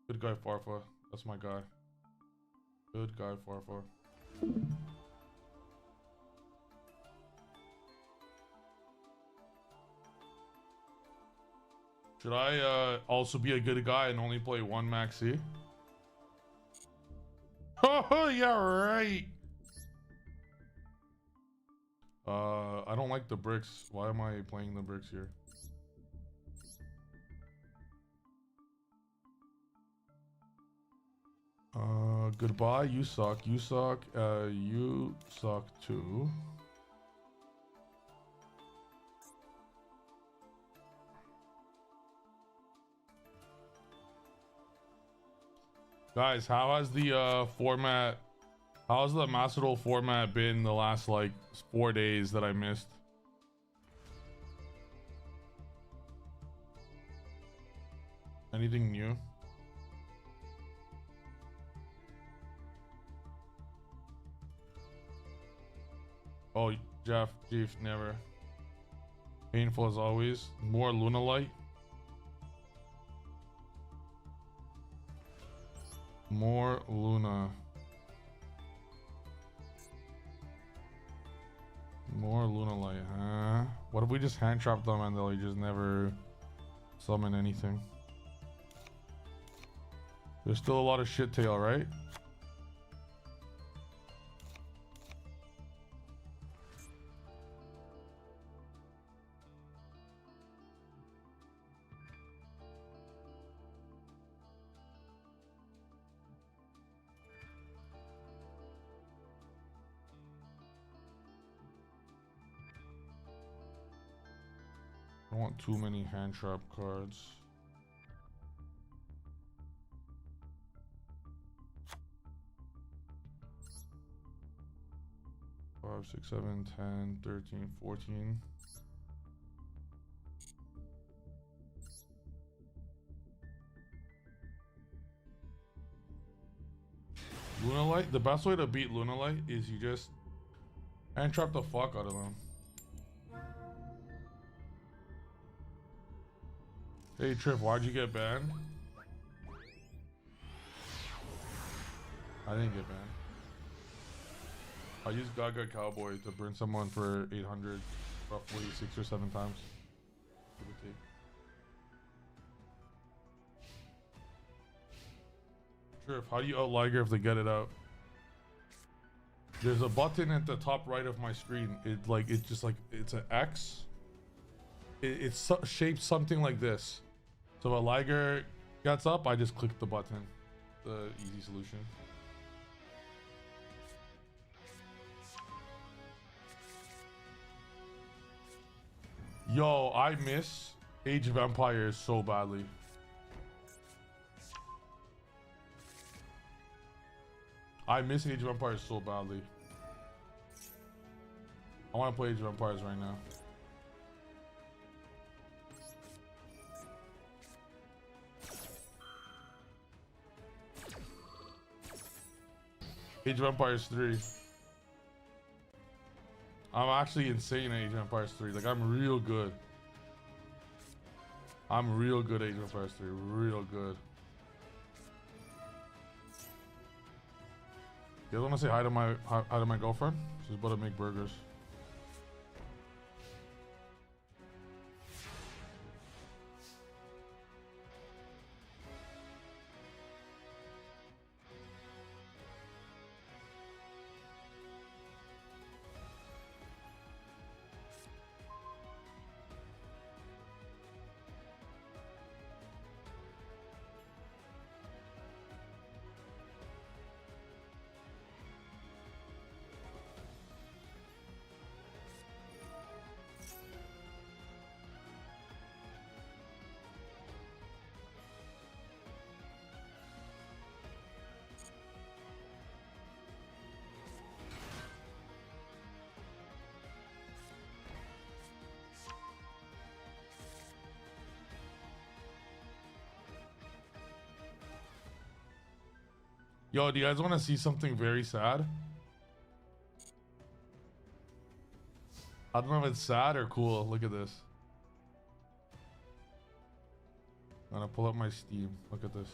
Good guy, Farfa. That's my guy. Good guy, Farfa. Should I also be a good guy and only play 1 Maxi? Oh, yeah, right. I don't like the bricks. Why am I playing the bricks here? Goodbye. You suck. You suck. You suck too. Guys, how has the format? How's the Master Duel format been the last like 4 days that I missed? Anything new? Oh, Jeff, never. Painful as always. More Luna Light. More Luna. More Luna Light, huh? What if we just hand trap them and they'll just never summon anything? There's still a lot of shit tail, right? I don't want too many hand trap cards. Five, 6, 7, 10, 13, 14. Luna Light, the best way to beat Luna Light is you just hand trap the fuck out of them. Hey Trip, why'd you get banned? I didn't get banned. I used Gaga Cowboy to burn someone for 800 roughly 6 or 7 times. Give or take. Trip, how do you out Liger if they get it out? There's a button at the top right of my screen. It's an X. It's shaped something like this. So if a Liger gets up, I just click the button. The easy solution. Yo, I miss Age of Empires so badly. I miss Age of Empires so badly. I want to play Age of Empires right now. Age of Empires 3. I'm actually insane at Age of Empires 3. Like, I'm real good. I'm real good at Age of Empires 3. Real good. You guys want to say hi to my girlfriend? She's about to make burgers. Yo, do you guys want to see something very sad? I don't know if it's sad or cool. Look at this. I'm gonna pull up my Steam. Look at this.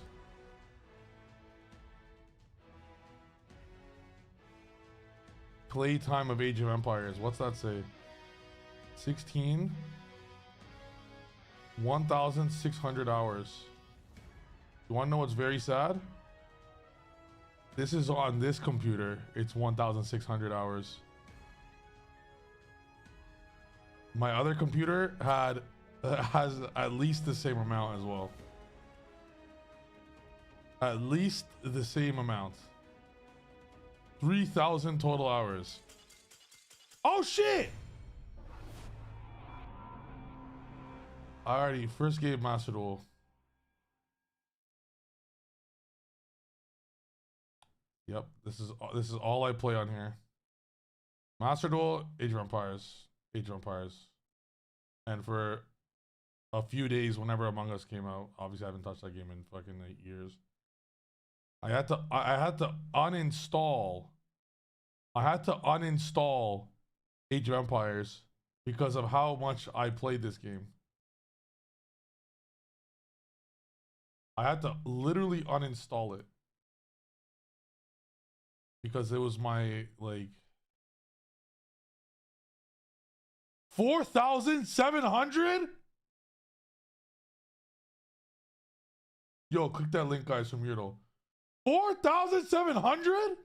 Playtime of Age of Empires. What's that say? 16. 1,600 hours. You want to know what's very sad? This is on this computer. It's 1,600 hours. My other computer has at least the same amount as well. At least the same amount. 3,000 total hours. Oh shit! Alrighty, first game Master Duel. Yep, this is all I play on here. Master Duel, Age of Empires, and for a few days, whenever Among Us came out, obviously I haven't touched that game in fucking 8 years. I had to uninstall. I had to uninstall Age of Empires because of how much I played this game. I had to literally uninstall it because it was my like 4,700. Yo, click that link, guys, from Yurdo. 4,700.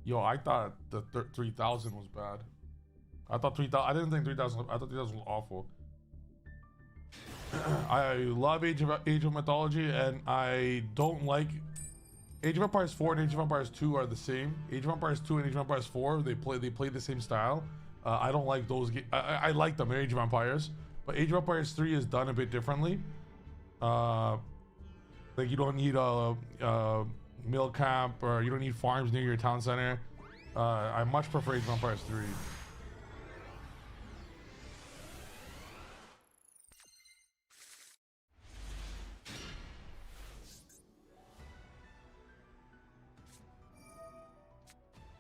Yo, I thought the 3,000 was bad. I thought 3,000. I didn't think 3,000. I thought 3,000 was awful. I love Age of Mythology, and I don't like Age of Empires 4 and Age of Empires 2 are the same. Age of Empires 2 and Age of Empires 4 they play the same style. I don't like those. I like them, Age of Empires, but Age of Empires 3 is done a bit differently. Like you don't need a mill camp, or you don't need farms near your town center. I much prefer Age of Empires 3.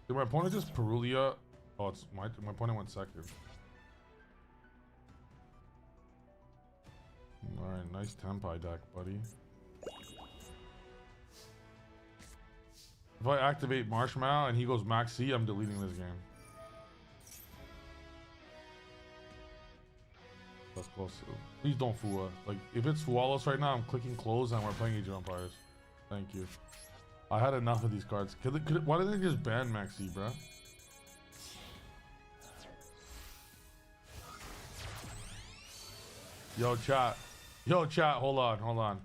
Did my opponent just Perulia? Oh, it's my opponent went second. Alright, nice Tempai deck, buddy. If I activate Marshmallow and he goes Max C, I'm deleting this game. That's close. Please don't Fua. Like, if it's Fualos right now, I'm clicking close and we're playing Age of Empires. Thank you. I had enough of these cards. Why didn't they just ban Max C, bro? Yo, chat. Yo, chat. Hold on.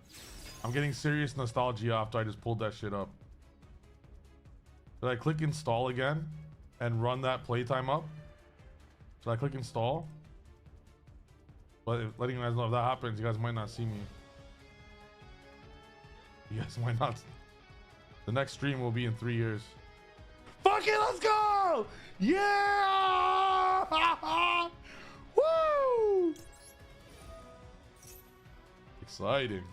I'm getting serious nostalgia after I just pulled that shit up. Did I click install again and run that playtime up? Should I click install? But letting you guys know if that happens, you guys might not see me. You guys might not. The next stream will be in 3 years. Fuck it, let's go! Yeah! Woo! Exciting.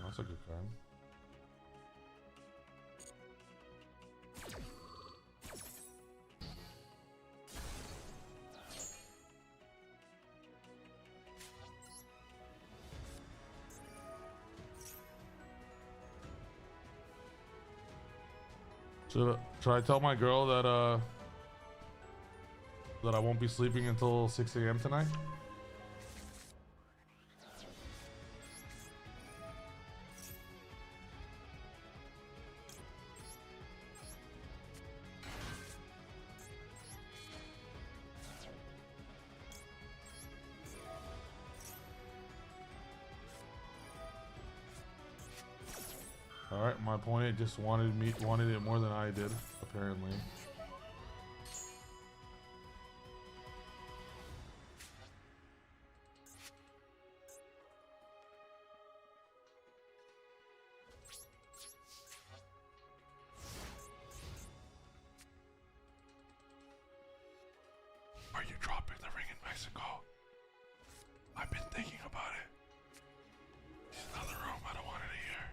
That's a good card. Should I tell my girl that that I won't be sleeping until 6 a.m. tonight? Alright, my opponent just wanted it more than I did, apparently. Are you dropping the ring in Mexico? I've been thinking about it. It's another room. I don't want it here.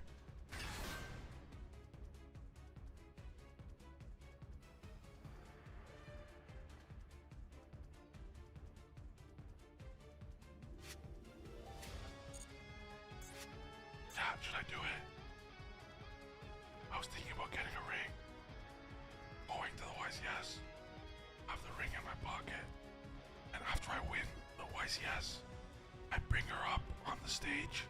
Yeah, should I do it? I was thinking about getting a ring. Going to the YCS. Have the ring in my pocket. And after I win the YCS, I bring her up on the stage.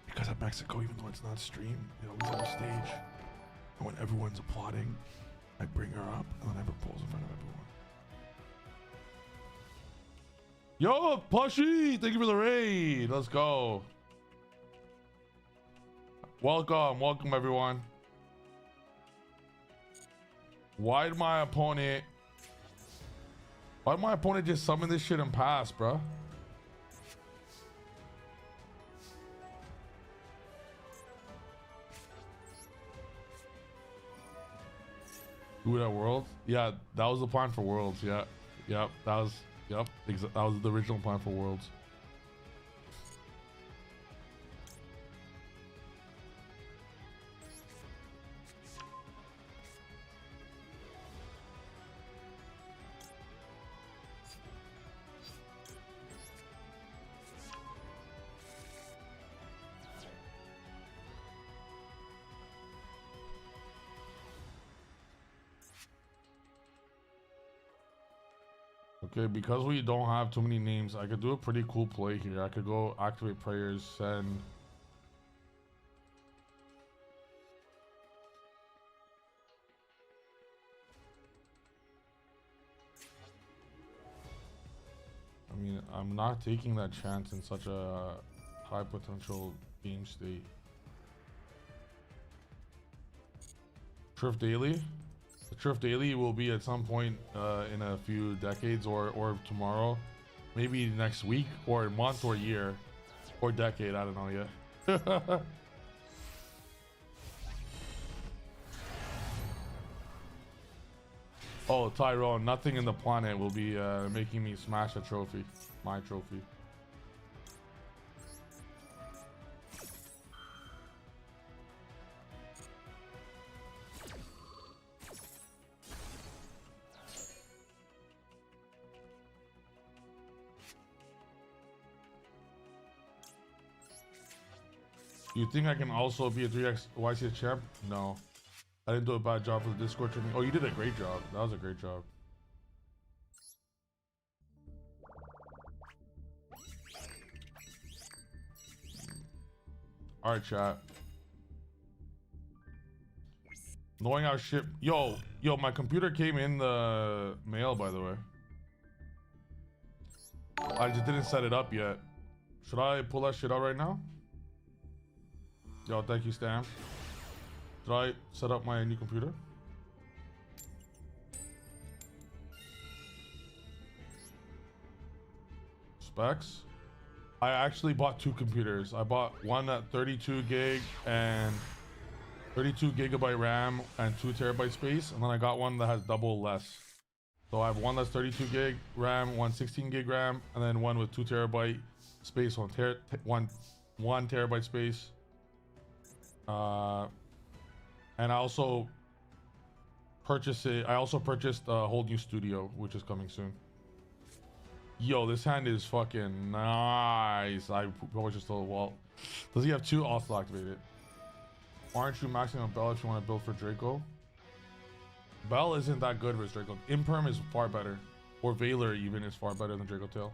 Because at Mexico, even though it's not streamed, they always have a stage. And when everyone's applauding, I bring her up and then I propose in front of everyone. Yo, Plushy! Thank you for the raid. Let's go. Welcome everyone. Why did my opponent just summon this shit and pass, bro? Do it at Worlds? Yeah, that was the plan for Worlds. Yeah, yep, that was the original plan for Worlds. Okay, because we don't have too many names, I could do a pretty cool play here. I could go activate prayers, send. I mean, I'm not taking that chance in such a high potential game state. Triff Daily? The Triff Daily will be at some point in a few decades or tomorrow. Maybe next week or a month or year or decade. I don't know yet. Oh, Tyrone, nothing in the planet will be making me smash a trophy. My trophy. You think I can also be a 3x YCS champ? No. I didn't do a bad job for the Discord training. Oh, you did a great job. That was a great job. Alright, chat. Knowing how shit... Yo, my computer came in the mail, by the way. I just didn't set it up yet. Should I pull that shit out right now? Yo, thank you, Stam. Should I set up my new computer? Specs? I actually bought two computers. I bought one at 32 gig and 32 gigabyte RAM and 2 terabyte space, and then I got one that has double less. So I have one that's 32 gig RAM, one 16 gig RAM, and then one with 2 terabyte space, one terabyte space. And I also purchased a whole new studio, which is coming soon. Yo, this hand is fucking nice. I probably should still wall. Does he have two? I'll still activate it. Why aren't you maxing on Bell if you want to build for Draco? Bell isn't that good versus Draco. Imperm is far better. Or Valor even is far better than Draco Tail.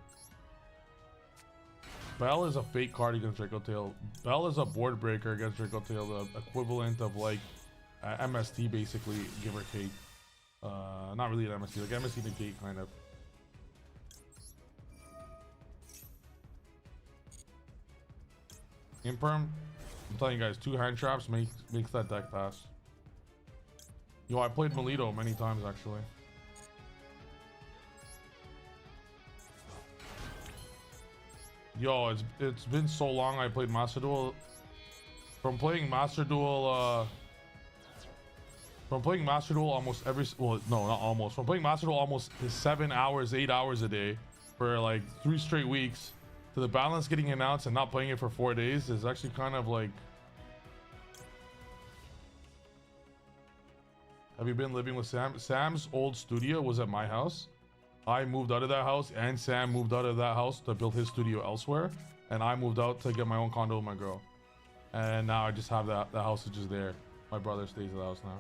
Bell is a fake card against Draco Tail. Bell is a board breaker against Draco Tail, the equivalent of like MST basically, give or take. Not really an MST, like MST negate kind of. Imperm, I'm telling you guys, 2 hand traps makes that deck pass. Yo, I played Melito many times actually. Yo, it's been so long I played Master Duel. From playing Master Duel From playing Master Duel almost well, no, not almost. From playing Master Duel almost 7 hours, 8 hours a day for like 3 straight weeks to the balance getting announced and not playing it for 4 days is actually kind of like. Have you been living with Sam? Sam's old studio was at my house. I moved out of that house and Sam moved out of that house to build his studio elsewhere. And I moved out to get my own condo with my girl. And now I just have that. The house is just there. My brother stays at the house now.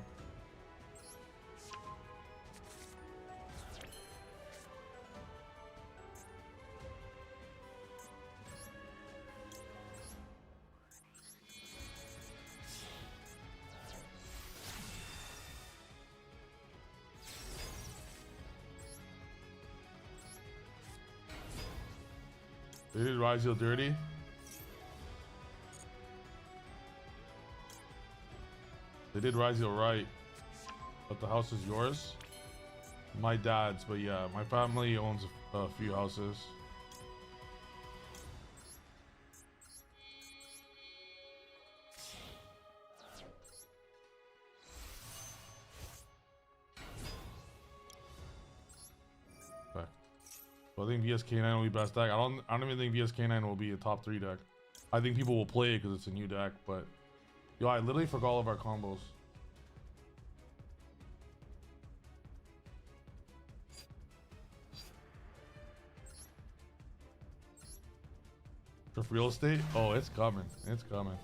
They did Rizio dirty. They did Rizio right. But the house is yours. My dad's, but yeah, my family owns a few houses. So I think VSK9 will be best deck. I don't even think VSK9 will be a top 3 deck. I think people will play it because it's a new deck, but yo, I literally forgot all of our combos. For real estate? Oh, it's coming. It's coming.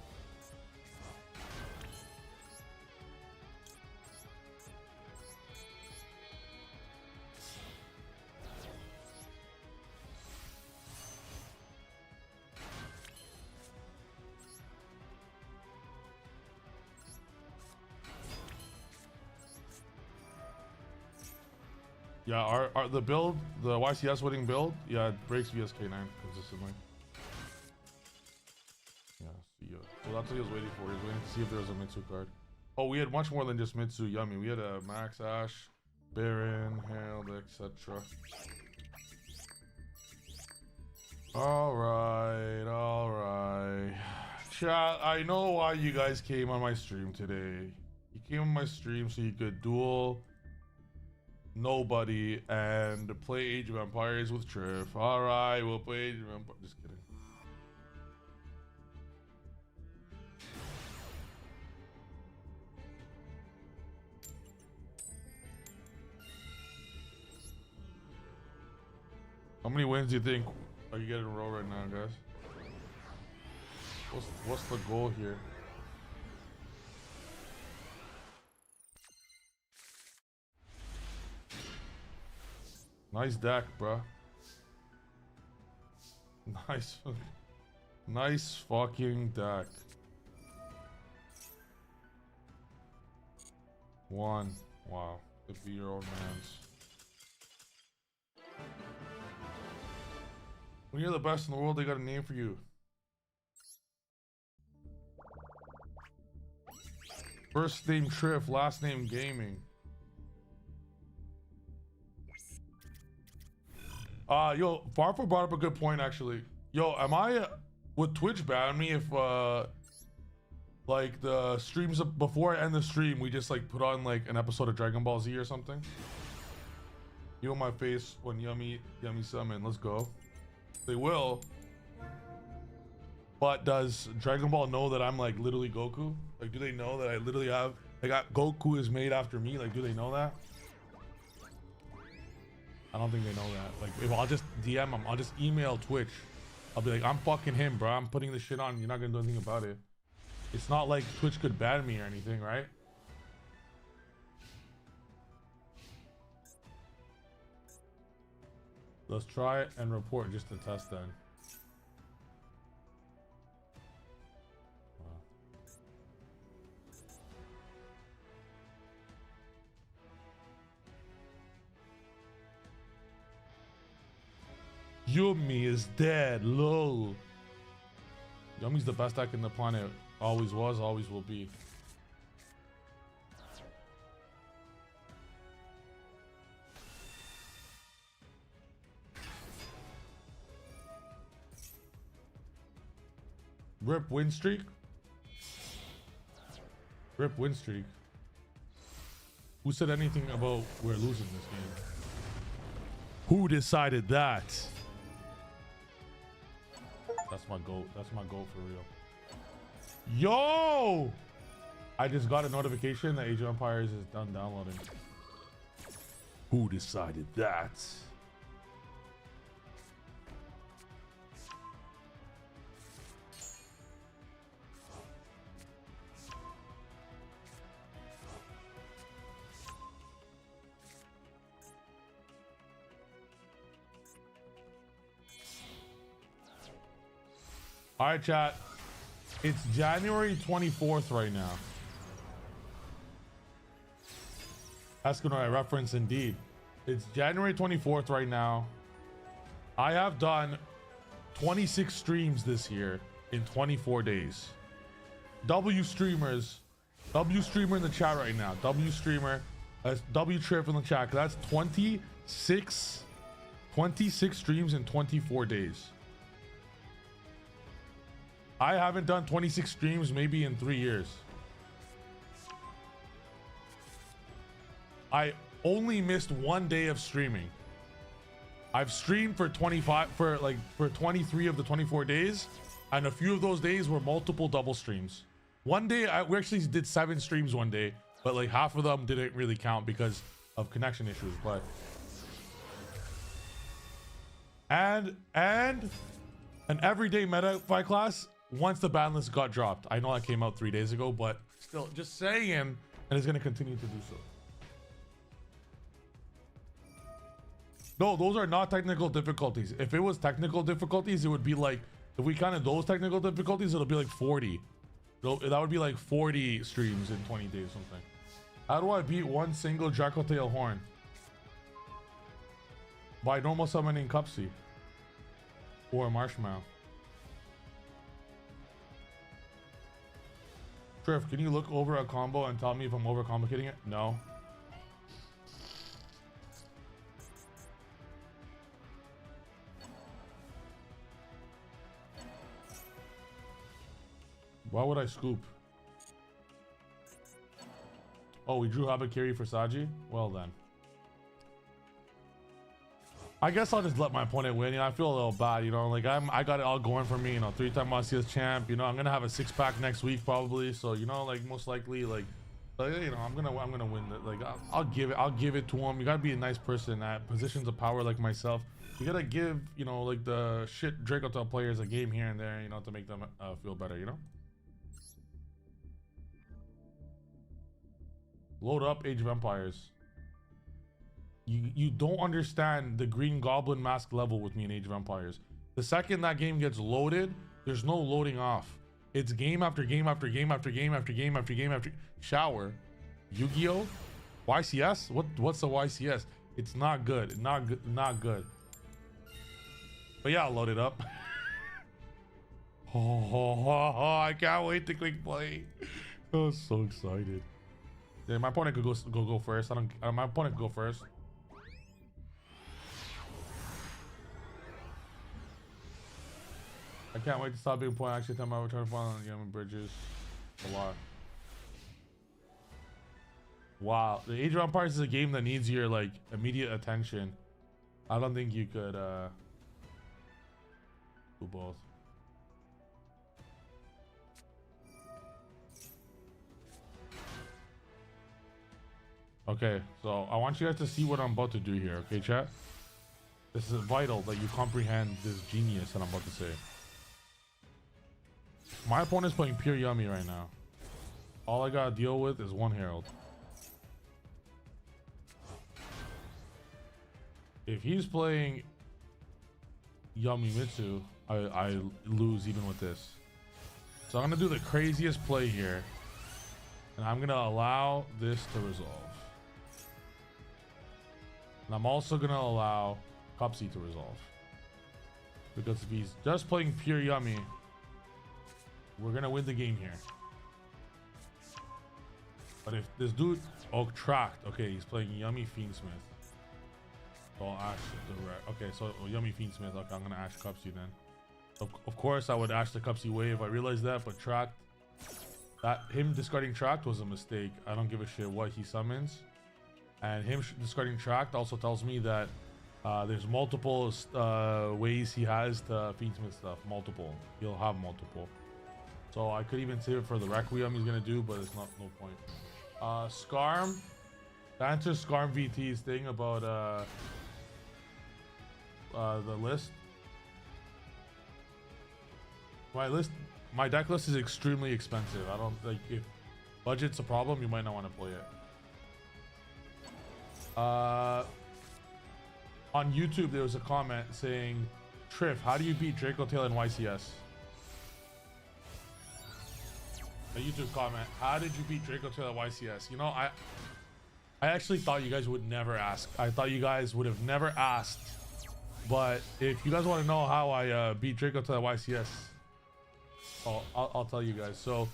Yeah, the build, the YCS winning build, yeah, it breaks VSK9 consistently. Yeah, see ya. So that's what he was waiting for. He was waiting to see if there was a Mitsu card. Oh, we had much more than just Mitsu. Yummy. We had a Max Ash, Baron, Herald, etc. Alright. Chat, I know why you guys came on my stream today. You came on my stream so you could duel nobody and play Age of Empires with Triff. Alright, we'll play Age of Empires. Just kidding. How many wins do you think are you getting in a row right now, guys? What's the goal here? Nice deck, bro. Nice fucking deck. 1. Wow. Could be your own man's. When you're the best in the world, they got a name for you. First name Triff, last name Gaming. Yo, Farfo brought up a good point actually. Yo, would Twitch ban me if like the streams before I end the stream we just like put on like an episode of Dragon Ball Z or something? You on my face when Yummy summon, let's go. They will. But does Dragon Ball know that I'm like literally Goku? Like, do they know that I literally have Goku is made after me? Like, do they know that? I don't think they know that. Like, if I'll just DM them, I'll just email Twitch. I'll be like, I'm fucking him, bro. I'm putting this shit on. You're not gonna do anything about it. It's not like Twitch could ban me or anything, right? Let's try it and report just to test then. Yumi is dead, lol. Yumi's the best deck in the planet. Always was, always will be. Rip win streak. Rip win streak. Who said anything about we're losing this game? Who decided that? That's my goat. That's my goat for real. Yo! I just got a notification that Age of Empires is done downloading. Who decided that? All right, chat. It's January 24th right now. That's gonna be reference indeed. It's January 24th right now. I have done 26 streams this year in 24 days. W streamers, W streamer in the chat right now. W streamer, W trip in the chat. That's 26 streams in 24 days. I haven't done 26 streams maybe in 3 years. I only missed 1 day of streaming. I've streamed for 23 of the 24 days, and a few of those days were multiple double streams. One day we actually did 7 streams one day, but like half of them didn't really count because of connection issues. But and an everyday meta fight class once the ban list got dropped. I know that came out 3 days ago, but still, just saying, and it's going to continue to do so. No, those are not technical difficulties. If it was technical difficulties, it would be like, if we counted those technical difficulties, it'll be like 40. That would be like 40 streams in 20 days or something. How do I beat one single Draco Tail Horn? By normal summoning Cupsy. Or Marshmallow. Triff, can you look over a combo and tell me if I'm overcomplicating it? No. Why would I scoop? Oh, we drew Habakiri for Saji? Well then. I guess I'll just let my opponent win. You know, I feel a little bad, you know, like I got it all going for me, you know, 3-time RCS champ, you know, I'm gonna have a 6-pack next week probably. So, you know, like most likely, like you know, I'm gonna win it. Like I'll give it to him. You gotta be a nice person at positions of power like myself. You gotta give, you know, like the shit Draco Tail players a game here and there, you know, to make them feel better, you know. Load up Age of Empires. You don't understand the Green Goblin mask level with me in Age of Empires. The second that game gets loaded, there's no loading off. It's game after game after game after game after game after game after shower. Yu-Gi-Oh? YCS? What's the YCS? It's not good. Not good. But yeah, I'll load it up. I can't wait to click play. I'm so excited. Yeah, my opponent could go first. My opponent could go first. I can't wait to stop being point. Actually, time I return to on Yummy Bridges. A lot. Wow, the Age of Empires is a game that needs your like immediate attention. I don't think you could do both. Okay, so I want you guys to see what I'm about to do here, okay, chat? This is vital that you comprehend this genius that I'm about to say. My opponent's playing pure Yummy right now. All I gotta deal with is one Herald. If he's playing Yummy Mitsu, I lose even with this. So I'm gonna do the craziest play here, and I'm gonna allow this to resolve. And I'm also gonna allow Cupsy to resolve. Because if he's just playing pure Yummy, we're gonna win the game here. But if this dude, tracked. Okay, he's playing Yummy Fiendsmith. So I'll Ash the red. Okay, so Yummy Fiendsmith. Okay, I'm gonna Ash Cupsy then. Of course, I would Ash the Cupsy wave. I realized that, but tracked. Him discarding tracked was a mistake. I don't give a shit what he summons. And him discarding tracked also tells me that there's multiple ways he has to Fiendsmith stuff. Multiple. He'll have multiple. So I could even save it for the Requiem he's gonna do, but it's no point. Skarm. To answer Skarm VT's thing about the list. My deck list is extremely expensive. I don't like, if budget's a problem, you might not want to play it. On YouTube there was a comment saying, Triff, how do you beat Draco Tail in YCS? A YouTube comment, how did you beat Draco Tail at YCS? You know, I actually thought you guys would never ask. I thought you guys would have never asked. But if you guys want to know how I beat Draco Tail at YCS, I'll tell you guys. So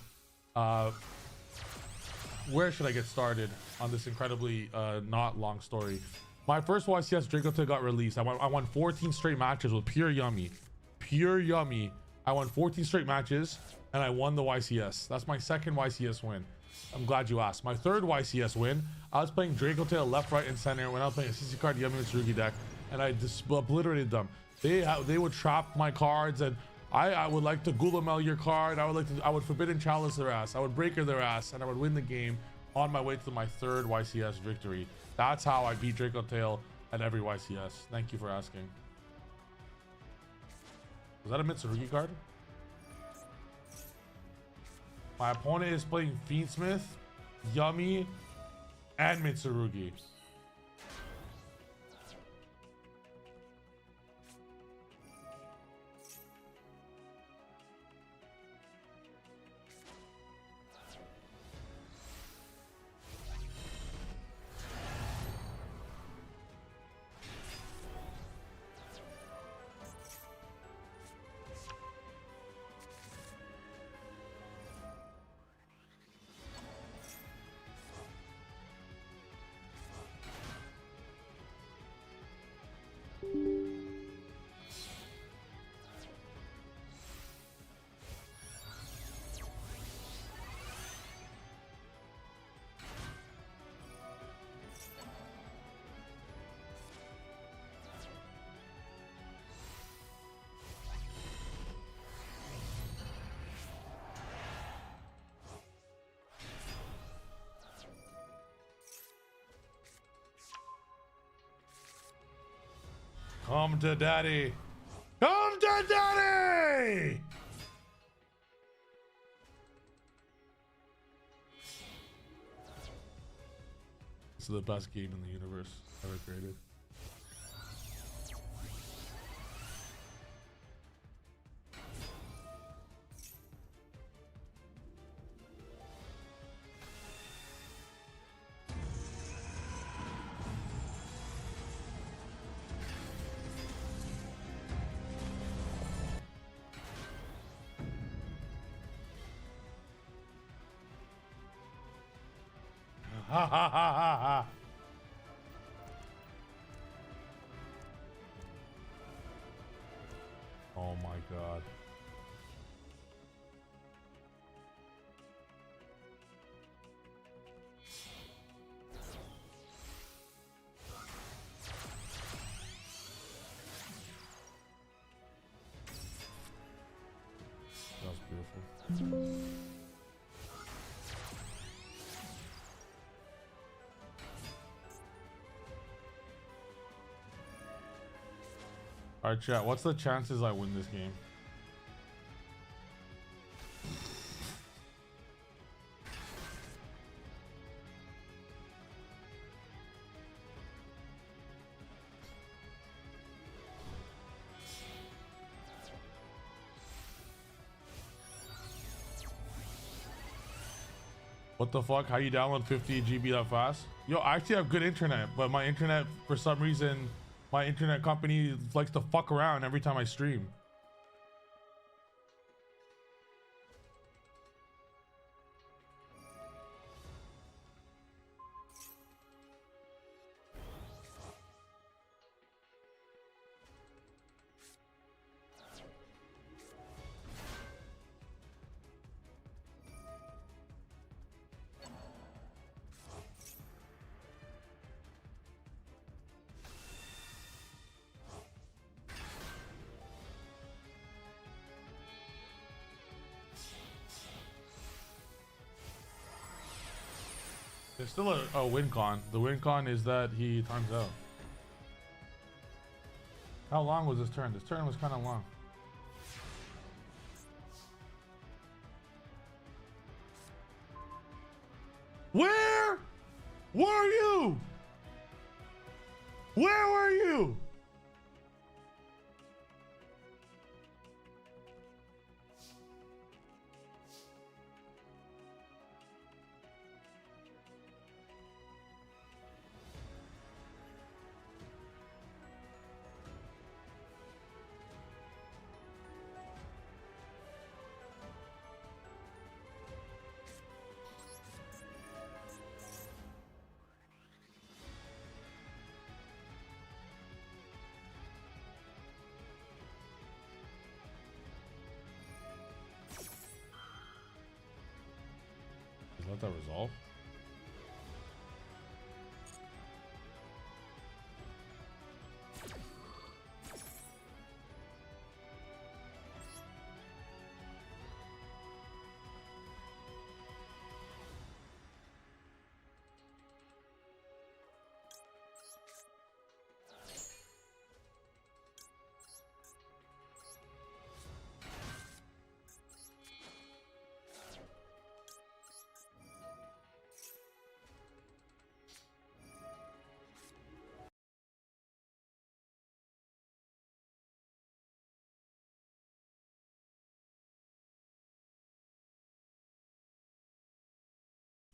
where should I get started on this incredibly not long story? My first YCS Draco Tail got released. I won 14 straight matches with pure yummy. I won 14 straight matches and I won the YCS. That's my second YCS win. I'm glad you asked. My third YCS win, I was playing Draco Tail left, right, and center when I was playing a CC card Yummy Mitsurugi deck, and I just obliterated them. They would trap my cards, and I would like to Gulamel your card. I would Forbidden Chalice their ass. I would Breaker their ass, and I would win the game on my way to my third YCS victory. That's how I beat Draco Tail at every YCS. Thank you for asking. Was that a Mitsurugi card? My opponent is playing Fiendsmith, Yummy, and Mitsurugi. Come to daddy. Come to daddy! This is the best game in the universe ever created. Ha ha ha ha ha. Oh my god. That was beautiful. Alright, chat, what's the chances I win this game? What the fuck? How you download 50 GB that fast? Yo, I actually have good internet, but my internet, for some reason, my internet company likes to fuck around every time I stream. There's still a win con. The win con is that he times out. How long was this turn? This turn was kind of long. Where were you? Where were you? Let that resolve.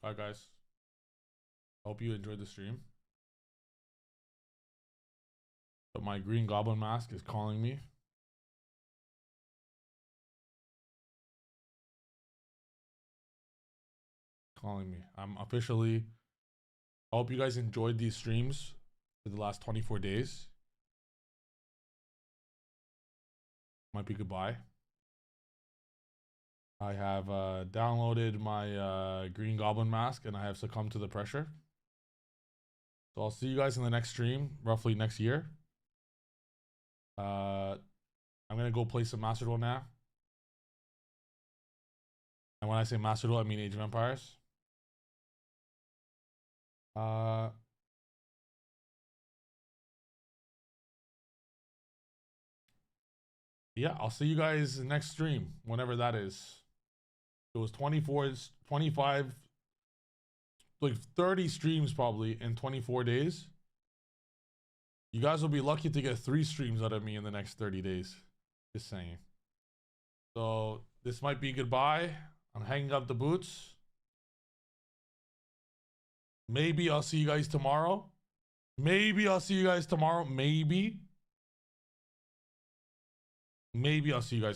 Alright guys, hope you enjoyed the stream. But my green goblin mask is calling me. I'm officially, I hope you guys enjoyed these streams for the last 24 days. Might be goodbye. I have downloaded my green goblin mask and I have succumbed to the pressure. So I'll see you guys in the next stream, roughly next year. I'm gonna go play some Master Duel now. And when I say Master Duel, I mean Age of Empires. Yeah, I'll see you guys next stream, whenever that is. It was 24, 25, like 30 streams probably in 24 days. You guys will be lucky to get 3 streams out of me in the next 30 days. Just saying. So this might be goodbye. I'm hanging up the boots. Maybe I'll see you guys tomorrow. Maybe I'll see you guys tomorrow. Maybe I'll see you guys tomorrow.